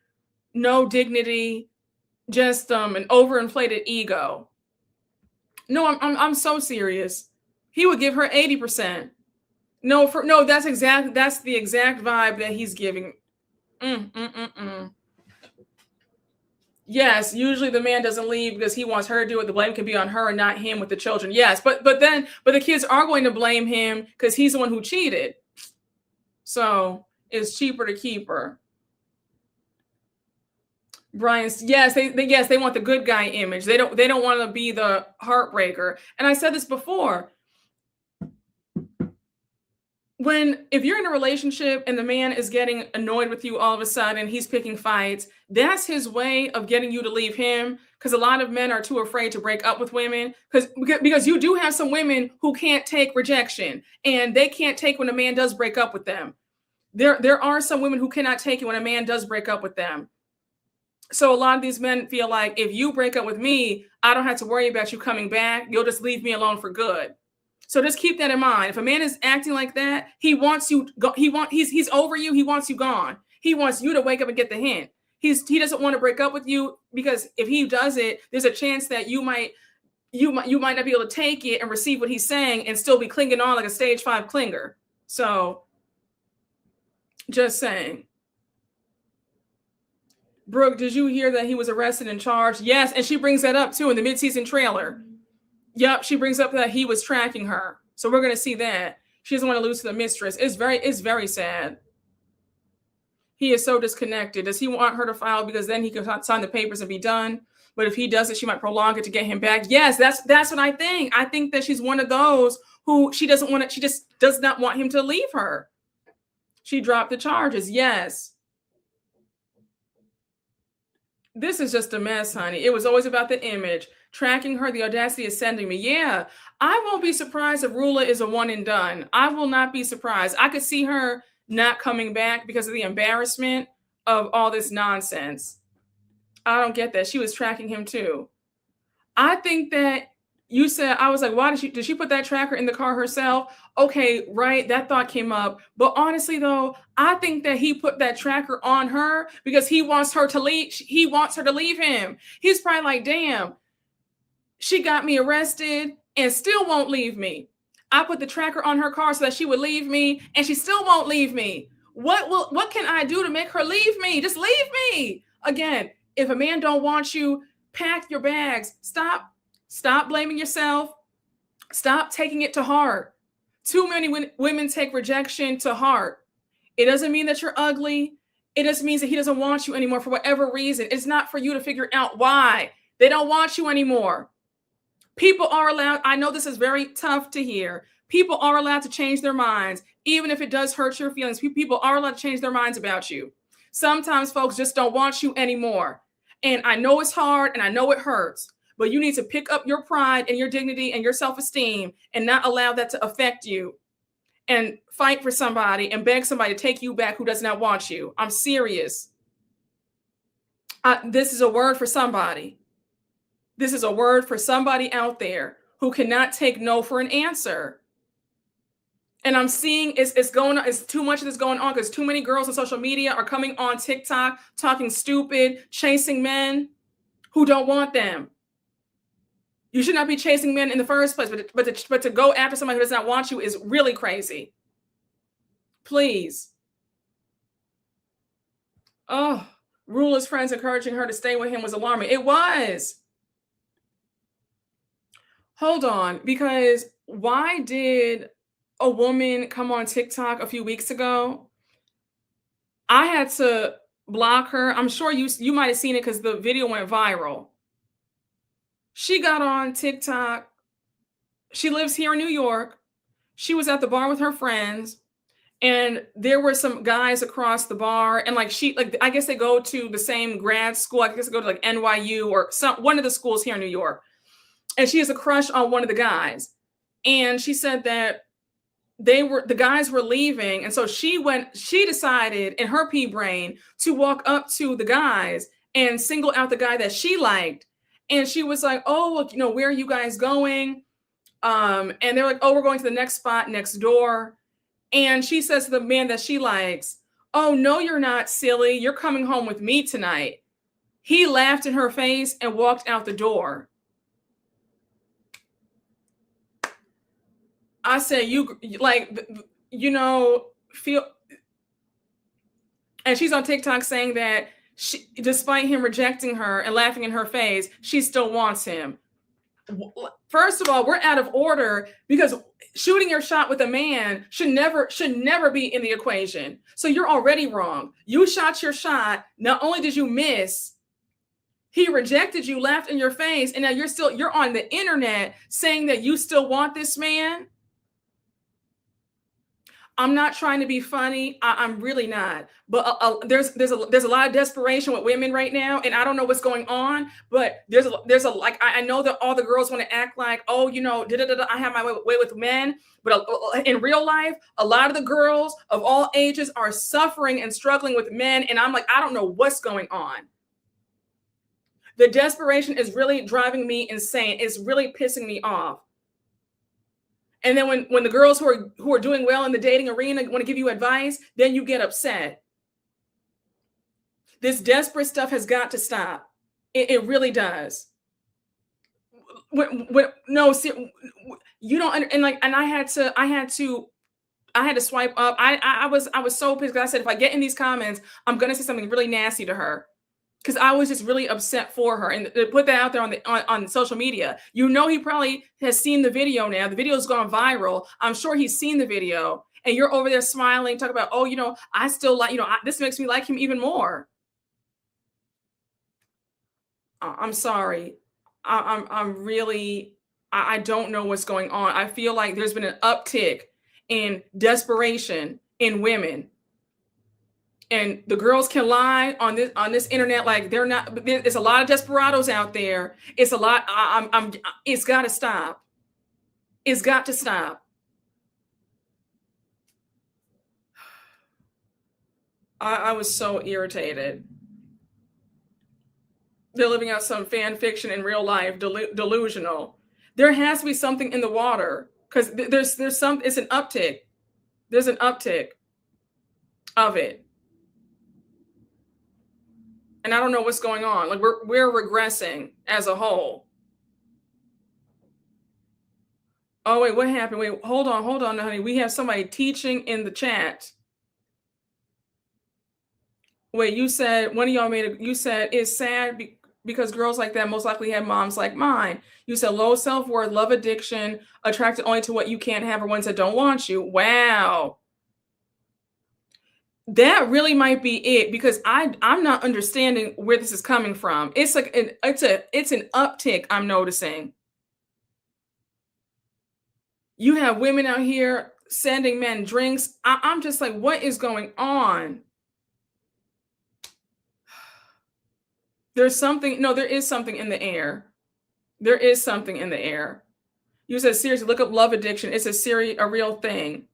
no dignity, just an overinflated ego. No, I'm so serious. He would give her 80%. No, that's the exact vibe that he's giving. Yes, usually the man doesn't leave because he wants her to do it. The blame can be on her and not him with the children. Yes, but the kids are going to blame him because he's the one who cheated. So it's cheaper to keep her. Brian's, yes, they want the good guy image. They don't want to be the heartbreaker. And I said this before. If you're in a relationship and the man is getting annoyed with you all of a sudden, he's picking fights, that's his way of getting you to leave him. Because a lot of men are too afraid to break up with women because you do have some women who can't take rejection and they can't take when a man does break up with them. There are some women who cannot take it when a man does break up with them. So a lot of these men feel like if you break up with me, I don't have to worry about you coming back. You'll just leave me alone for good. So just keep that in mind. If a man is acting like that, he wants you go, he's over you, he wants you gone. He wants you to wake up and get the hint. He doesn't want to break up with you because if he does it, there's a chance that you might not be able to take it and receive what he's saying and still be clinging on like a stage 5 clinger. So just saying. Brooke, did you hear that he was arrested and charged? Yes, and she brings that up too in the mid-season trailer. Yep, she brings up that he was tracking her. So we're going to see that. She doesn't want to lose to the mistress. It's very sad. He is so disconnected. Does he want her to file because then he can sign the papers and be done? But if he doesn't, she might prolong it to get him back. Yes, that's what I think. I think that she's one of those who she just does not want him to leave her. She dropped the charges. Yes. This is just a mess, honey. It was always about the image. Tracking her, the audacity is sending me. Yeah, I won't be surprised if Rula is a one and done. I will not be surprised. I could see her not coming back because of the embarrassment of all this nonsense. I don't get that. She was tracking him too. I think that you said, I was like, why did she put that tracker in the car herself? Okay, right. That thought came up. But honestly, though, I think that he put that tracker on her because he wants her to leave. He wants her to leave him. He's probably like, damn, she got me arrested and still won't leave me. I put the tracker on her car so that she would leave me, and she still won't leave me. What can I do to make her leave me? Just leave me. Again, if a man don't want you, pack your bags. Stop blaming yourself. Stop taking it to heart. Too many women take rejection to heart. It doesn't mean that you're ugly. It just means that he doesn't want you anymore for whatever reason. It's not for you to figure out why. They don't want you anymore. People are allowed, I know this is very tough to hear. People are allowed to change their minds, even if it does hurt your feelings. People are allowed to change their minds about you. Sometimes folks just don't want you anymore. And I know it's hard and I know it hurts, but you need to pick up your pride and your dignity and your self-esteem and not allow that to affect you, and fight for somebody and beg somebody to take you back who does not want you. I'm serious. This is a word for somebody. This is a word for somebody out there who cannot take no for an answer. And I'm seeing it's going on. It's too much of this going on because too many girls on social media are coming on TikTok, talking stupid, chasing men who don't want them. You should not be chasing men in the first place, but to go after somebody who does not want you is really crazy. Please. Oh, Rula's friends encouraging her to stay with him was alarming. It was. Hold on, because why did a woman come on TikTok a few weeks ago? I had to block her. I'm sure you might have seen it because the video went viral. She got on TikTok. She lives here in New York. She was at the bar with her friends, and there were some guys across the bar, and I guess they go to the same grad school. I guess they go to like NYU or one of the schools here in New York. And she has a crush on one of the guys. And she said that the guys were leaving. And so she decided in her pea brain to walk up to the guys and single out the guy that she liked. And she was like, oh, look, where are you guys going? And they're like, oh, we're going to the next spot next door. And she says to the man that she likes, oh, no, you're not, silly. You're coming home with me tonight. He laughed in her face and walked out the door. I said, feel. And she's on TikTok saying that despite him rejecting her and laughing in her face, she still wants him. First of all, we're out of order because shooting your shot with a man should never be in the equation. So you're already wrong. You shot your shot. Not only did you miss, he rejected you, laughed in your face, and now you're on the internet saying that you still want this man. I'm not trying to be funny. I'm really not. But there's a lot of desperation with women right now, and I don't know what's going on. But I know that all the girls want to act like, oh, I have my way with men. But in real life, a lot of the girls of all ages are suffering and struggling with men, and I'm like, I don't know what's going on. The desperation is really driving me insane. It's really pissing me off. And then when the girls who are doing well in the dating arena want to give you advice, then you get upset. This desperate stuff has got to stop. It really does. No, you don't. And I had to swipe up. I was so pissed because I said, if I get in these comments, I'm gonna say something really nasty to her. Because I was just really upset for her, and to put that out there on social media. He probably has seen the video now. The video's gone viral. I'm sure he's seen the video, and you're over there smiling, talking about, oh, I still like, this makes me like him even more. I'm sorry. I'm really, I don't know what's going on. I feel like there's been an uptick in desperation in women. And the girls can lie on this internet like they're not. There's a lot of desperados out there. It's a lot. It's got to stop. It's got to stop. I was so irritated. They're living out some fan fiction in real life, delusional. There has to be something in the water because there's some. It's an uptick. There's an uptick of it. And I don't know what's going on. Like we're regressing as a whole. Oh wait, what happened? Wait, hold on, honey. We have somebody teaching in the chat. Wait, you said one of y'all you said it's sad because girls like that most likely have moms like mine. You said low self-worth, love addiction, attracted only to what you can't have or ones that don't want you. Wow. That really might be it because I'm not understanding where this is coming from. It's like it's an uptick I'm noticing. You have women out here sending men drinks. I'm just like, what is going on? There's something. No, there is something in the air. There is something in the air. You said seriously, look up love addiction. It's a real thing.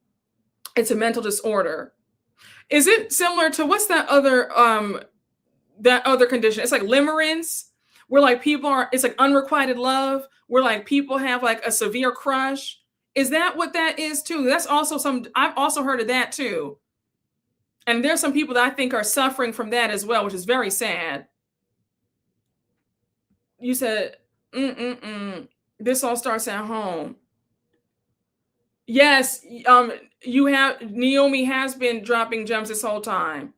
It's a mental disorder. Is it similar to what's that other condition? It's like limerence, where like it's like unrequited love, where like people have like a severe crush. Is that what that is too? That's also I've also heard of that too. And there's some people that I think are suffering from that as well, which is very sad. You said, this all starts at home. Yes, Naomi has been dropping gems this whole time.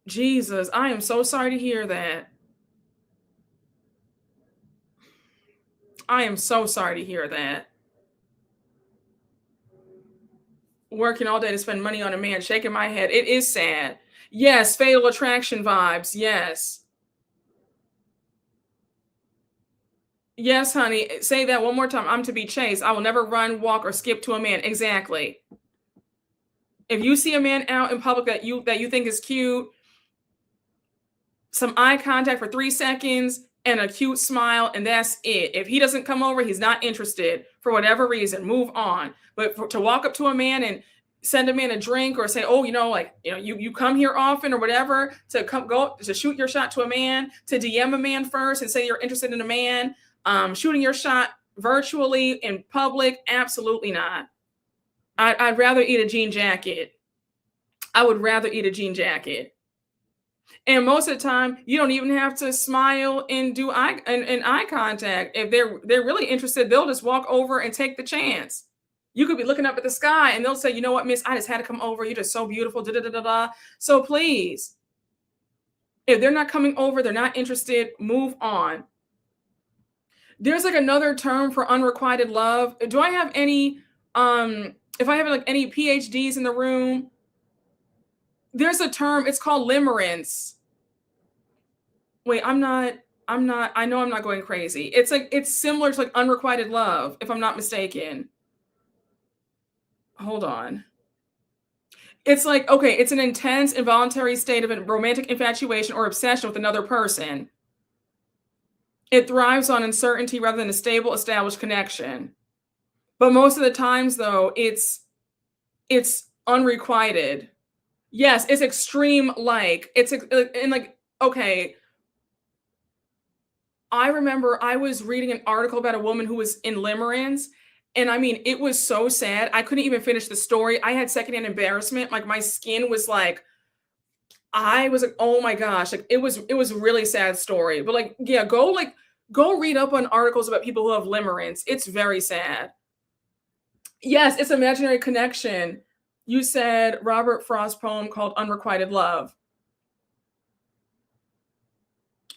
Jesus, I am so sorry to hear that. I am so sorry to hear that. Working all day to spend money on a man, shaking my head. It is sad. Yes, fatal attraction vibes. Yes. Yes, honey. Say that one more time. I'm to be chased. I will never run, walk, or skip to a man. Exactly. If you see a man out in public that you think is cute, some eye contact for 3 seconds and a cute smile, and that's it. If he doesn't come over, he's not interested for whatever reason. Move on. But to walk up to a man and send a man a drink or say, oh, you come here often or whatever, to shoot your shot to a man, to DM a man first and say you're interested in a man. Shooting your shot virtually in public, absolutely not. I'd rather eat a jean jacket. I would rather eat a jean jacket. And most of the time, you don't even have to smile and do eye contact. If they're really interested, they'll just walk over and take the chance. You could be looking up at the sky and they'll say, you know what, miss, I just had to come over. You're just so beautiful. Da, da, da, da, da. So please, if they're not coming over, they're not interested, move on. There's like another term for unrequited love. Do I have any, if I have like any PhDs in the room, there's a term, it's called limerence. Wait, I know I'm not going crazy. It's similar to like unrequited love, if I'm not mistaken. Hold on. It's like, okay, it's an intense, involuntary state of a romantic infatuation or obsession with another person. It thrives on uncertainty rather than a stable, established connection. But most of the times, though, it's unrequited. Yes, it's extreme like. Okay. I remember I was reading an article about a woman who was in limerence. And I mean, it was so sad. I couldn't even finish the story. I had secondhand embarrassment. Like my skin was like, I was like, oh my gosh, like it was a really sad story. But like, yeah, go read up on articles about people who have limerence. It's very sad. Yes, it's imaginary connection. You said Robert Frost's poem called Unrequited Love.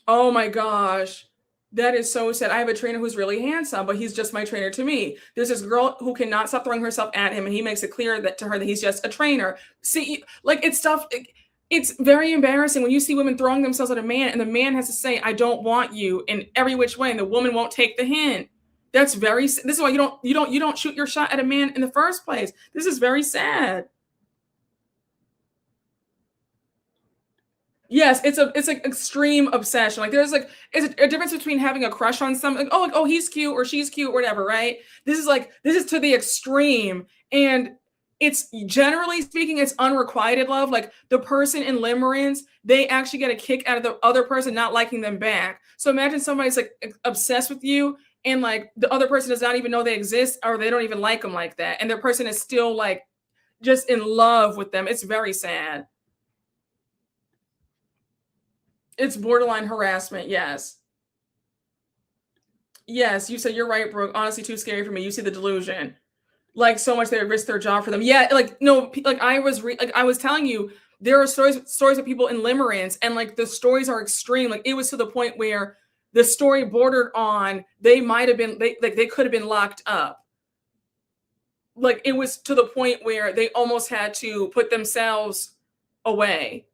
Oh my gosh. That is so sad. I have a trainer who's really handsome, but he's just my trainer to me. There's this girl who cannot stop throwing herself at him, and he makes it clear that to her that he's just a trainer. See, like it's stuff. It's very embarrassing when you see women throwing themselves at a man, and the man has to say, "I don't want you" in every which way, and the woman won't take the hint. This is why you don't shoot your shot at a man in the first place. This is very sad. Yes, it's like extreme obsession. Like there's like it's a difference between having a crush on someone, like oh he's cute or she's cute or whatever, right? This is to the extreme, and it's generally speaking, it's unrequited love. Like the person in limerence, they actually get a kick out of the other person not liking them back. So imagine somebody's like obsessed with you, and like the other person does not even know they exist, or they don't even like them like that, and the person is still like just in love with them. It's very sad. It's borderline harassment, yes. Yes, you said you're right, Brooke. Honestly, too scary for me. You see the delusion. Like so much they would risk their job for them. Yeah, like no, like I was telling you, there are stories of people in limerence, and like the stories are extreme. Like it was to the point where the story bordered on they might have been they could have been locked up. Like it was to the point where they almost had to put themselves away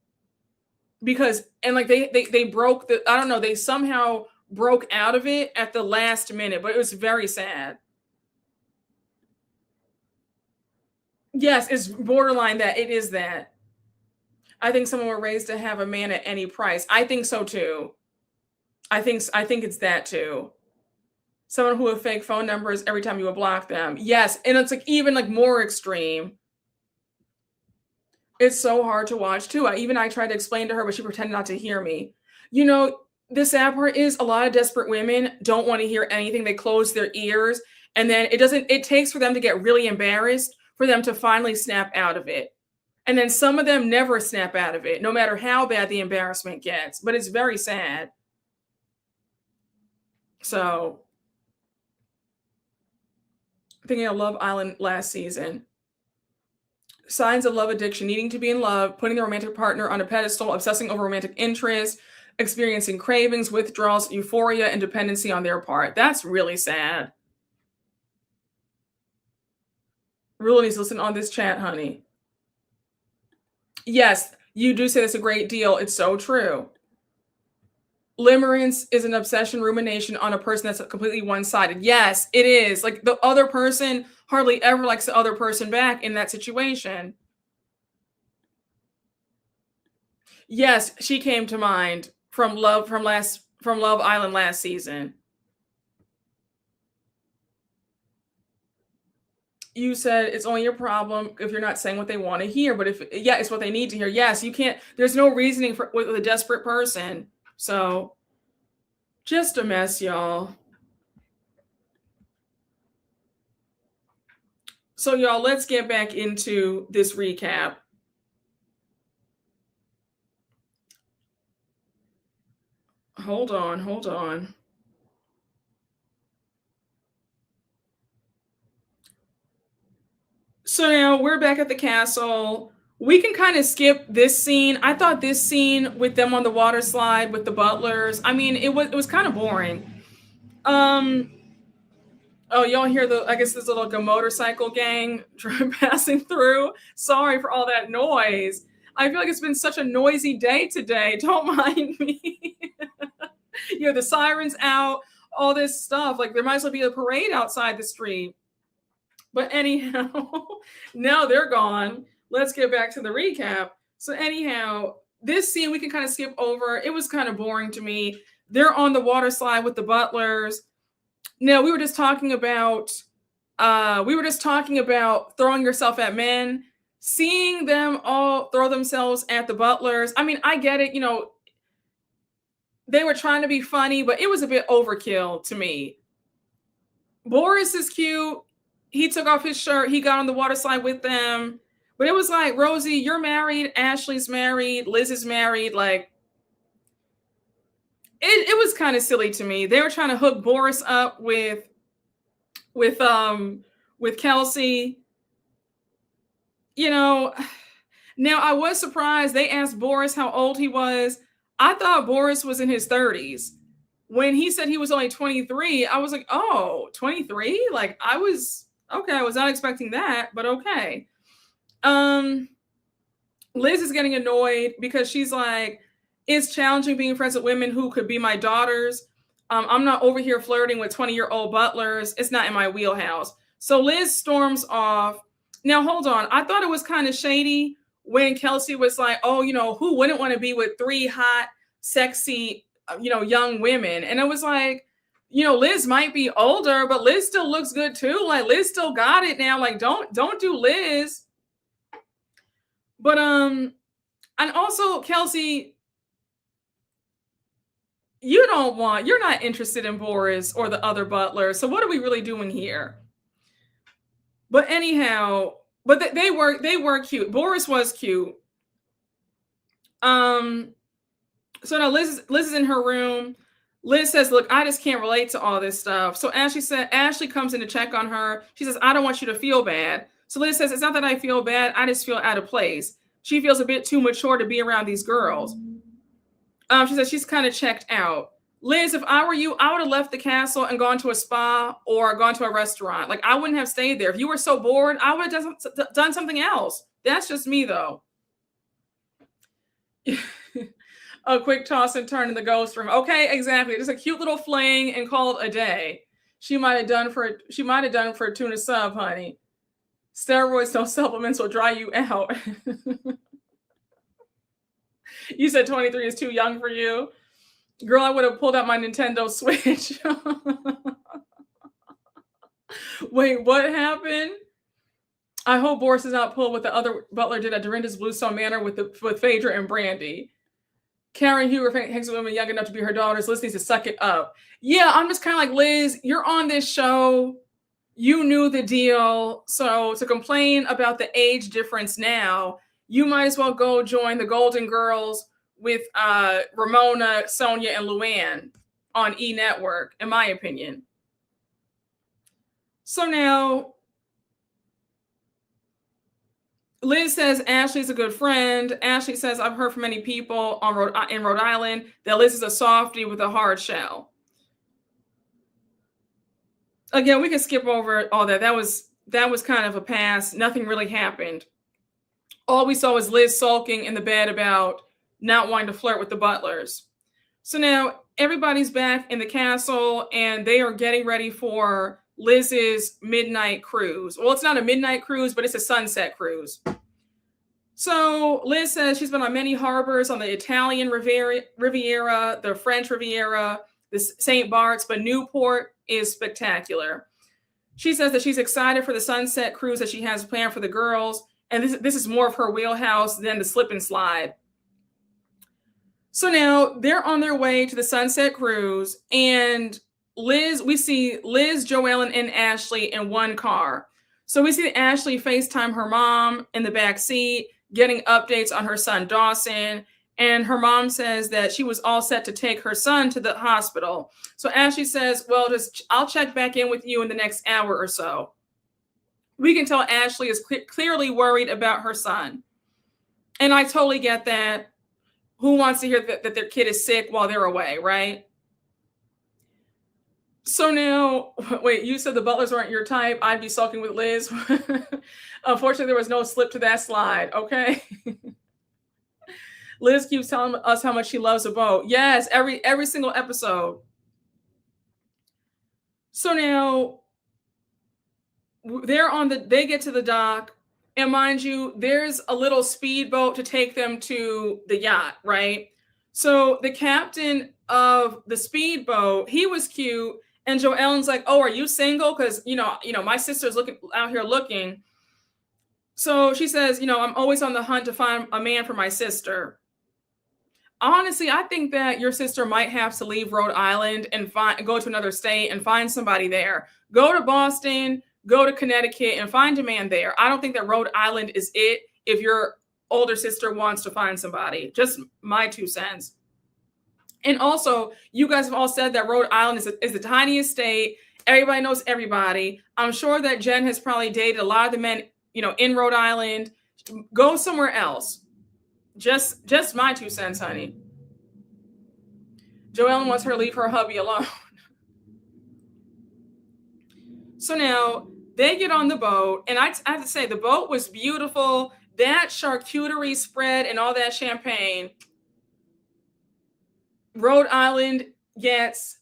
because and like they broke the I don't know, they somehow broke out of it at the last minute, but it was very sad. Yes, it's borderline that. It is that. I think someone were raised to have a man at any price. I think so too. I think it's that too. Someone who would fake phone numbers every time you would block them. Yes, and it's like even like more extreme. It's so hard to watch too. I tried to explain to her, but she pretended not to hear me. You know, the sad part is a lot of desperate women don't want to hear anything. They close their ears, and then it takes for them to get really embarrassed for them to finally snap out of it. And then some of them never snap out of it, no matter how bad the embarrassment gets. But it's very sad. So, thinking of Love Island last season. Signs of love addiction: needing to be in love, putting the romantic partner on a pedestal, obsessing over romantic interest, experiencing cravings, withdrawals, euphoria, and dependency on their part. That's really sad. Really needs to listen on this chat, honey. Yes, you do say that's a great deal. It's so true. Limerence is an obsession, rumination on a person that's completely one-sided. Yes, it is. Like the other person hardly ever likes the other person back in that situation. Yes, she came to mind from Love Island last season. You said it's only your problem if you're not saying what they want to hear, but if it's what they need to hear. Yes, you can't. There's no reasoning for with a desperate person. So, just a mess, y'all. So, y'all, let's get back into this recap. Hold on. So now we're back at the castle. We can kind of skip this scene. I thought this scene with them on the water slide with the butlers, I mean, it was kind of boring. Oh, y'all hear I guess there's like a motorcycle gang passing through. Sorry for all that noise. I feel like it's been such a noisy day today. Don't mind me. The sirens out, all this stuff. Like there might as well be a parade outside the street. But anyhow, now they're gone. Let's get back to the recap. So anyhow, this scene we can kind of skip over. It was kind of boring to me. They're on the water slide with the butlers. Now we were just talking about throwing yourself at men, seeing them all throw themselves at the butlers. I mean, I get it, they were trying to be funny, but it was a bit overkill to me. Boris is cute. He took off his shirt. He got on the water slide with them. But it was like, Rosie, you're married. Ashley's married. Liz is married. Like, it was kind of silly to me. They were trying to hook Boris up with Kelsey. Now I was surprised they asked Boris how old he was. I thought Boris was in his 30s. When he said he was only 23, I was like, oh, 23? Like I was not expecting that, but okay. Liz is getting annoyed because she's like, it's challenging being friends with women who could be my daughters. I'm not over here flirting with 20-year-old butlers. It's not in my wheelhouse. So Liz storms off. Now, hold on. I thought it was kind of shady when Kelsey was like, oh, who wouldn't want to be with three hot, sexy, young women? And it was like, Liz might be older, but Liz still looks good too. Like Liz still got it now. Like don't do Liz. But and also Kelsey, you're not interested in Boris or the other butler. So what are we really doing here? But anyhow, but they were cute. Boris was cute. So now Liz is in her room. Liz says, look, I just can't relate to all this stuff. So Ashley comes in to check on her. She says, I don't want you to feel bad. So Liz says, it's not that I feel bad. I just feel out of place. She feels a bit too mature to be around these girls. She says she's kind of checked out. Liz, if I were you, I would have left the castle and gone to a spa or gone to a restaurant. Like I wouldn't have stayed there. If you were so bored, I would have done something else. That's just me though. A quick toss and turn in the ghost room. Okay, exactly. Just a cute little fling and called a day. She might have done for a tuna sub, honey. Steroids, no supplements will dry you out. You said 23 is too young for you. Girl, I would have pulled out my Nintendo Switch. Wait, what happened? I hope Boris is not pulled what the other butler did at Dorinda's Bluestone Manor with Phaedra and Brandy. Karen Huger hangs with women young enough to be her daughters. Liz needs to suck it up. Yeah, I'm just kind of like, Liz, you're on this show. You knew the deal. So to complain about the age difference now, you might as well go join the Golden Girls with Ramona, Sonia, and Luann on E! Network, in my opinion. So now, Liz says Ashley's a good friend. Ashley says, I've heard from many people in Rhode Island that Liz is a softie with a hard shell. Again, we can skip over all that. That was kind of a pass. Nothing really happened. All we saw was Liz sulking in the bed about not wanting to flirt with the butlers. So now everybody's back in the castle and they are getting ready for Liz's midnight cruise. Well, it's not a midnight cruise, but it's a sunset cruise. So Liz says she's been on many harbors on the Italian Riviera, the French Riviera, the St. Bart's, but Newport is spectacular. She says that she's excited for the sunset cruise that she has planned for the girls. And this is more of her wheelhouse than the slip and slide. So now they're on their way to the sunset cruise. And we see Liz, Joellen, and Ashley in one car. So we see Ashley FaceTime her mom in the back seat, getting updates on her son, Dawson. And her mom says that she was all set to take her son to the hospital. So Ashley says, well, I'll check back in with you in the next hour or so. We can tell Ashley is clearly worried about her son. And I totally get that. Who wants to hear that their kid is sick while they're away, right? So now, wait, you said the butlers weren't your type. I'd be sulking with Liz. Unfortunately, there was no slip to that slide, okay? Liz keeps telling us how much she loves a boat. Yes, every single episode. So now, they get to the dock, and mind you, there's a little speedboat to take them to the yacht, right? So the captain of the speedboat, he was cute, and Joellen's like, "Oh, are you single? Because my sister's out here looking." So she says, "I'm always on the hunt to find a man for my sister." Honestly, I think that your sister might have to leave Rhode Island and go to another state and find somebody there. Go to Boston. Go to Connecticut and find a man there. I don't think that Rhode Island is it if your older sister wants to find somebody. Just my 2 cents. And also, you guys have all said that Rhode Island is the tiniest state. Everybody knows everybody. I'm sure that Jen has probably dated a lot of the men, in Rhode Island. Go somewhere else. Just my 2 cents, honey. Joellen wants her to leave her hubby alone. So now they get on the boat, and I have to say the boat was beautiful. That charcuterie spread and all that champagne. Rhode Island gets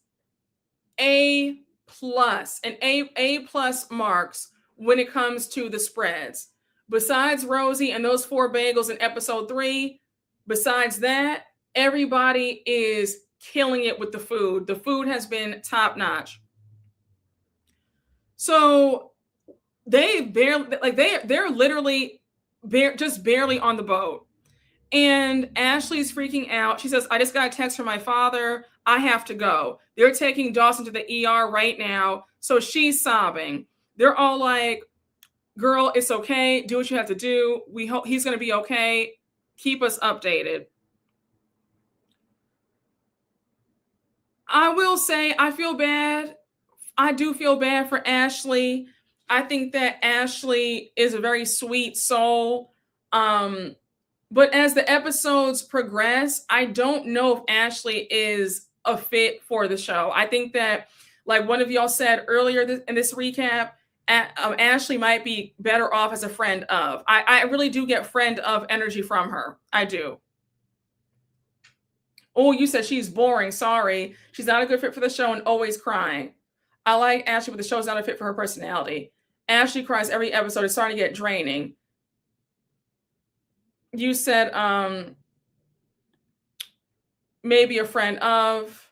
A+ and A+ marks when it comes to the spreads. Besides Rosie and those 4 bagels in episode 3, besides that, everybody is killing it with the food. The food has been top notch. So they barely, like they're literally just barely on the boat. And Ashley's freaking out. She says, I just got a text from my father. I have to go. They're taking Dawson to the ER right now. So she's sobbing. They're all like, girl, it's okay. Do what you have to do. We hope he's going to be okay. Keep us updated. I will say, I feel bad. I do feel bad for Ashley. I think that Ashley is a very sweet soul. But as the episodes progress, I don't know if Ashley is a fit for the show. I think that, like one of y'all said earlier in this recap, Ashley might be better off as a friend of. I really do get friend of energy from her. I do. Oh, you said she's boring. Sorry. She's not a good fit for the show and always crying. I like Ashley, but the show's not a fit for her personality. Ashley cries every episode. It's starting to get draining. You said maybe a friend of.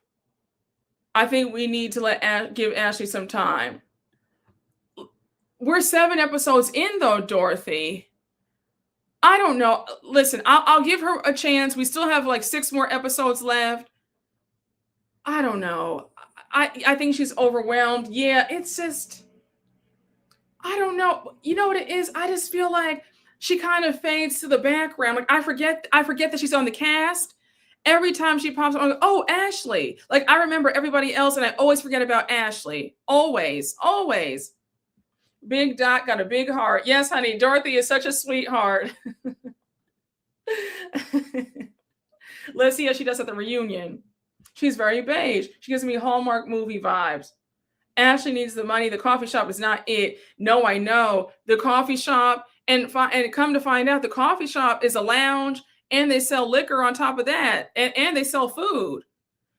I think we need to give Ashley some time. We're 7 episodes in, though, Dorothy. I don't know. Listen, I'll give her a chance. We still have like 6 more episodes left. I don't know. I think she's overwhelmed. Yeah, it's just, I don't know. You know what it is? I just feel like she kind of fades to the background. Like I forget that she's on the cast. Every time she pops on, oh, Ashley. Like I remember everybody else and I always forget about Ashley. Always, always. Big Dot got a big heart. Yes, honey, Dorothy is such a sweetheart. Let's see how she does at the reunion. She's very beige. She gives me Hallmark movie vibes. Ashley needs the money. The coffee shop is not it. No, I know. The coffee shop, and come to find out, the coffee shop is a lounge, and they sell liquor on top of that, and they sell food.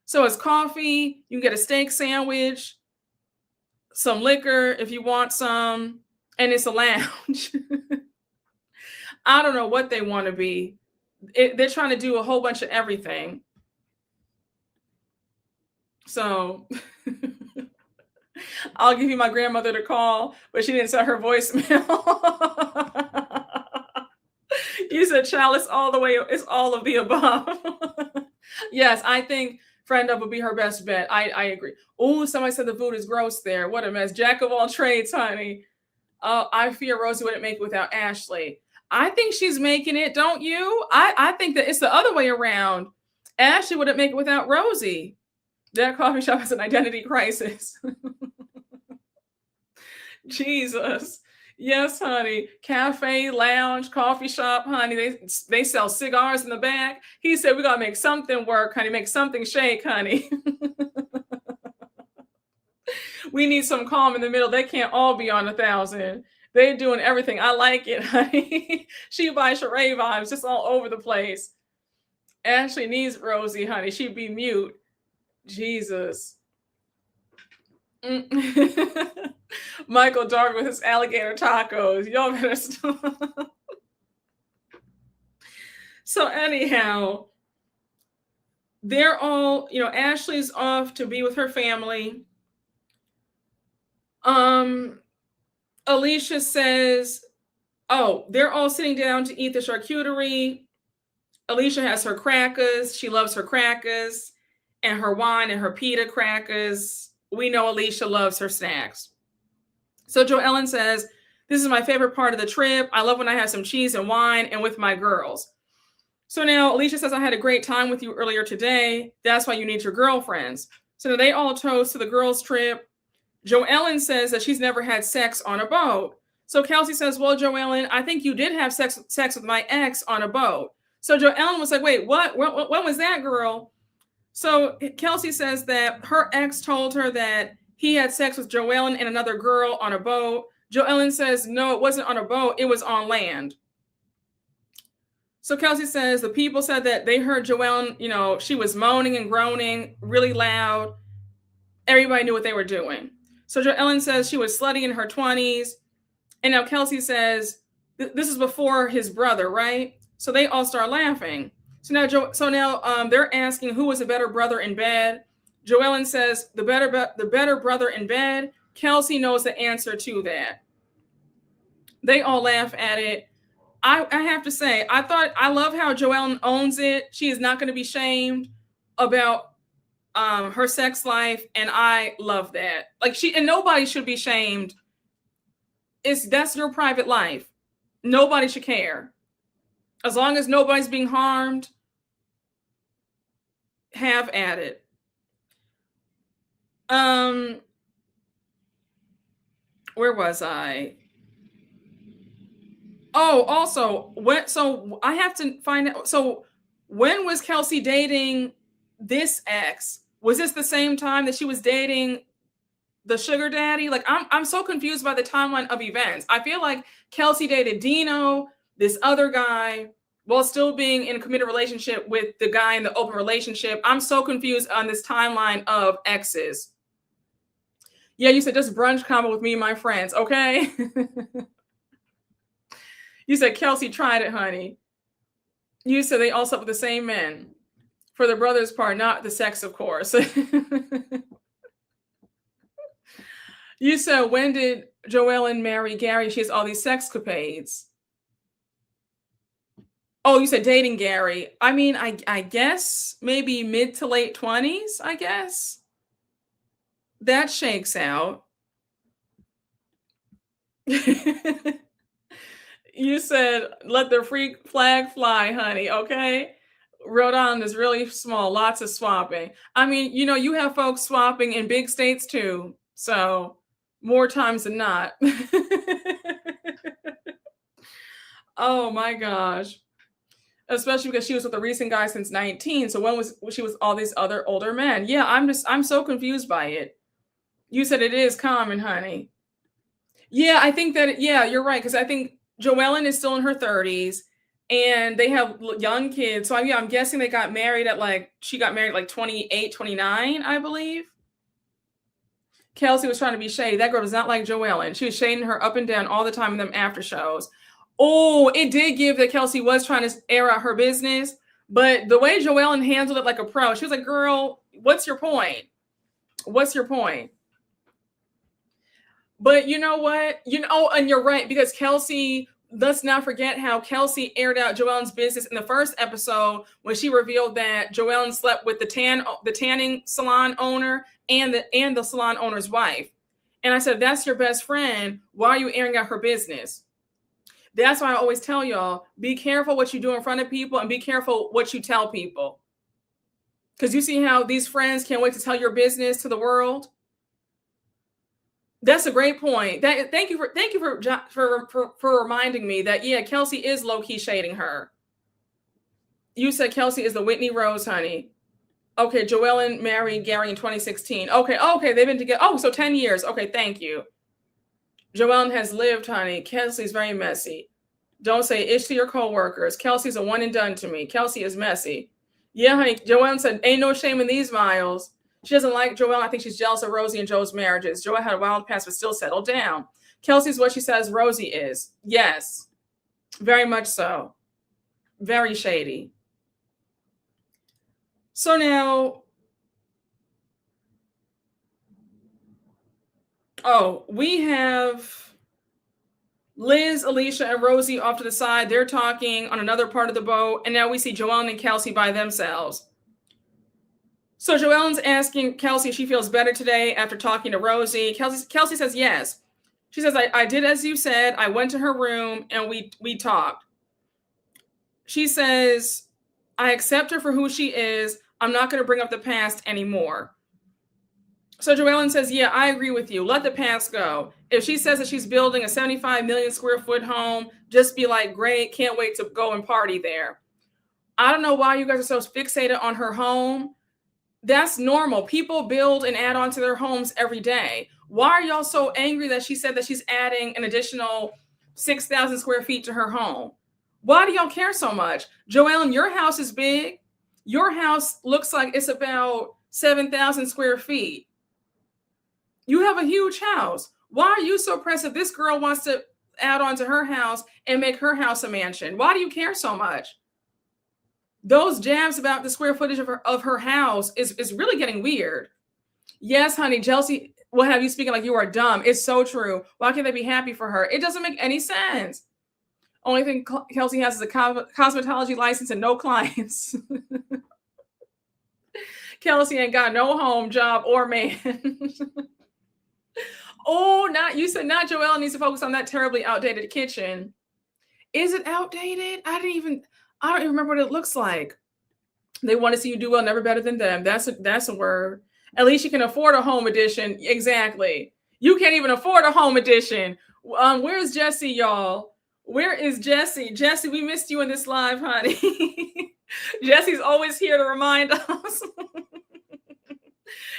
So it's coffee. You can get a steak sandwich, some liquor if you want some, and it's a lounge. I don't know what they want to be. They're trying to do a whole bunch of everything. So I'll give you my grandmother to call, but she didn't send her voicemail. You said, child, it's all of the above. Yes, I think friend of would be her best bet. I agree. Oh, somebody said the food is gross there. What a mess. Jack of all trades, honey. I fear Rosie wouldn't make it without Ashley. I think she's making it, don't you? I think that it's the other way around. Ashley wouldn't make it without Rosie. That coffee shop has an identity crisis. Jesus. Yes, honey. Cafe, lounge, coffee shop, honey. They sell cigars in the back. He said, we got to make something work, honey. Make something shake, honey. We need some calm in the middle. They can't all be on 1,000. They're doing everything. I like it, honey. She by Sheree vibes just all over the place. Ashley needs Rosie, honey. She'd be mute. Jesus. Michael Darby with his alligator tacos. Y'all better stop. So anyhow, they're all, Ashley's off to be with her family. Alicia says, oh, they're all sitting down to eat the charcuterie. Alicia has her crackers. She loves her crackers and her wine and her pita crackers. We know Alicia loves her snacks. So Joellen says, this is my favorite part of the trip. I love when I have some cheese and wine and with my girls. So now Alicia says, I had a great time with you earlier today. That's why you need your girlfriends. So now they all toast to the girls' trip. Joellen says that she's never had sex on a boat. So Kelsey says, well, Joellen, I think you did have sex with my ex on a boat. So Joellen was like, wait, what? What was that, girl? So Kelsey says that her ex told her that he had sex with Joellen and another girl on a boat. Joellen says, no, it wasn't on a boat. It was on land. So Kelsey says the people said that they heard Joellen, she was moaning and groaning really loud. Everybody knew what they were doing. So Joellen says she was slutty in her 20s. And now Kelsey says, This is before his brother, right? So they all start laughing. So now they're asking who was a better brother in bed. Joellen says the better brother in bed. Kelsey knows the answer to that. They all laugh at it. I have to say, I love how Joellen owns it. She is not going to be shamed about her sex life, and I love that. Like, and nobody should be shamed. That's your private life. Nobody should care. As long as nobody's being harmed, have at it. Where was I? Oh, also, so I have to find out. So when was Kelsey dating this ex? Was this the same time that she was dating the sugar daddy? Like, I'm so confused by the timeline of events. I feel like Kelsey dated Dino, this other guy, while still being in a committed relationship with the guy in the open relationship. I'm so confused on this timeline of exes. Yeah, you said just brunch combo with me and my friends, okay? You said Kelsey tried it, honey. You said they all slept with the same men. For the brother's part, not the sex, of course. You said, when did Joellen marry Gary? She has all these sexcapades. Oh, you said dating Gary. I mean, I guess maybe mid to late 20s, I guess. That shakes out. You said, let the freak flag fly, honey, okay? Rhode Island is really small, lots of swapping. I mean, you have folks swapping in big states too, so more times than not. Oh my gosh. Especially because she was with a recent guy since 19. So when was she with all these other older men? Yeah, I'm so confused by it. You said it is common, honey. Yeah, I think that, yeah, you're right. Because I think Joellen is still in her 30s and they have young kids. So I'm guessing they got married she got married like 28, 29, I believe. Kelsey was trying to be shady. That girl does not like Joellen. She was shading her up and down all the time in them after shows. Oh, it did give that Kelsey was trying to air out her business. But the way Joellen handled it like a pro, she was like, girl, what's your point? What's your point? But you know what? And you're right, because Kelsey, let's not forget how Kelsey aired out Joellen's business in the first episode when she revealed that Joellen slept with the tanning salon owner and the salon owner's wife. And I said, that's your best friend. Why are you airing out her business? That's why I always tell y'all, be careful what you do in front of people and be careful what you tell people. Because you see how these friends can't wait to tell your business to the world. That's a great point. Thank you for reminding me that, yeah, Kelsey is low-key shading her. You said Kelsey is the Whitney Rose, honey. Okay, Joellen married Gary in 2016. Okay, they've been together. Oh, so 10 years. Okay, thank you. Joellen has lived, honey. Kelsey's very messy. Don't say ish to your coworkers. Kelsey's a one and done to me. Kelsey is messy. Yeah, honey. Joellen said, ain't no shame in these miles. She doesn't like Joelle. I think she's jealous of Rosie and Joe's marriages. Joelle had a wild past, but still settled down. Kelsey's what she says Rosie is. Yes, very much so. Very shady. So now, we have Liz, Alicia, and Rosie off to the side. They're talking on another part of the boat. And now we see Joellen and Kelsey by themselves. So Joellen's asking Kelsey if she feels better today after talking to Rosie. Kelsey says yes. She says, I did as you said. I went to her room and we talked. She says, I accept her for who she is. I'm not going to bring up the past anymore. So Joellen says, yeah, I agree with you. Let the past go. If she says that she's building a 75 million square foot home, just be like, great, can't wait to go and party there. I don't know why you guys are so fixated on her home. That's normal. People build and add on to their homes every day. Why are y'all so angry that she said that she's adding an additional 6,000 square feet to her home? Why do y'all care so much? Joellen, your house is big. Your house looks like it's about 7,000 square feet. You have a huge house. Why are you so pressed if this girl wants to add on to her house and make her house a mansion? Why do you care so much? Those jabs about the square footage of her house is really getting weird. Yes, honey, Chelsea will have you speaking like you are dumb. It's so true. Why can't they be happy for her? It doesn't make any sense. Only thing Kelsey has is a cosmetology license and no clients. Kelsey ain't got no home, job, or man. Oh, you said not Joelle needs to focus on that terribly outdated kitchen. Is it outdated? I don't even remember what it looks like. They want to see you do well, never better than them. That's a word. At least you can afford a home edition. Exactly. You can't even afford a home edition. Where's Jesse, y'all? Where is Jesse? Jesse, we missed you in this live, honey. Jesse's always here to remind us.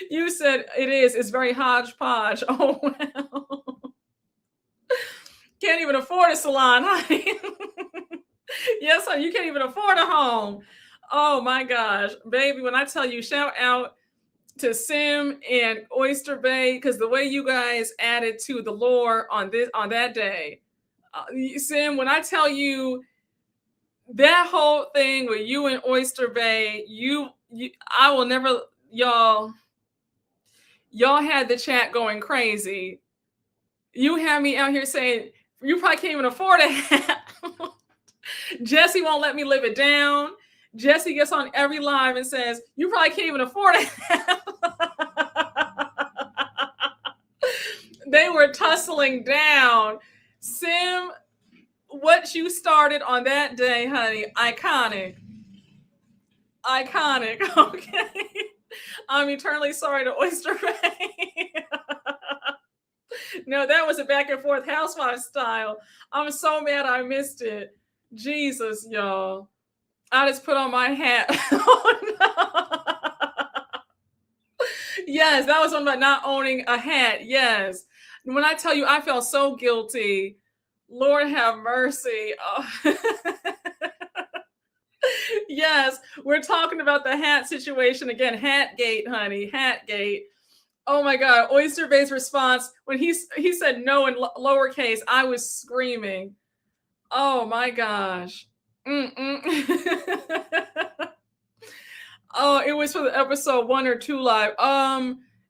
You said it is. It's very hodgepodge. Oh, wow. Can't even afford a salon, honey. Yes, honey, you can't even afford a home. Oh, my gosh. Baby, when I tell you, shout out to Sim and Oyster Bay, because the way you guys added to the lore on that day. Sim, when I tell you that whole thing with you and Oyster Bay, I will never, y'all had the chat going crazy. You have me out here saying, you probably can't even afford it. Jesse won't let me live it down. Jesse gets on every live and says, you probably can't even afford it. They were tussling down. Sim, what you started on that day, honey, iconic. Okay. I'm eternally sorry to Oyster Bay. No, that was a back and forth Housewives style. I'm so mad I missed it. Jesus, y'all. I just put on my hat. Oh, no. Yes, that was one about not owning a hat. Yes. When I tell you, I felt so guilty. Lord have mercy. Oh. Yes, we're talking about the hat situation again. Hatgate, honey. Hatgate. Oh my God. Oyster Bay's response when he said no in lowercase, I was screaming. Oh my gosh. Oh, it was for the episode 1 or 2 live.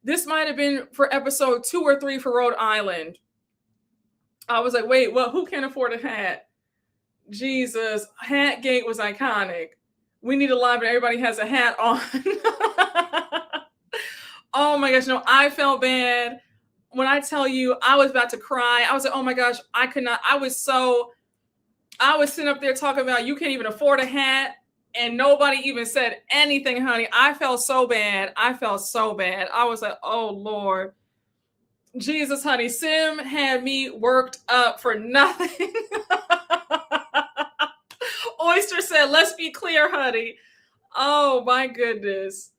This might have been for episode 2 or 3 for Rhode Island. I was like, wait, well, who can afford a hat? Jesus, Hatgate was iconic. We need a live and everybody has a hat on. Oh my gosh, no, I felt bad. When I tell you, I was about to cry. I was like, oh my gosh, I could not. I was sitting up there talking about you can't even afford a hat. And nobody even said anything, honey. I felt so bad. I was like, oh, Lord. Jesus, honey. Sim had me worked up for nothing. Oyster said, let's be clear, honey. Oh, my goodness.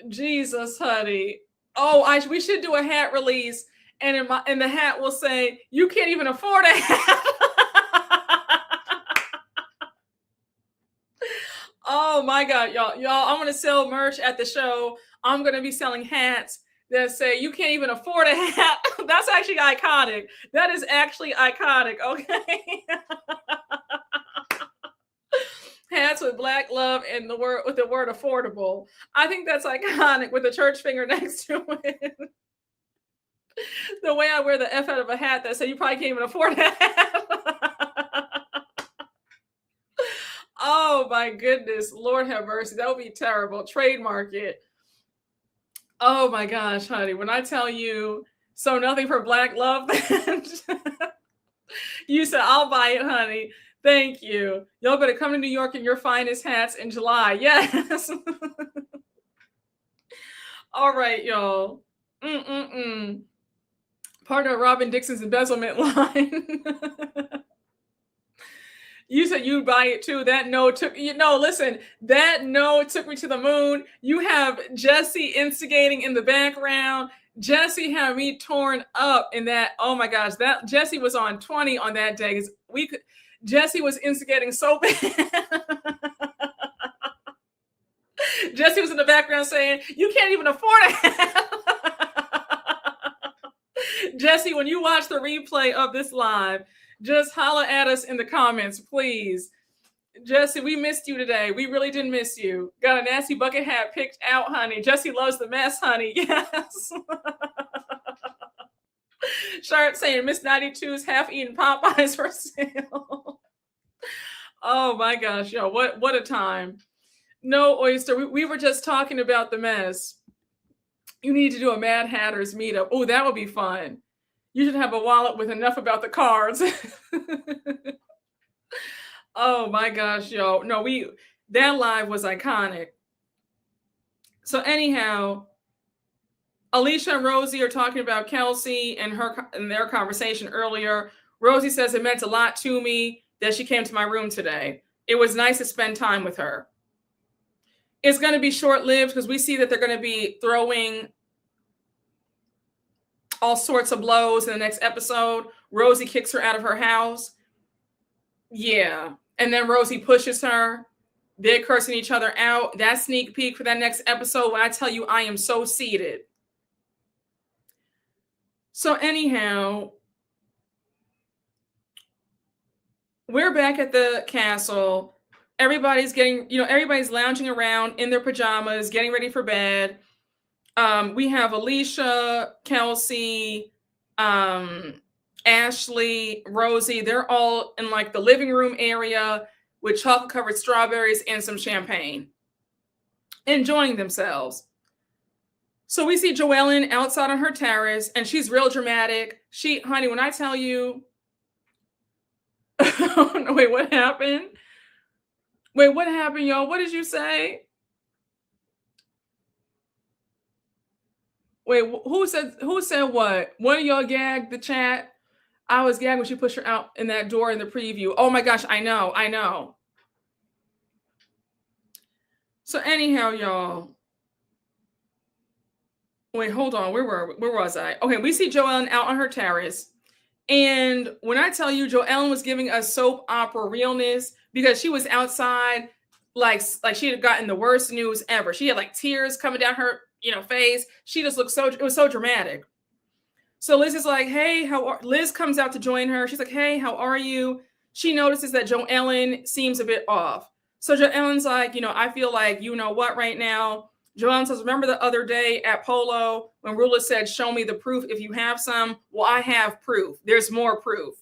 Jesus, honey. Oh, we should do a hat release. And in the hat will say, you can't even afford a hat. Oh my God, y'all, I'm going to sell merch at the show. I'm going to be selling hats that say, you can't even afford a hat. That's actually iconic. That is actually iconic. Okay. Hats with black love and with the word affordable. I think that's iconic with the church finger next to it. The way I wear the F out of a hat that say you probably can't even afford a hat. Oh my goodness, Lord have mercy. That would be terrible. Trademark it. Oh my gosh, honey. When I tell you, so nothing for black love, you said, I'll buy it, honey. Thank you. Y'all better come to New York in your finest hats in July. Yes. All right, y'all. Part of Robin Dixon's embezzlement line. You said you'd buy it too. That no took listen, that no took me to the moon. You have Jesse instigating in the background. Jesse had me torn up in that. Oh my gosh, that Jesse was on 20 on that day. Jesse was instigating so bad. Jesse was in the background saying, you can't even afford it. Jesse, when you watch the replay of this live, just holler at us in the comments, please. Jesse, we missed you today. We really did miss you. Got a nasty bucket hat picked out, honey. Jesse loves the mess, honey. Yes. Charlotte saying Miss 92's half-eaten Popeyes for sale. Oh my gosh, yo, what a time. No, Oyster, we were just talking about the mess. You need to do a Mad Hatters meetup. Oh, that would be fun. You should have a wallet with enough about the cards. Oh my gosh, yo. No, that live was iconic. So anyhow, Alicia and Rosie are talking about Kelsey and their conversation earlier. Rosie says it meant a lot to me that she came to my room today. It was nice to spend time with her. It's going to be short-lived because we see that they're going to be throwing all sorts of blows in the next episode. Rosie kicks her out of her house. Yeah. And then Rosie pushes her. They're cursing each other out. That sneak peek for that next episode when I tell you I am so seated. So anyhow, we're back at the castle. Everybody's everybody's lounging around in their pajamas, getting ready for bed. We have Alicia, Kelsey, Ashley, Rosie. They're all in like the living room area with chocolate-covered strawberries and some champagne, enjoying themselves. So we see Joellen outside on her terrace, and she's real dramatic. Honey, when I tell you, wait, what happened? Wait, what happened, y'all? What did you say? Wait, who said what? One of y'all gagged the chat? I was gagged when she pushed her out in that door in the preview. Oh my gosh, I know. So anyhow, y'all. Wait, hold on. Where was I? Okay, we see Joellen out on her terrace. And when I tell you Joellen was giving us soap opera realness because she was outside like she had gotten the worst news ever. She had like tears coming down her, face. She just looked it was so dramatic. So Liz is like, hey, Liz comes out to join her. She's like, hey, how are you? She notices that Joellen seems a bit off. So Joellen's like, I feel like you know what right now. Joellen says, remember the other day at Polo when Rula said, show me the proof if you have some? Well, I have proof. There's more proof.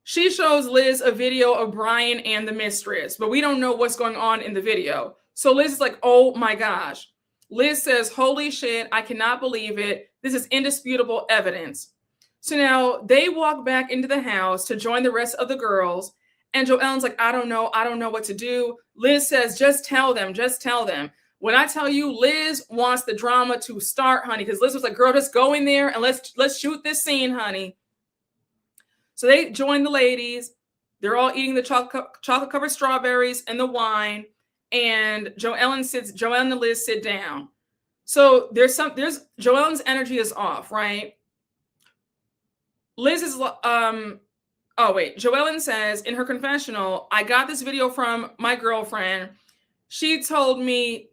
She shows Liz a video of Brian and the mistress, but we don't know what's going on in the video. So Liz is like, oh my gosh. Liz says, holy shit, I cannot believe it. This is indisputable evidence. So now they walk back into the house to join the rest of the girls. And Joellen's like, I don't know what to do. Liz says, just tell them. When I tell you, Liz wants the drama to start, honey, because Liz was like, girl, just go in there and let's shoot this scene, honey. So they join the ladies. They're all eating the chocolate-covered strawberries and the wine. And Joellen and Liz sit down. So Joellen's energy is off, right? Liz is, Joellen says in her confessional, I got this video from my girlfriend. She told me,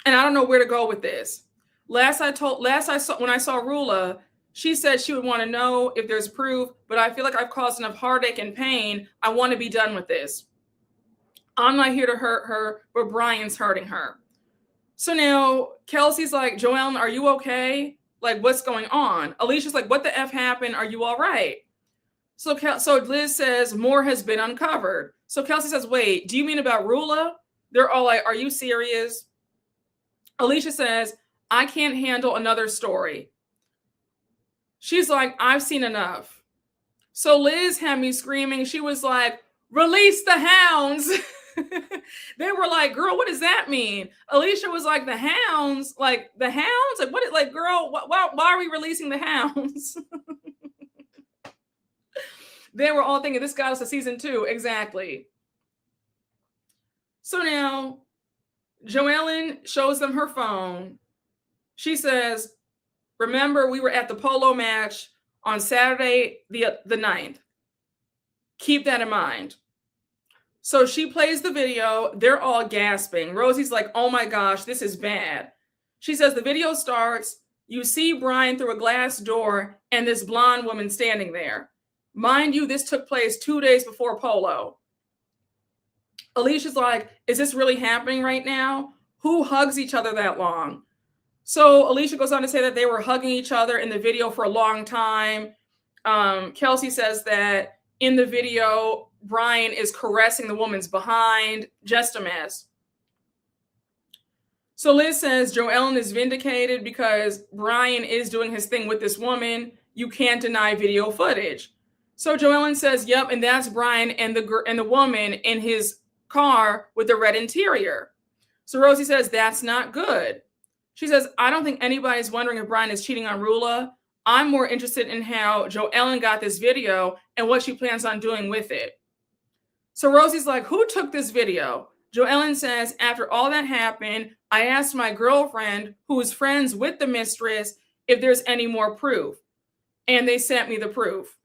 and I don't know where to go with this. When I saw Rula, she said she would want to know if there's proof, but I feel like I've caused enough heartache and pain. I want to be done with this. I'm not here to hurt her, but Brian's hurting her. So now Kelsey's like, Joellen, are you okay? Like, what's going on? Alicia's like, what the F happened? Are you all right? So Liz says, more has been uncovered. So Kelsey says, wait, do you mean about Rula? They're all like, are you serious? Alicia says, I can't handle another story. She's like, I've seen enough. So Liz had me screaming. She was like, release the hounds. They were like, girl, what does that mean? Alicia was like, the hounds? Like, the hounds? Like, what? Like, girl, why are we releasing the hounds? They were all thinking this got us to season 2. Exactly. So now Joellen shows them her phone. She says, remember, we were at the polo match on Saturday, the 9th. Keep that in mind. So she plays the video. They're all gasping. Rosie's like, oh my gosh, this is bad. She says the video starts. You see Brian through a glass door and this blonde woman standing there. Mind you, this took place 2 days before Polo. Alicia's like, is this really happening right now? Who hugs each other that long? So Alicia goes on to say that they were hugging each other in the video for a long time. Kelsey says that in the video, Brian is caressing the woman's behind. Just a mess. So Liz says Joellen is vindicated because Brian is doing his thing with this woman. You can't deny video footage. So Joellen says, yep, and that's Brian and the woman in his car with the red interior. So Rosie says, that's not good. She says, I don't think anybody's wondering if Brian is cheating on Rula. I'm more interested in how Joellen got this video and what she plans on doing with it. So Rosie's like, who took this video? Joellen says, after all that happened, I asked my girlfriend, who is friends with the mistress, if there's any more proof. And they sent me the proof.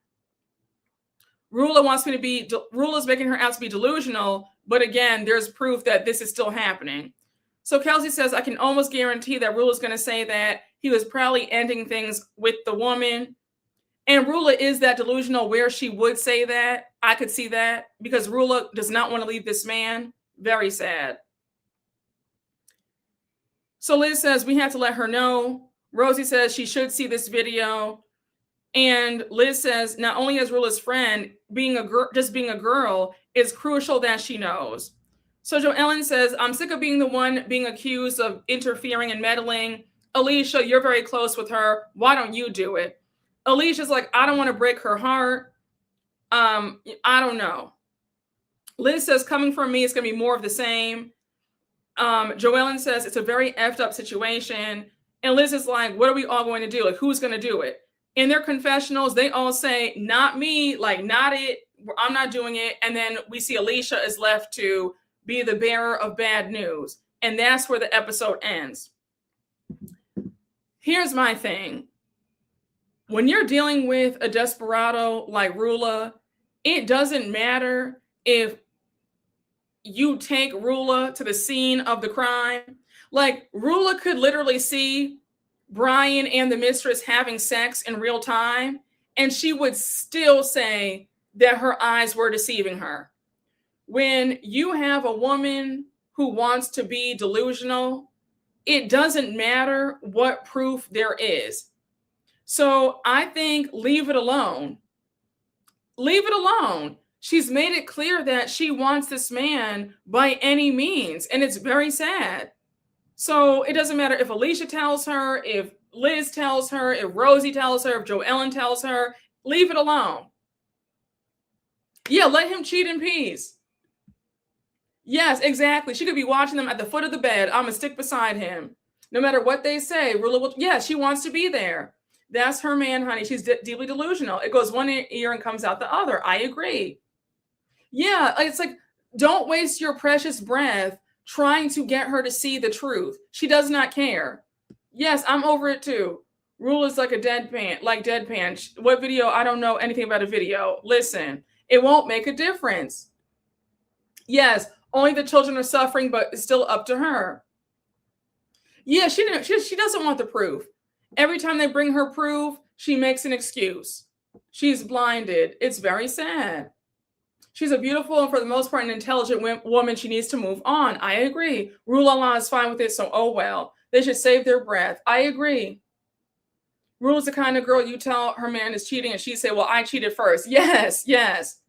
Rula's making her out to be delusional, but again, there's proof that this is still happening. So Kelsey says, I can almost guarantee that Rula's going to say that he was probably ending things with the woman. And Rula is that delusional where she would say that. I could see that because Rula does not want to leave this man. Very sad. So Liz says, we have to let her know. Rosie says she should see this video. And Liz says, not only as Rula's friend, being a girl is crucial that she knows. So Joellen says, I'm sick of being the one being accused of interfering and meddling. Alicia, you're very close with her. Why don't you do it? Alicia's like, I don't want to break her heart. I don't know. Liz says, coming from me, it's going to be more of the same. Joellen says, it's a very effed up situation. And Liz is like, what are we all going to do? Like, who's going to do it? In their confessionals, they all say, not me, like, not it. I'm not doing it. And then we see Alicia is left to be the bearer of bad news. And that's where the episode ends. Here's my thing. When you're dealing with a desperado like Rula, it doesn't matter if you take Rula to the scene of the crime. Like, Rula could literally see Brian and the mistress having sex in real time, and she would still say that her eyes were deceiving her. When you have a woman who wants to be delusional, it doesn't matter what proof there is. So I think leave it alone. Leave it alone. She's made it clear that she wants this man by any means, and it's very sad. So it doesn't matter if Alicia tells her, if Liz tells her, if Rosie tells her, if Joellen tells her, leave it alone. Yeah, let him cheat in peace. Yes, exactly. She could be watching them at the foot of the bed. I'm going to stick beside him. No matter what they say, Rula will, yeah, she wants to be there. That's her man, honey. She's deeply delusional. It goes one ear and comes out the other. I agree. Yeah, it's like, don't waste your precious breath trying to get her to see the truth. She does not care. Yes, I'm over it too. Rula's like a deadpan. What video? I don't know anything about a video. Listen, it won't make a difference. Yes, only the children are suffering, but it's still up to her. Yeah, she doesn't want the proof. Every time they bring her proof, she makes an excuse. She's blinded. It's very sad. She's a beautiful and for the most part an intelligent woman. She needs to move on. I agree. Rula is fine with it, so oh well. They should save their breath. I agree. Rula's the kind of girl you tell her man is cheating and she say, well, I cheated first. Yes, yes.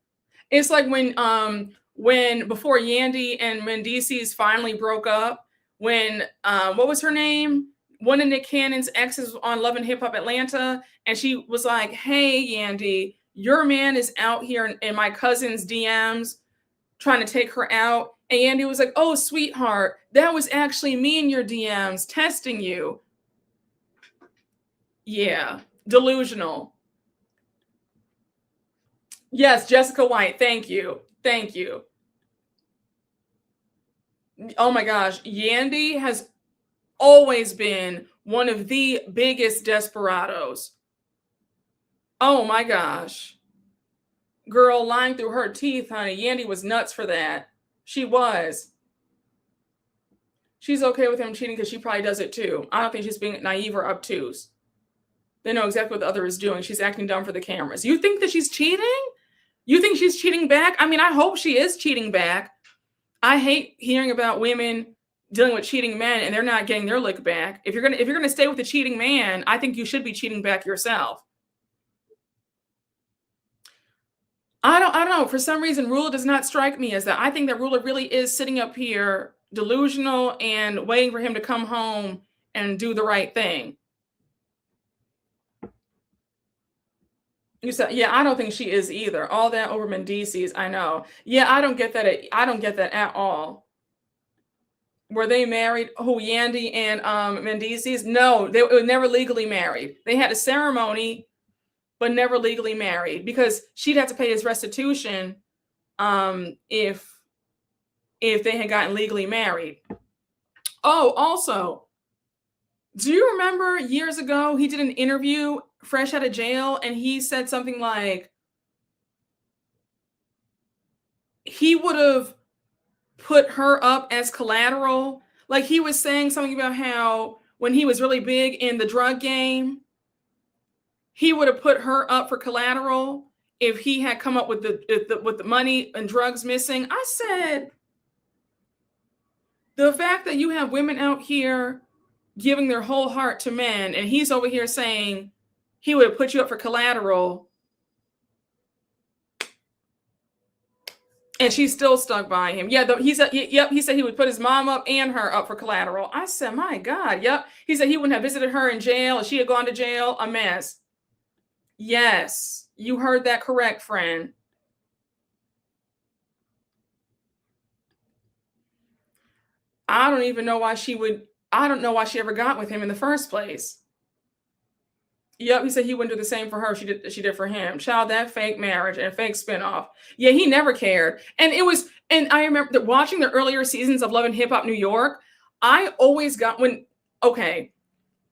It's like when before Yandy and Mendices finally broke up, when what was her name? One of Nick Cannon's exes on Love and Hip Hop Atlanta, and she was like, hey, Yandy, your man is out here in my cousin's DMs trying to take her out. And Yandy was like, oh, sweetheart, that was actually me in your DMs testing you. Yeah, delusional. Yes, Jessica White, thank you. Thank you. Oh my gosh, Yandy has always been one of the biggest desperados. Oh my gosh. Girl, lying through her teeth, honey. Yandy was nuts for that. She was. She's okay with him cheating because she probably does it too. I don't think she's being naive or obtuse. They know exactly what the other is doing. She's acting dumb for the cameras. You think that she's cheating? You think she's cheating back? I mean, I hope she is cheating back. I hate hearing about women dealing with cheating men and they're not getting their lick back. If you're gonna stay with the cheating man, I think you should be cheating back yourself. I don't know. For some reason, Rula does not strike me as that. I think that Rula really is sitting up here delusional and waiting for him to come home and do the right thing. You said, yeah, I don't think she is either. All that over Mendices, I know. Yeah, I don't get that. I don't get that at all. Were they married? Who, Yandy and Mendices? No, they were never legally married. They had a ceremony, but never legally married because she'd have to pay his restitution if they had gotten legally married. Oh, also, do you remember years ago he did an interview fresh out of jail and he said something like he would have put her up as collateral? Like he was saying something about how when he was really big in the drug game, he would have put her up for collateral if he had come up with the money and drugs missing. I said, the fact that you have women out here giving their whole heart to men, and he's over here saying he would have put you up for collateral, and she's still stuck by him. Yeah, he said, yep, he said he would put his mom up and her up for collateral. I said, my God, yep. He said he wouldn't have visited her in jail, and she had gone to jail, a mess. Yes, you heard that correct, friend. I don't even know why I don't know why she ever got with him in the first place. Yep, he said he wouldn't do the same for her she did for him. Child, that fake marriage and fake spinoff. Yeah, he never cared. And I remember that watching the earlier seasons of Love and Hip Hop New York, I always got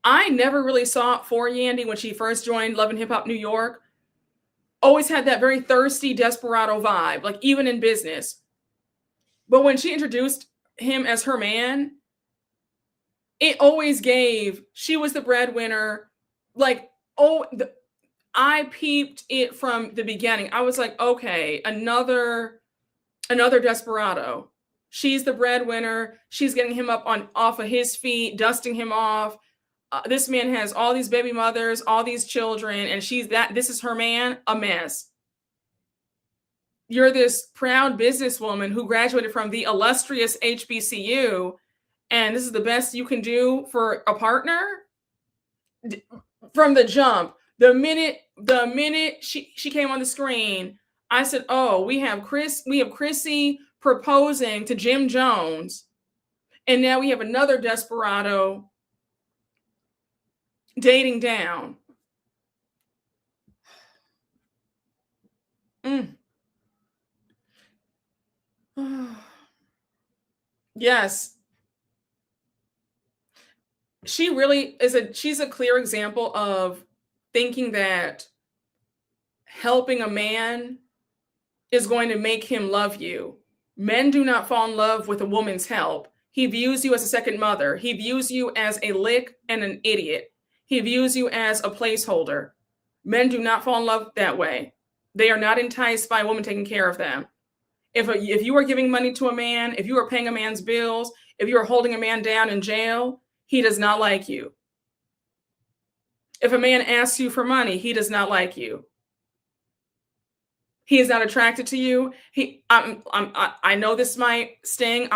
I never really saw it for Yandy when she first joined Love and Hip Hop New York. Always had that very thirsty desperado vibe, like even in business. But when she introduced him as her man, it always gave, she was the breadwinner. Like, I peeped it from the beginning. I was like, okay, another desperado. She's the breadwinner. She's getting him up off of his feet, dusting him off. This man has all these baby mothers, all these children, and this is her man, a mess. You're this proud businesswoman who graduated from the illustrious HBCU, and this is the best you can do for a partner? From the jump, the minute she came on the screen, I said, oh, we have Chrissy proposing to Jim Jones, and now we have another desperado dating down. Yes. She really she's a clear example of thinking that helping a man is going to make him love you. Men do not fall in love with a woman's help. He views you as a second mother. He views you as a lick and an idiot. He views you as a placeholder. Men do not fall in love that way. They are not enticed by a woman taking care of them. If you are giving money to a man, if you are paying a man's bills, if you are holding a man down in jail, he does not like you. If a man asks you for money, he does not like you. He is not attracted to you. I know this might sting.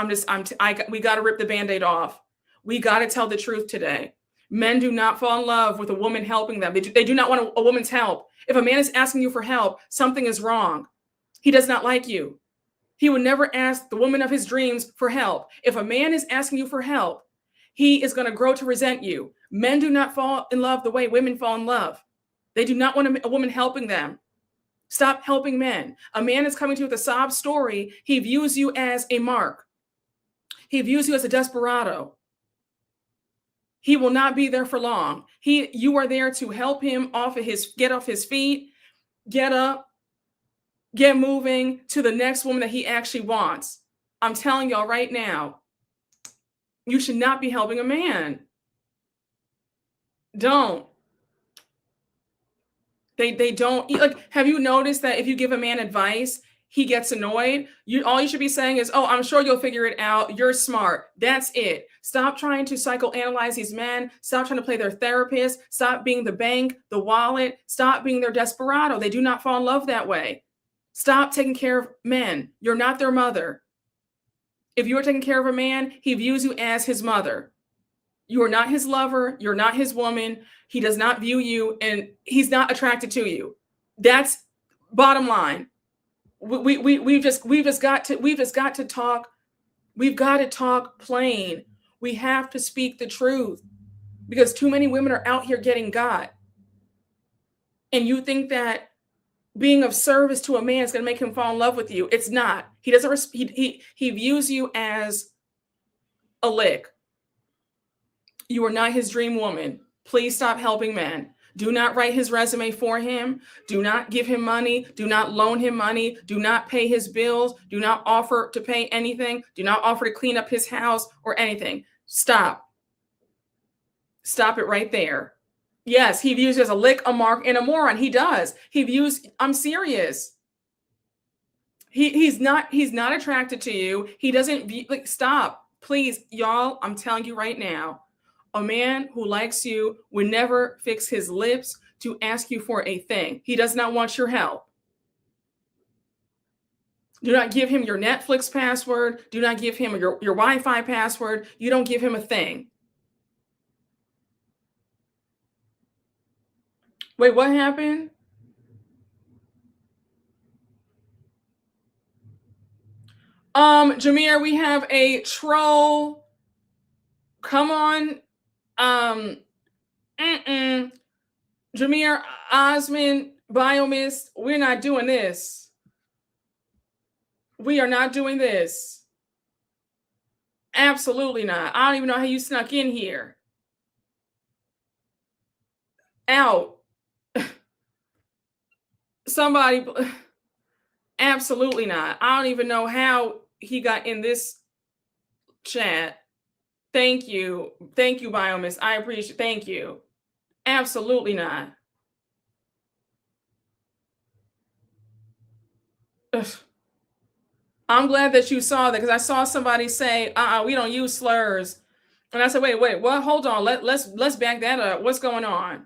We got to rip the Band-Aid off. We got to tell the truth today. Men do not fall in love with a woman helping them. They do not want a woman's help. If a man is asking you for help, something is wrong. He does not like you. He would never ask the woman of his dreams for help. If a man is asking you for help, he is going to grow to resent you. Men do not fall in love the way women fall in love. They do not want a woman helping them. Stop helping men. A man is coming to you with a sob story. He views you as a mark. He views you as a desperado. He will not be there for long. You are there to help him get off his feet, get up, get moving to the next woman that he actually wants. I'm telling y'all right now, You should not be helping a man. Don't. They don't like. Have you noticed that if you give a man advice, he gets annoyed? All you should be saying is, "Oh, I'm sure you'll figure it out. You're smart." That's it. Stop trying to psychoanalyze these men. Stop trying to play their therapist. Stop being the bank, the wallet. Stop being their desperado. They do not fall in love that way. Stop taking care of men. You're not their mother. If you are taking care of a man, he views you as his mother. You are not his lover. You're not his woman. He does not view you, and he's not attracted to you. That's bottom line. We've just got to talk. We've got to talk plain. We have to speak the truth, because too many women are out here getting got. And you think that being of service to a man is going to make him fall in love with you. It's not. He doesn't. He views you as a lick. You are not his dream woman. Please stop helping men. Do not write his resume for him. Do not give him money. Do not loan him money. Do not pay his bills. Do not offer to pay anything. Do not offer to clean up his house or anything. Stop. Stop it right there. Yes, he views you as a lick, a mark, and a moron. He does. He views, I'm serious. He's not attracted to you. He doesn't view, like, stop. Please, y'all, I'm telling you right now. A man who likes you would never fix his lips to ask you for a thing. He does not want your help. Do not give him your Netflix password. Do not give him your Wi-Fi password. You don't give him a thing. Wait, what happened? Jameer, we have a troll. Come on. Jameer, Osmond, Biomist, we're not doing this. We are not doing this. Absolutely not. I don't even know how you snuck in here. Out. Somebody, absolutely not. I don't even know how he got in this chat. Thank you. Thank you, Biomist. I appreciate, thank you. Absolutely not. Ugh. I'm glad that you saw that, because I saw somebody say, we don't use slurs. And I said, wait, what? Hold on. Let's back that up. What's going on?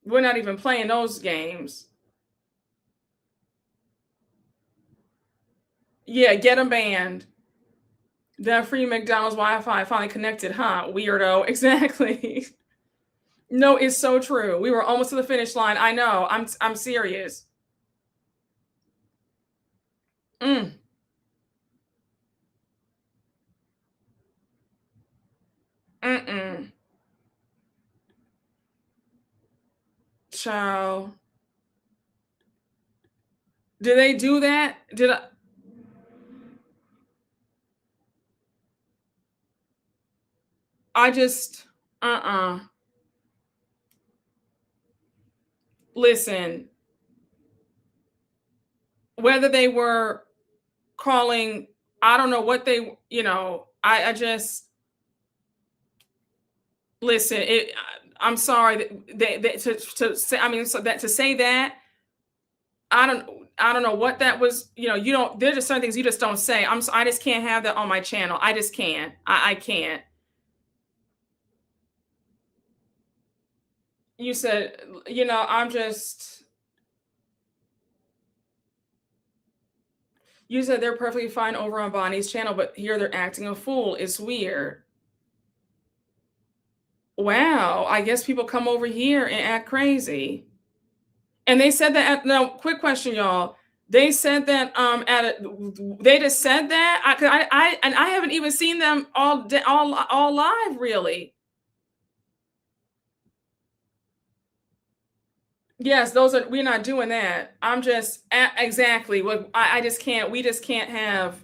We're not even playing those games. Yeah, get them banned. That free McDonald's Wi-Fi finally connected, huh? Weirdo. Exactly. No, it's so true. We were almost to the finish line. I know. I'm serious. Child. Did they do that? I just, listen, whether they were calling, I don't know what they, I just, listen, I'm sorry to say, to say that, I don't know what that was, there's just certain things you just don't say. I just can't have that on my channel. I just can't. I can't. You said, I'm just, you said they're perfectly fine over on Bonnie's channel, but here they're acting a fool. It's weird. Wow. I guess people come over here and act crazy. And they said that now, quick question, y'all. They said that they just said that. I haven't even seen them all live, really. Yes, we're not doing that. I'm just exactly what I just can't. We just can't have.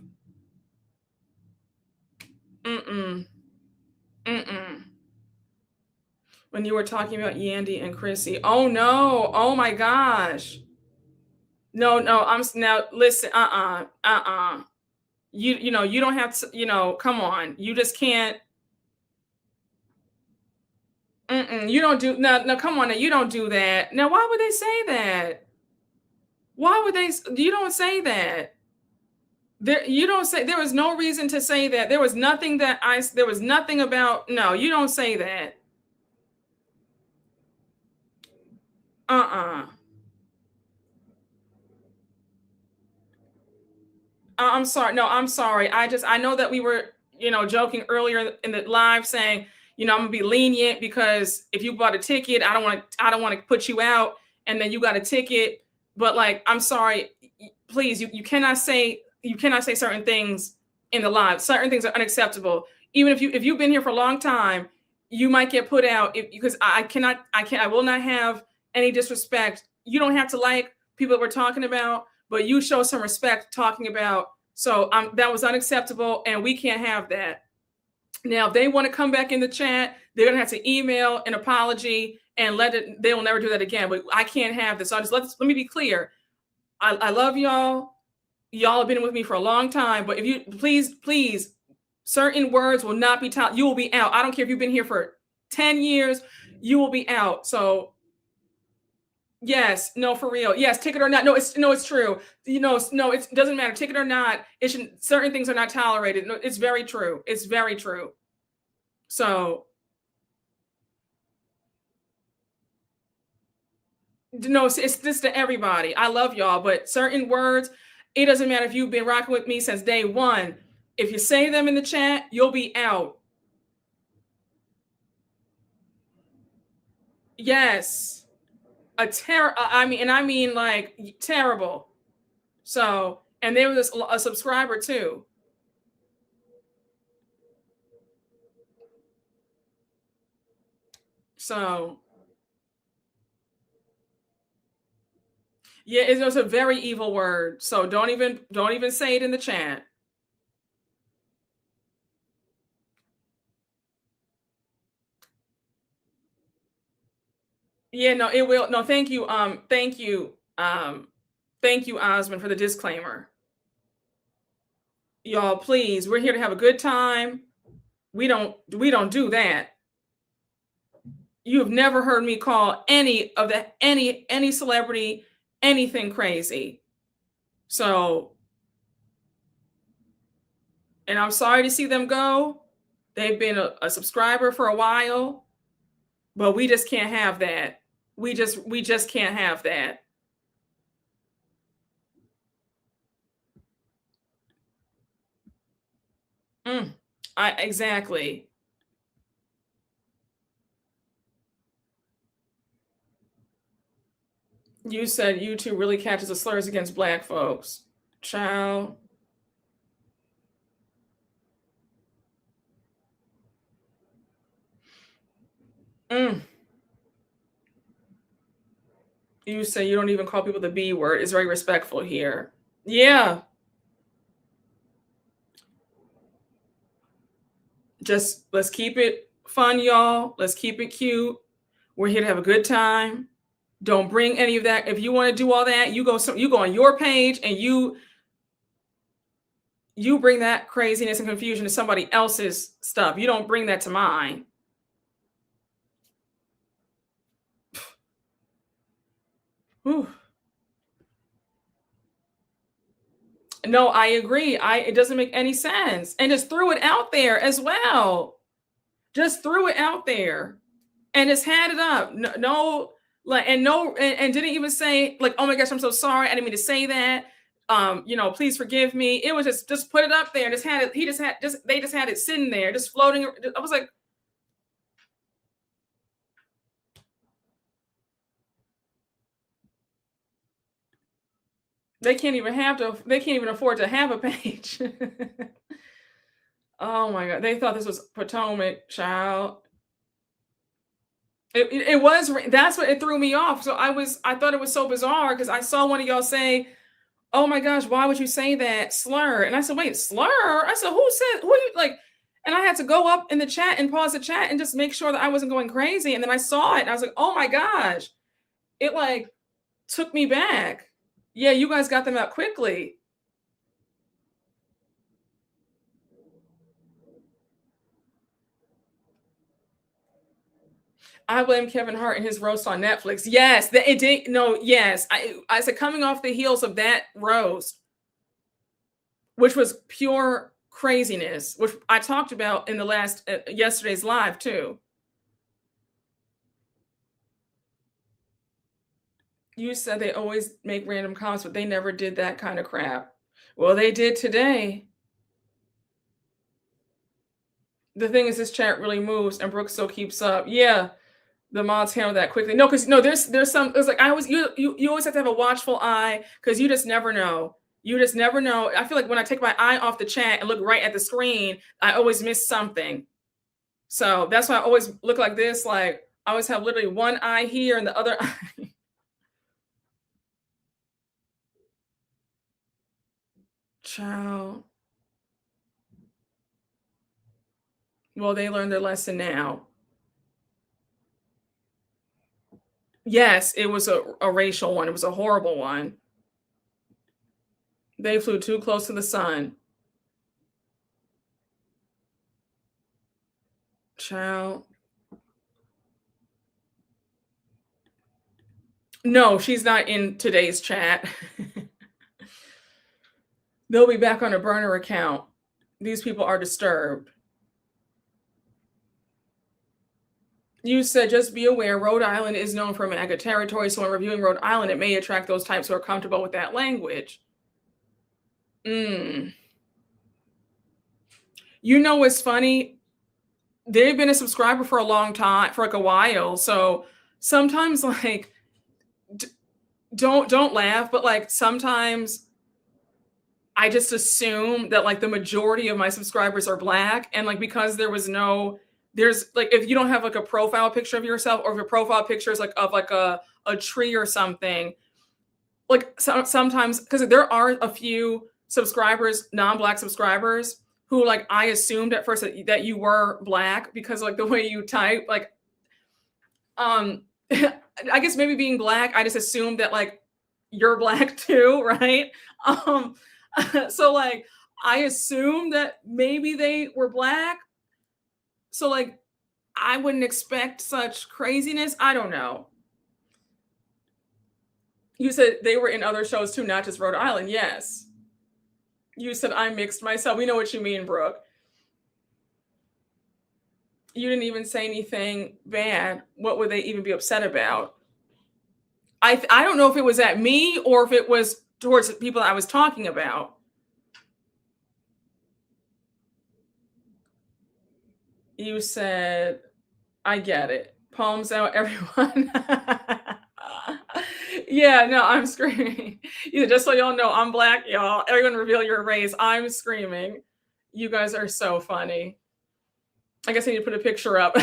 When you were talking about Yandy and Chrissy. Oh no. Oh my gosh. No, no, now listen, You know, you don't have to, come on. You just can't. You don't do no, no, come on now. You don't do that. Now, why would they say that? Why would you don't say that. You don't say there was no reason to say that. There was nothing about no, you don't say that. Uh-uh. I'm sorry. No, I'm sorry. I know that we were, joking earlier in the live saying, I'm gonna be lenient because if you bought a ticket, I don't want to put you out and then you got a ticket. But like, I'm sorry, please, you cannot say certain things in the live. Certain things are unacceptable. Even if you've been here for a long time, you might get put out because I will not have any disrespect. You don't have to like people that we're talking about, but you show some respect talking about. So that was unacceptable, and we can't have that. Now, if they want to come back in the chat, they're gonna have to email an apology and let it. They will never do that again. But I can't have this. So let me be clear. I love y'all. Y'all have been with me for a long time. But if you please, certain words will not be taught. You will be out. I don't care if you've been here for 10 years. You will be out. So yes, no, for real. Yes, ticket or not. No, it's true. No, it doesn't matter. Ticket or not, certain things are not tolerated. No, it's very true. It's very true. So no, it's this to everybody. I love y'all, but certain words, it doesn't matter if you've been rocking with me since day one. If you say them in the chat, you'll be out. Yes. I mean like terrible. So, and there was a subscriber too. So, yeah, it was a very evil word. So don't even say it in the chat. Yeah, no, it will. No, thank you. Thank you, Osmond, for the disclaimer. Y'all, please, we're here to have a good time. We don't do that. You've never heard me call any celebrity anything crazy. So, and I'm sorry to see them go. They've been a subscriber for a while, but we just can't have that. We just can't have that. Exactly. You said YouTube really catches the slurs against Black folks. Child. You say you don't even call people the B word. It's very respectful here. Yeah. Just let's keep it fun, y'all. Let's keep it cute. We're here to have a good time. Don't bring any of that. If you want to do all that, you go on your page and you bring that craziness and confusion to somebody else's stuff. You don't bring that to mine. Whew. No, I agree. It doesn't make any sense. And just threw it out there as well. Just threw it out there and just had it up. No, like, and didn't even say like, oh my gosh, I'm so sorry. I didn't mean to say that. Please forgive me. It was just put it up there. Just had it. They just had it sitting there, just floating. I was like, they can't even afford to have a page. Oh my God. They thought this was Potomac, child. It was, that's what it threw me off. So I thought it was so bizarre because I saw one of y'all say, oh my gosh, why would you say that slur? And I said, wait, slur? I said, who you like? And I had to go up in the chat and pause the chat and just make sure that I wasn't going crazy. And then I saw it and I was like, oh my gosh, it like took me back. Yeah, you guys got them out quickly. I blame Kevin Hart and his roast on Netflix. Yes, it did. No, yes. I said coming off the heels of that roast, which was pure craziness, which I talked about in the last yesterday's live too. You said they always make random comments, but they never did that kind of crap. Well, they did today. The thing is, this chat really moves, and Brooke still keeps up. Yeah, the mods handle that quickly. No, because no, there's some. It's like I always you always have to have a watchful eye because you just never know. You just never know. I feel like when I take my eye off the chat and look right at the screen, I always miss something. So that's why I always look like this. Like I always have literally one eye here and the other eye. Ciao. Well, they learned their lesson now. Yes, it was a racial one. It was a horrible one. They flew too close to the sun. Child. No, she's not in today's chat. They'll be back on a burner account. These people are disturbed. You said, just be aware, Rhode Island is known for MAGA territory, so when reviewing Rhode Island, it may attract those types who are comfortable with that language. You know what's funny? They've been a subscriber for a long time, for like a while. So sometimes, like, don't laugh, but like sometimes I just assume that like the majority of my subscribers are Black, and like because there's like if you don't have like a profile picture of yourself, or if your profile picture is like of like a tree or something, like sometimes because there are a few subscribers, non-Black subscribers, who like I assumed at first that you were Black because like the way you type, like I guess maybe being Black, I just assumed that like you're Black too, right? So like I assumed that maybe they were Black. So like I wouldn't expect such craziness. I don't know. You said they were in other shows too, not just Rhode Island. Yes. You said I mixed myself. We know what you mean, Brooke. You didn't even say anything bad. What would they even be upset about? I don't know if it was at me or if it was towards the people I was talking about. You said, I get it. Palms out, everyone. Yeah, no, I'm screaming. Yeah, just so y'all know, I'm Black, y'all. Everyone reveal your race. I'm screaming. You guys are so funny. I guess I need to put a picture up.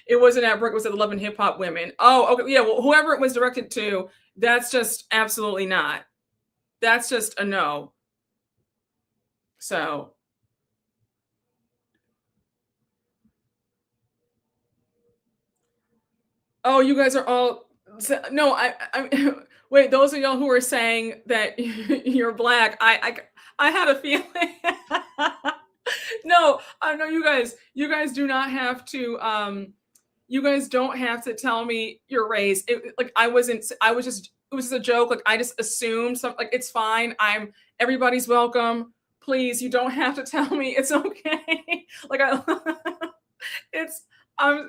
It wasn't at Brooke, it was at the Love and Hip Hop Women. Oh, okay. Yeah, well, whoever it was directed to, that's just absolutely not. That's just a no. So. Oh, you guys are all. No, I wait, those of y'all who are saying that you're Black, I had a feeling. No, I know you guys do not have to you guys don't have to tell me your race. Like I was just it was just a joke. Like I just assumed something. Like it's fine. Everybody's welcome. Please, you don't have to tell me. It's okay. Like it's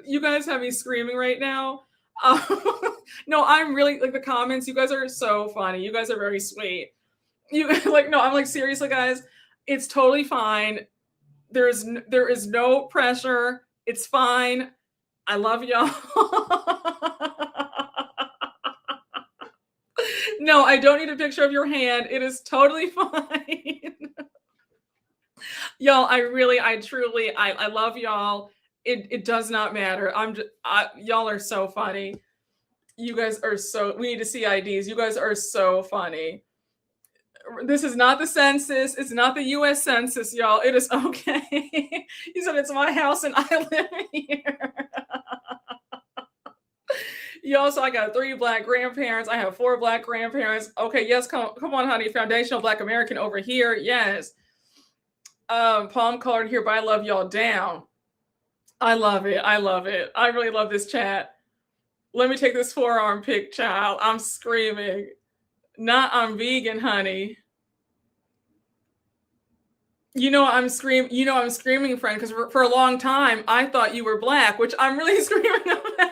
you guys have me screaming right now. No, I'm really like the comments. You guys are so funny. You guys are very sweet. You like no, I'm like seriously, guys. It's totally fine. There is no pressure. It's fine. I love y'all. No, I don't need a picture of your hand. It is totally fine. Y'all, I truly, I love y'all. It does not matter. Y'all are so funny. You guys are we need to see IDs. You guys are so funny. This is not the census. It's not the US Census, y'all. It is okay. You said it's my house and I live here. You also, I got 3 Black grandparents. I have 4 Black grandparents. Okay, yes, come on, honey. Foundational Black American over here. Yes. Palm colored here, but I love y'all down. I love it. I love it. I really love this chat. Let me take this forearm pic, child. I'm screaming. Not I'm vegan, honey. I'm screaming, friend, because for a long time I thought you were Black, which I'm really screaming about.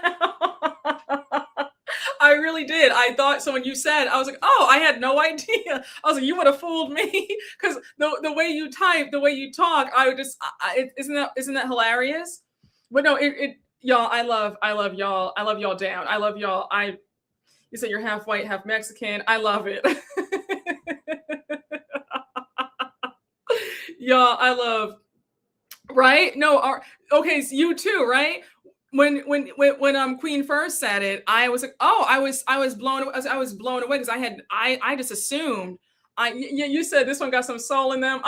I really did. I thought so when you said, I was like, oh, I had no idea. I was like, you would have fooled me, because the way you type, the way you talk, I would just, isn't that hilarious? But no, y'all, I love y'all. I love y'all down. I love y'all. You said you're half white, half Mexican. I love it. Y'all, I love, right? No, okay, so you too, right? When Queen first said it, I was like, oh, I was blown away because I just assumed. You said this one got some soul in them.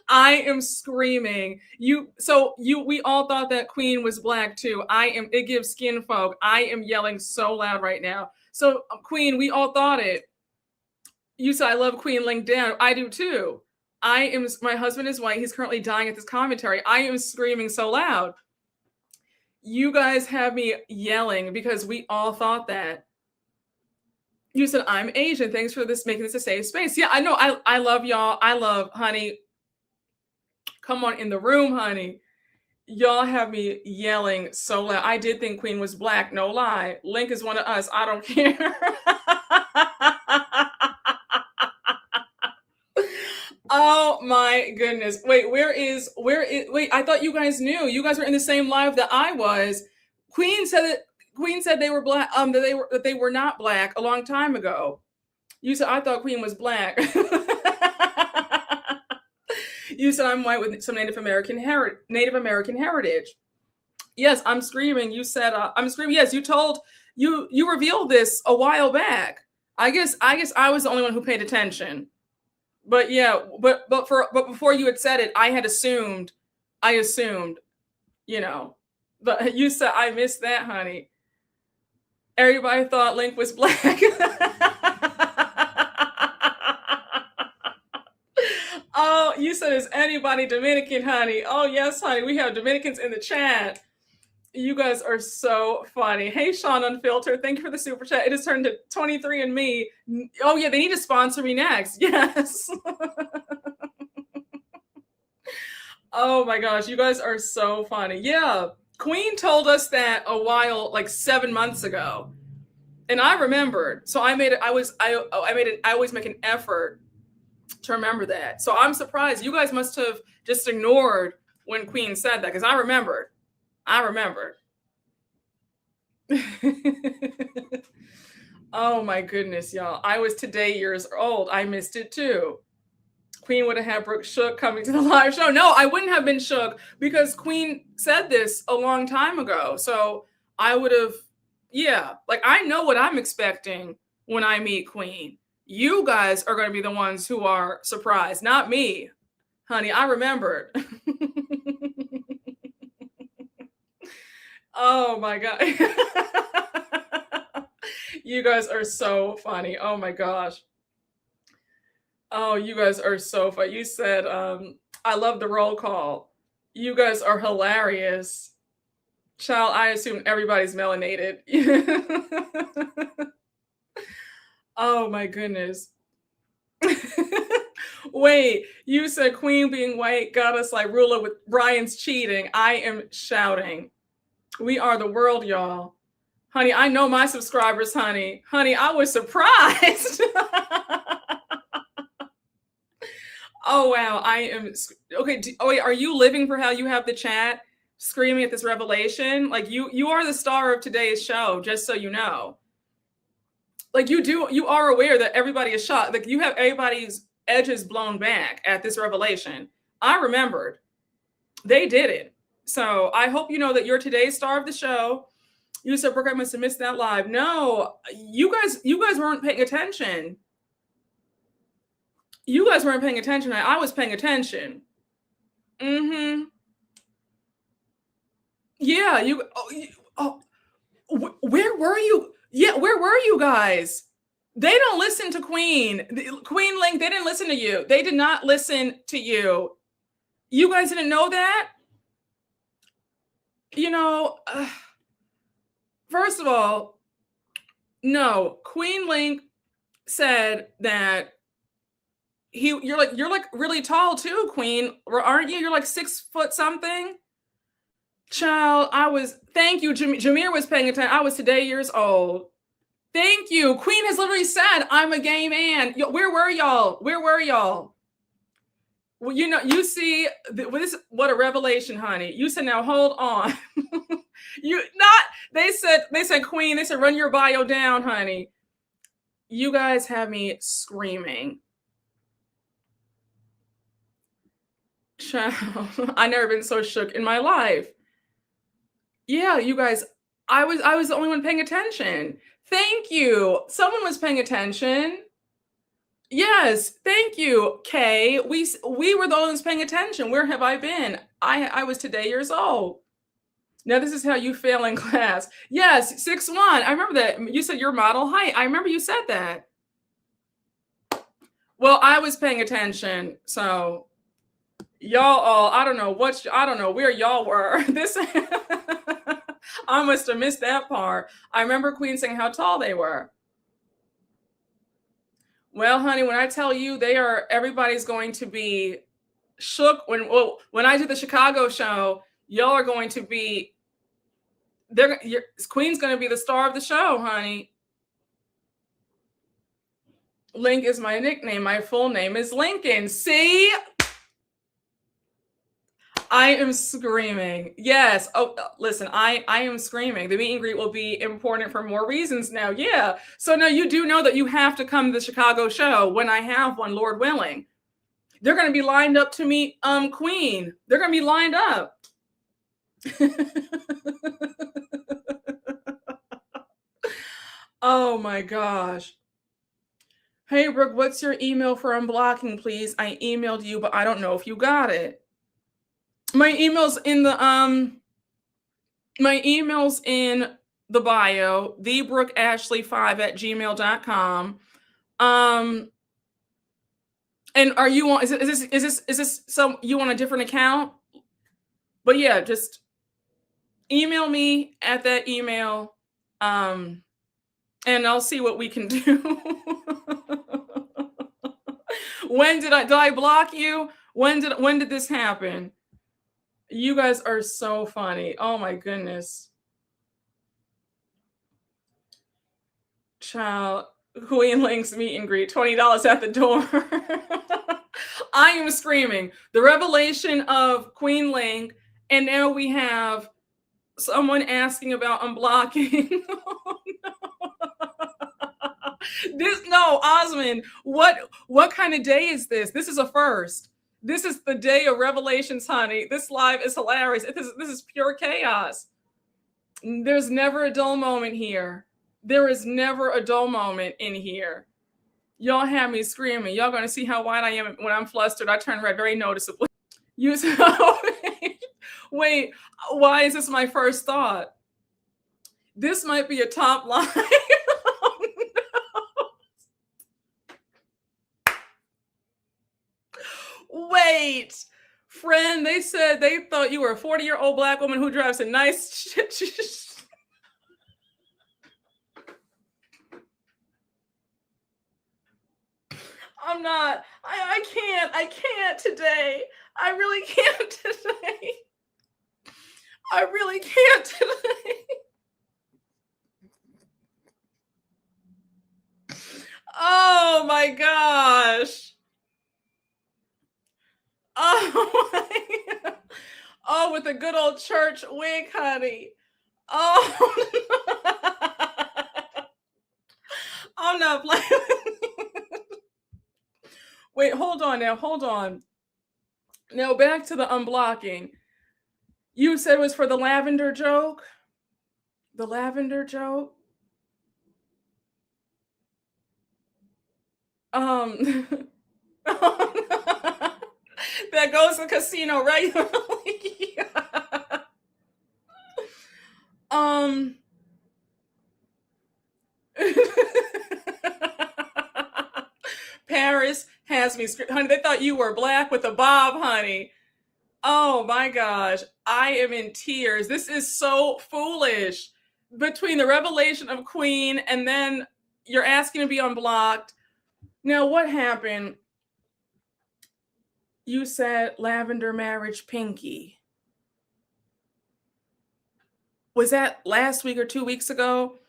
I am screaming. We all thought that Queen was Black too. It gives skin folk. I am yelling so loud right now. So Queen, we all thought it. You said I love Queen, link down. I do too. My husband is white. He's currently dying at this commentary. I am screaming so loud. You guys have me yelling because we all thought that. You said I'm Asian. Thanks for making this a safe space. Yeah, I know. I love y'all. I love, honey. Come on in the room, honey. Y'all have me yelling so loud. I did think Queen was Black. No lie. Link is one of us. I don't care. Oh my goodness. Wait, I thought you guys knew. You guys were in the same live that I was. Queen said they were Black, that they were not Black a long time ago. You said I thought Queen was Black. You said I'm white with some Native American heritage. Yes, I'm screaming. You said I'm screaming. Yes, you revealed this a while back. I guess I was the only one who paid attention. But yeah, but before you had said it, I assumed, but you said I missed that, honey. Everybody thought Link was Black. Oh, you said, is anybody Dominican, honey? Oh yes, honey. We have Dominicans in the chat. You guys are so funny. Hey, Sean Unfiltered, thank you for the super chat. It has turned to 23andMe. Oh yeah, they need to sponsor me next. Yes. Oh my gosh, you guys are so funny. Yeah, Queen told us that a while, like 7 months ago, and I remembered. So I always make an effort to remember that. So I'm surprised you guys must have just ignored when Queen said that, because I remembered. Oh my goodness, y'all. I was today years old. I missed it too. Queen would have had Brooke shook coming to the live show. No, I wouldn't have been shook because Queen said this a long time ago. So I would have, like I know what I'm expecting when I meet Queen. You guys are going to be the ones who are surprised, not me. Honey, I remembered. Oh my God. You guys are so funny. Oh my gosh. Oh, you guys are so funny. You said, I love the roll call. You guys are hilarious. Child, I assume everybody's melanated. Oh my goodness. Wait, you said Queen being white got us like ruler with Brian's cheating. I am shouting. We are the world, y'all. Honey, I know my subscribers, honey. Honey, I was surprised. Oh, wow. I am. Okay. Oh, wait. Are you living for how you have the chat screaming at this revelation? Like you are the star of today's show, just so you know. Like you are aware that everybody is shocked. Like you have everybody's edges blown back at this revelation. I remembered. They did it. So I hope you know that you're today's star of the show. You said, Brooke, I must have missed that live. No, you guys weren't paying attention. You guys weren't paying attention. I was paying attention. Mm-hmm. Yeah, Oh, where were you? Yeah, where were you guys? They don't listen to Queen. Queen Link, they didn't listen to you. They did not listen to you. You guys didn't know that? You know, first of all, no, Queen Link said that you're like really tall too, Queen, or aren't you? You're like 6 foot something. Child, thank you. Jameer was paying attention. I was today years old. Thank you. Queen has literally said, I'm a gay man. Where were y'all? Where were y'all? Well, you see, what a revelation, honey. You said, now hold on. They said, Queen, they said, run your bio down, honey. You guys have me screaming. Child, I never been so shook in my life. Yeah, you guys, I was the only one paying attention. Thank you. Someone was paying attention. Yes, thank you, Kay. We were the only ones paying attention. Where have I been? I was today years old. Now this is how you fail in class. Yes, 6'1". I remember that. You said your model height. I remember you said that. Well, I was paying attention, so y'all all, I don't know where y'all were. I must have missed that part. I remember Queen saying how tall they were. Well, honey, when I tell you everybody's going to be shook when I do the Chicago show, y'all are going to be Queen's going to be the star of the show, honey. Link is my nickname. My full name is Lincoln. See? I am screaming. Yes. Oh, listen, I am screaming. The meet and greet will be important for more reasons now. Yeah. So now you do know that you have to come to the Chicago show when I have one, Lord willing. They're going to be lined up to meet Queen. They're going to be lined up. Oh my gosh. Hey, Brooke, what's your email for unblocking, please? I emailed you, but I don't know if you got it. My email's in the bio, thebrookeashley.bsky.social. And are you on, is this some, you on a different account? But yeah, just email me at that email. And I'll see what we can do. Did I block you? When did this happen? You guys are so funny. Oh my goodness. Child, Queen Link's meet and greet, $20 at the door. I am screaming. The revelation of Queen Link, and now we have someone asking about unblocking. Oh, no. Osmond, what kind of day is this? This is a first. This is the day of revelations, honey. This live is hilarious. This is pure chaos. There's never a dull moment here. There is never a dull moment in here. Y'all have me screaming. Y'all gonna see how white I am when I'm flustered. I turn red very noticeably. Wait, why is this my first thought? This might be a top line. Oh, no. Wait, friend, they said they thought you were a 40-year-old Black woman who drives a nice shit. I'm not. I can't today. I really can't today. I really can't today. Oh my gosh. Oh, with a good old church wig, honey. Oh, I'm not playing. Wait, hold on now. Hold on. Now back to the unblocking. You said it was for the lavender joke? The lavender joke? That goes to the casino regularly. Um, Paris has me, honey. They thought you were black with a bob, honey. Oh my gosh, I am in tears. This is so foolish. Between the revelation of Queen and then you're asking to be unblocked. Now, what happened? You said lavender marriage pinky. Was that last week or 2 weeks ago?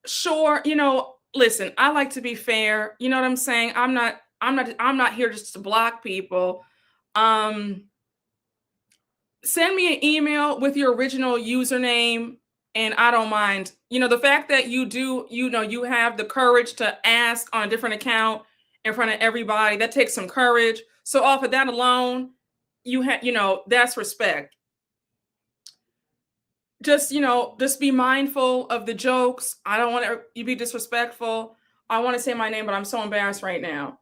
Sure, listen, I like to be fair. You know what I'm saying? I'm not here just to block people. Um Send me an email with your original username and I don't mind. The fact that you have the courage to ask on a different account in front of everybody, that takes some courage. So off of that alone, that's respect. Just be mindful of the jokes. I don't want you be disrespectful. I want to say my name, but I'm so embarrassed right now.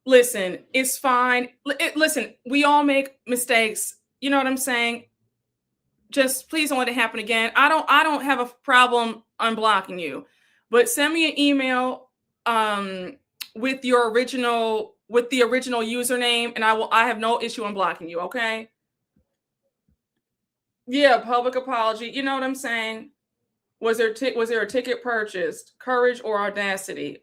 Listen, it's fine. Listen, we all make mistakes. You know what I'm saying? Just please don't let it happen again. I don't have a problem unblocking you, but send me an email with the original username, and I have no issue unblocking you. Okay? Yeah, public apology. You know what I'm saying? Was there a ticket purchased? Courage or audacity?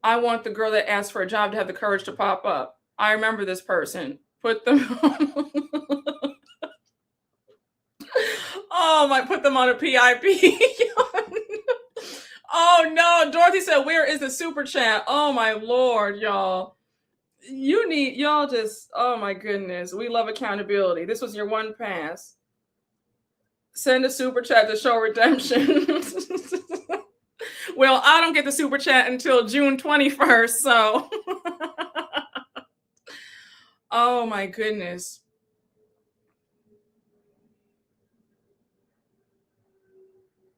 I want the girl that asked for a job to have the courage to pop up. I remember this person. Put them put them on a PIP. Oh no, Dorothy said, where is the super chat? Oh my Lord, y'all. Oh my goodness. We love accountability. This was your one pass. Send a super chat to show redemption. Well, I don't get the super chat until June 21st, so. Oh my goodness.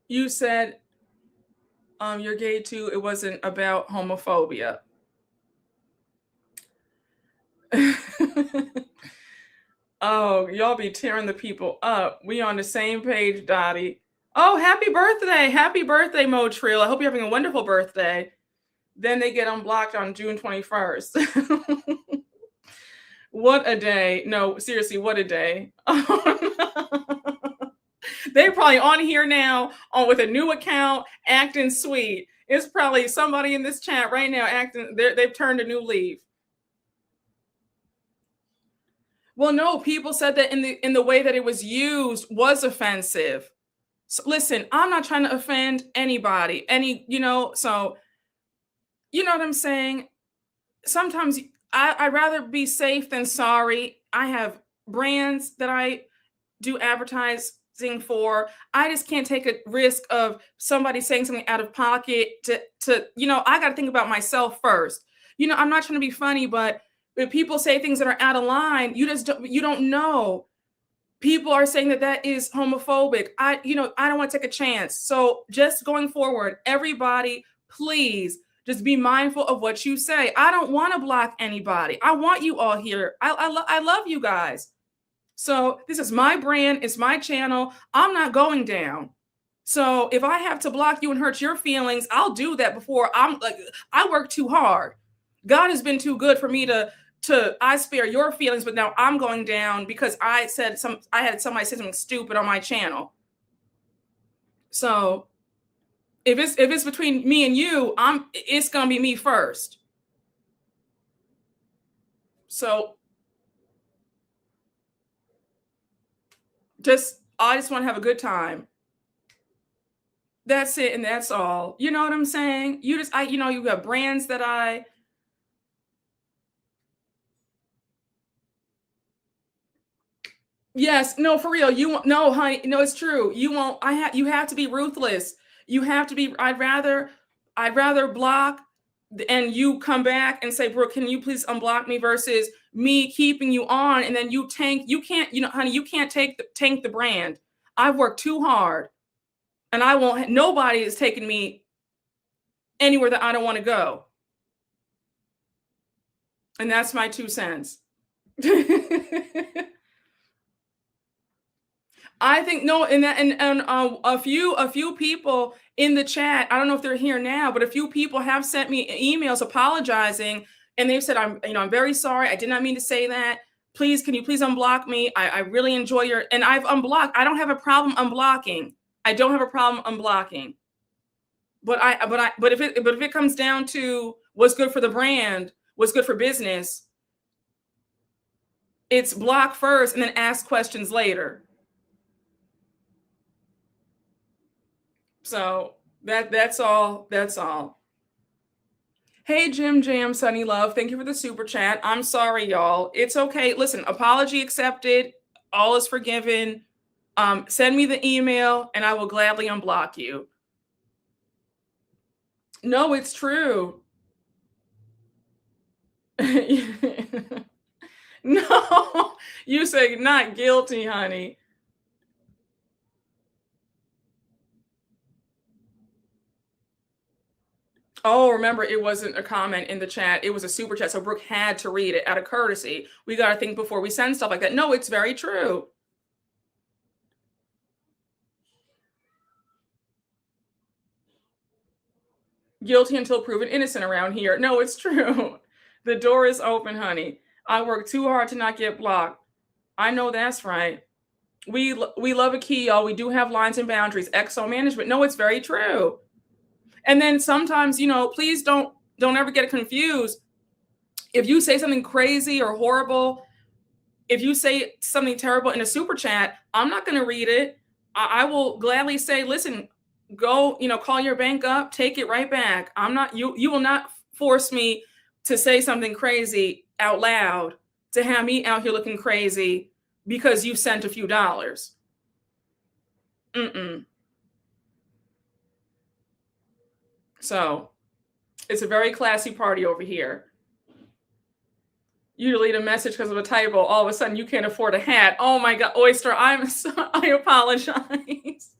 You said you're gay too. It wasn't about homophobia. Oh, y'all be tearing the people up. We on the same page, Dottie. Oh, happy birthday. Happy birthday, Motril. I hope you're having a wonderful birthday. Then they get unblocked on June 21st. What a day. No, seriously, what a day. They're probably on here now with a new account acting sweet. It's probably somebody in this chat right now acting, they've turned a new leaf. Well, no, people said that in the way that it was used was offensive. So listen, I'm not trying to offend anybody. So you know what I'm saying? Sometimes I'd rather be safe than sorry. I have brands that I do advertising for. I just can't take a risk of somebody saying something out of pocket to I got to think about myself first. I'm not trying to be funny, but if people say things that are out of line, you don't know. People are saying that is homophobic. I don't want to take a chance. So just going forward, everybody, please just be mindful of what you say. I don't want to block anybody. I want you all here. I love you guys. So this is my brand. It's my channel. I'm not going down. So if I have to block you and hurt your feelings, I'll do that before I work too hard. God has been too good for me to I spare your feelings, but now I'm going down because I had somebody say something stupid on my channel. So if it's between me and you, it's gonna be me first. So I just want to have a good time. That's it, and that's all. You know what I'm saying? You have brands that Yes, no, for real. No, honey, no, it's true. You won't. You have to be ruthless. You have to be. I'd rather block and you come back and say, Brooke, can you please unblock me versus me keeping you on and then you tank. You can't, honey, you can't tank the brand. I've worked too hard and nobody is taking me anywhere that I don't want to go. And that's my 2 cents. I think no, and a few people in the chat. I don't know if they're here now, but a few people have sent me emails apologizing, and they've said, I'm very sorry. I did not mean to say that. Please, can you please unblock me? I really enjoy your, and I've unblocked. I don't have a problem unblocking. I don't have a problem unblocking. But if it comes down to what's good for the brand, what's good for business, it's block first and then ask questions later. So that's all. That's all. Hey, Jim Jam, Sunny Love. Thank you for the super chat. I'm sorry, y'all. It's okay. Listen, apology accepted. All is forgiven. Send me the email and I will gladly unblock you. No, it's true. No, you say not guilty, honey. Oh, remember, it wasn't a comment in the chat. It was a super chat. So Brooke had to read it out of courtesy. We got to think before we send stuff like that. No, it's very true. Guilty until proven innocent around here. No, it's true. The door is open, honey. I work too hard to not get blocked. I know that's right. We love a key, y'all. We do have lines and boundaries. XO management. No, it's very true. And then sometimes, please don't ever get confused. If you say something crazy or horrible, if you say something terrible in a super chat, I'm not going to read it. I will gladly say, listen, go, call your bank up, take it right back. I'm not, you will not force me to say something crazy out loud to have me out here looking crazy because you sent a few dollars. So it's a very classy party over here. You delete a message because of a typo. All of a sudden you can't afford a hat. Oh my God, Oyster, I apologize.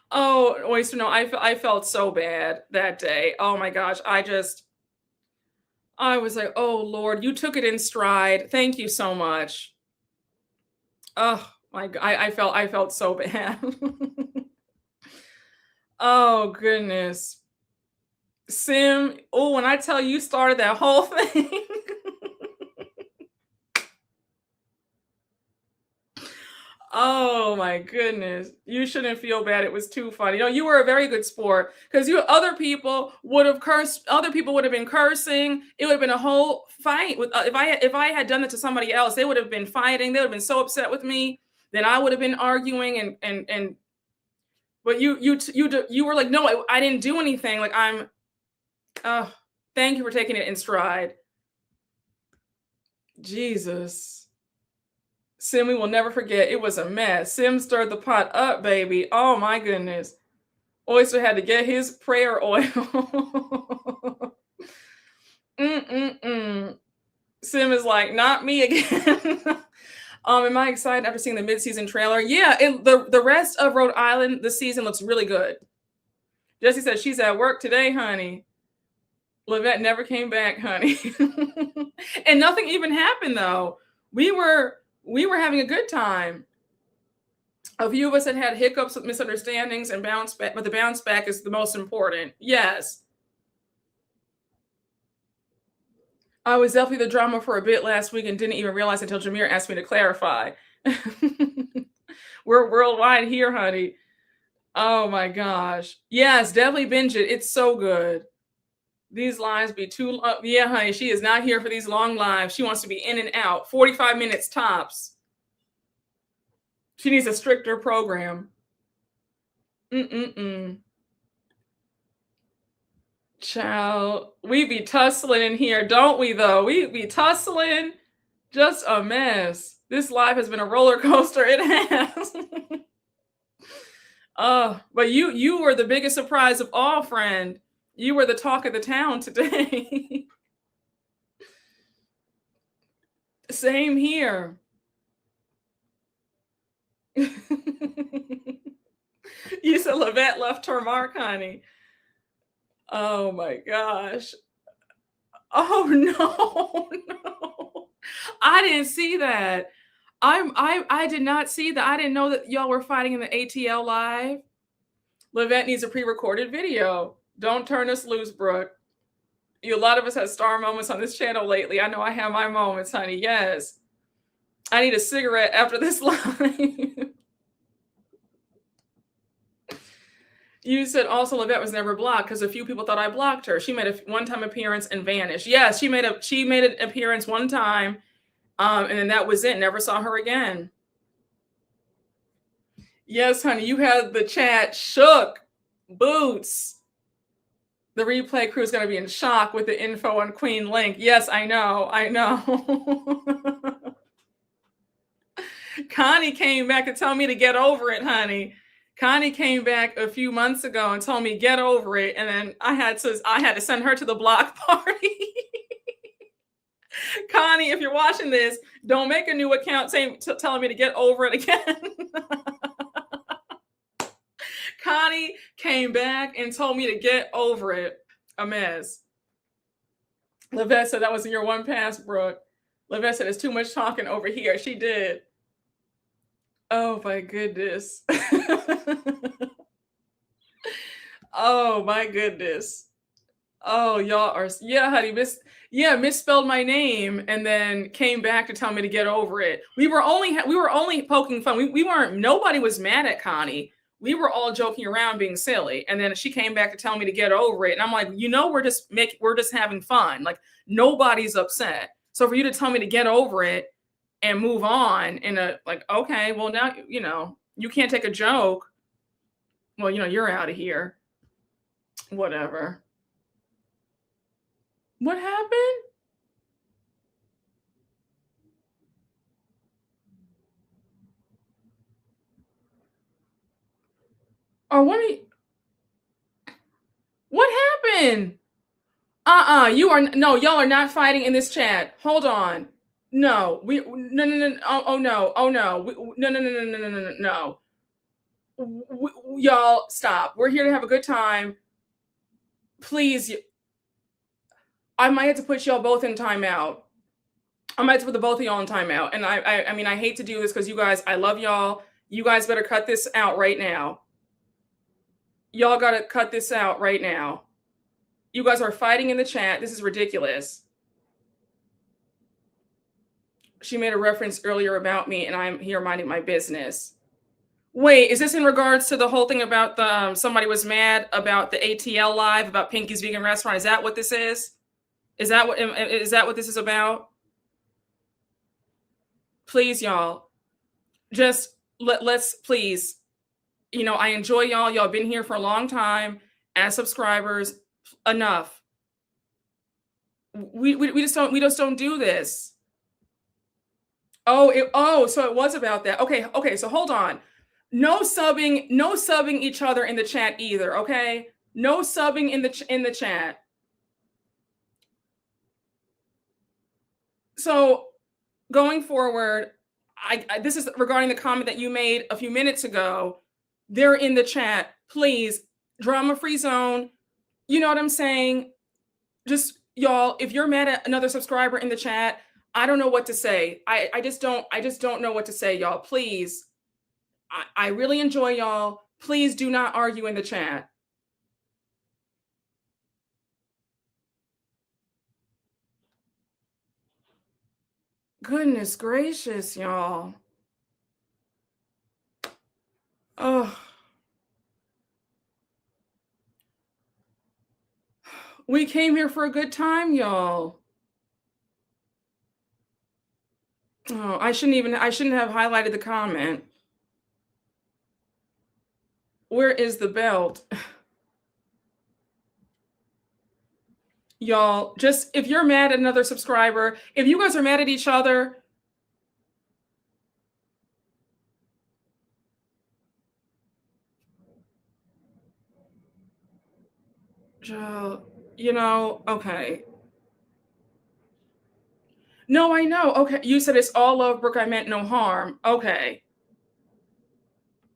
Oh, Oyster, no, I felt so bad that day. Oh my gosh, I was like, oh Lord, you took it in stride. Thank you so much. Oh my God, I felt so bad. Oh goodness. Sim, oh, when I tell you started that whole thing. Oh my goodness. You shouldn't feel bad. It was too funny. You were a very good sport because other people would have cursed. Other people would have been cursing. It would have been a whole fight with if I had done it to somebody else, they would have been fighting. They would have been so upset with me. Then I would have been arguing and but you were like, no, I didn't do anything. Like thank you for taking it in stride. Jesus. Sim, we will never forget. It was a mess. Sim stirred the pot up, baby. Oh my goodness. Oyster had to get his prayer oil. Sim is like, not me again. Am I excited after seeing the mid-season trailer? Yeah, the rest of Rhode Island, the season looks really good. Jessie said she's at work today, honey. Lavette never came back, honey. And nothing even happened though. We were having a good time. A few of us had hiccups with misunderstandings and bounce back, but the bounce back is the most important. Yes. I was definitely the drama for a bit last week and didn't even realize until Jameer asked me to clarify. We're worldwide here, honey. Oh my gosh. Yes, definitely binge it. It's so good. These lives be too long. Yeah, honey, she is not here for these long lives. She wants to be in and out. 45 minutes tops. She needs a stricter program. Child, we be tussling in here, don't we though? We be tussling. Just a mess. This life has been a roller coaster. It has. But you were the biggest surprise of all, friend. You were the talk of the town today. Same here. You said Lavette left her mark, honey. Oh my gosh. Oh no, no. I didn't see that. I did not see that. I didn't know that y'all were fighting in the ATL live. Livette needs a pre-recorded video. Don't turn us loose, Brooke. A lot of us have star moments on this channel lately. I know I have my moments, honey. Yes. I need a cigarette after this live. You said also Livette was never blocked because a few people thought I blocked her. She made a one-time appearance and vanished. Yes, she made an appearance one time, and then that was it. Never saw her again. Yes, honey, you had the chat shook. Boots. The replay crew is going to be in shock with the info on Queen Link. Yes, I know. Connie came back to tell me to get over it, honey. Connie came back a few months ago and told me get over it, and then I had to send her to the block party. Connie, if you're watching this, don't make a new account telling me to get over it again. Connie came back and told me to get over it. A mess. Livette said that was your one pass, Brooke. Livette said it's too much talking over here. She did. Oh my goodness. Oh my goodness. Oh, y'all are, yeah, honey, misspelled my name and then came back to tell me to get over it. We were only poking fun. We weren't, nobody was mad at Connie. We were all joking around being silly. And then she came back to tell me to get over it. And I'm like, we're just having fun. Like nobody's upset. So for you to tell me to get over it and move on okay, well now, you can't take a joke. Well, you're out of here. Whatever. What happened? Or what happened? Y'all are not fighting in this chat. Hold on. No, no. Oh no. No. Y'all stop. We're here to have a good time. Please. I might have to put y'all both in timeout. I might have to put the both of y'all in timeout. And I mean, I hate to do this because you guys, I love y'all. You guys better cut this out right now. Y'all got to cut this out right now. You guys are fighting in the chat. This is ridiculous. She made a reference earlier about me, and I'm here minding my business. Wait, is this in regards to the whole thing about somebody was mad about the ATL live about Pinky's Vegan Restaurant? Is that what this is? Is that what this is about? Please, y'all, just let's please. I enjoy y'all. Y'all been here for a long time as subscribers. Enough. We just don't do this. So it was about that. Okay. So hold on. No subbing each other in the chat either. Okay. No subbing in the chat. So going forward, this is regarding the comment that you made a few minutes ago. They're in the chat. Please, drama-free zone. You know what I'm saying? Just y'all, if you're mad at another subscriber in the chat, I don't know what to say. I just don't know what to say, y'all. Please. I really enjoy y'all. Please do not argue in the chat. Goodness gracious, y'all. Oh. We came here for a good time, y'all. Oh, I shouldn't have highlighted the comment. Where is the belt? Y'all, just if you're mad at another subscriber, if you guys are mad at each other, okay. No, I know. Okay, you said it's all love, Brooke. I meant no harm. Okay.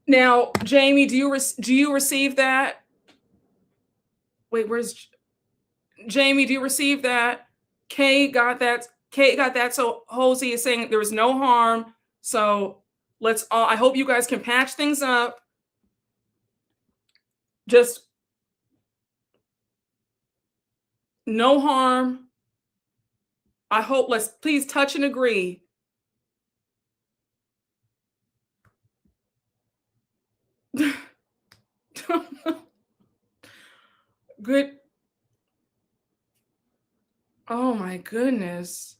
Now, Jamie, do you receive that? Wait, where's Jamie? Do you receive that? Kay got that. Kate got that. So Hosey is saying there was no harm. So let's all, I hope you guys can patch things up. Just no harm. I hope, let's please touch and agree. Good. Oh my goodness.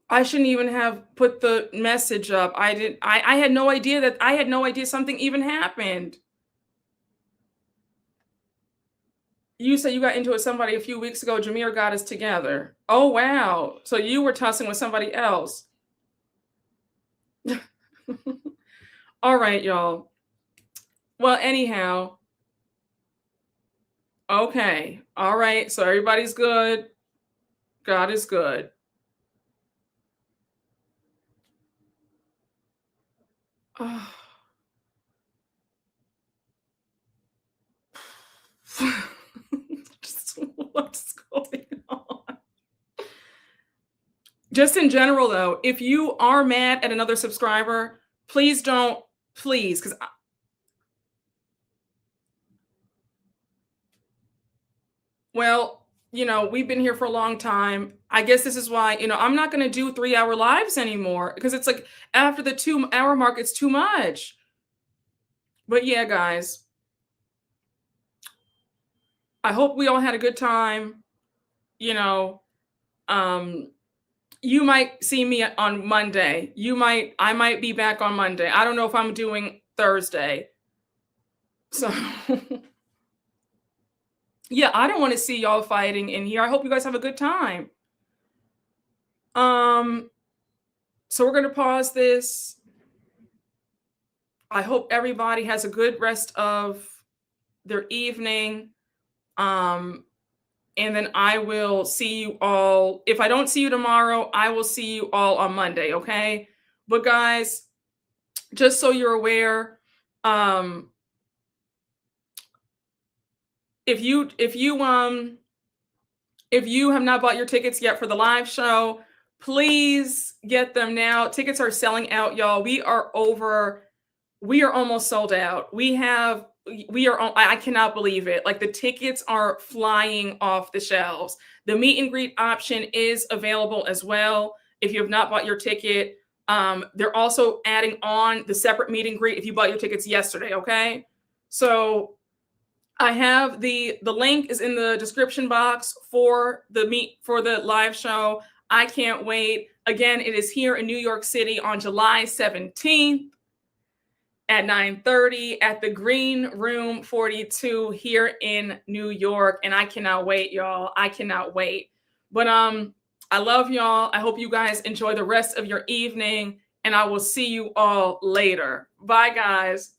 I shouldn't even have put the message up. I had no idea something even happened. You said you got into it with somebody a few weeks ago. Jameer got us together. Oh wow. So you were tussling with somebody else. All right, y'all. Well, anyhow. Okay. All right. So everybody's good. God is good. Oh. Just what's going on? Just in general, though, if you are mad at another subscriber, please don't, please, because well, we've been here for a long time. I guess this is why, I'm not going to do 3-hour lives anymore because it's like after the 2-hour mark, it's too much. But yeah, guys, I hope we all had a good time. You might see me on Monday. I might be back on Monday. I don't know if I'm doing Thursday. So yeah, I don't want to see y'all fighting in here. I hope you guys have a good time. So we're going to pause this. I hope everybody has a good rest of their evening. And then I will see you all. If I don't see you tomorrow, I will see you all on Monday, okay? But guys, just so you're aware, if you have not bought your tickets yet for the live show, please get them now. Tickets are selling out, y'all. We are almost sold out. I cannot believe it. Like, the tickets are flying off the shelves. The meet and greet option is available as well. If you have not bought your ticket, they're also adding on the separate meet and greet if you bought your tickets yesterday. Okay. So I have the link is in the description box for the live show. I can't wait. Again, it is here in New York City on July 17th. At 9:30 at the Green Room 42 here in New York. And I cannot wait, y'all. I cannot wait. But I love y'all. I hope you guys enjoy the rest of your evening. And I will see you all later. Bye, guys.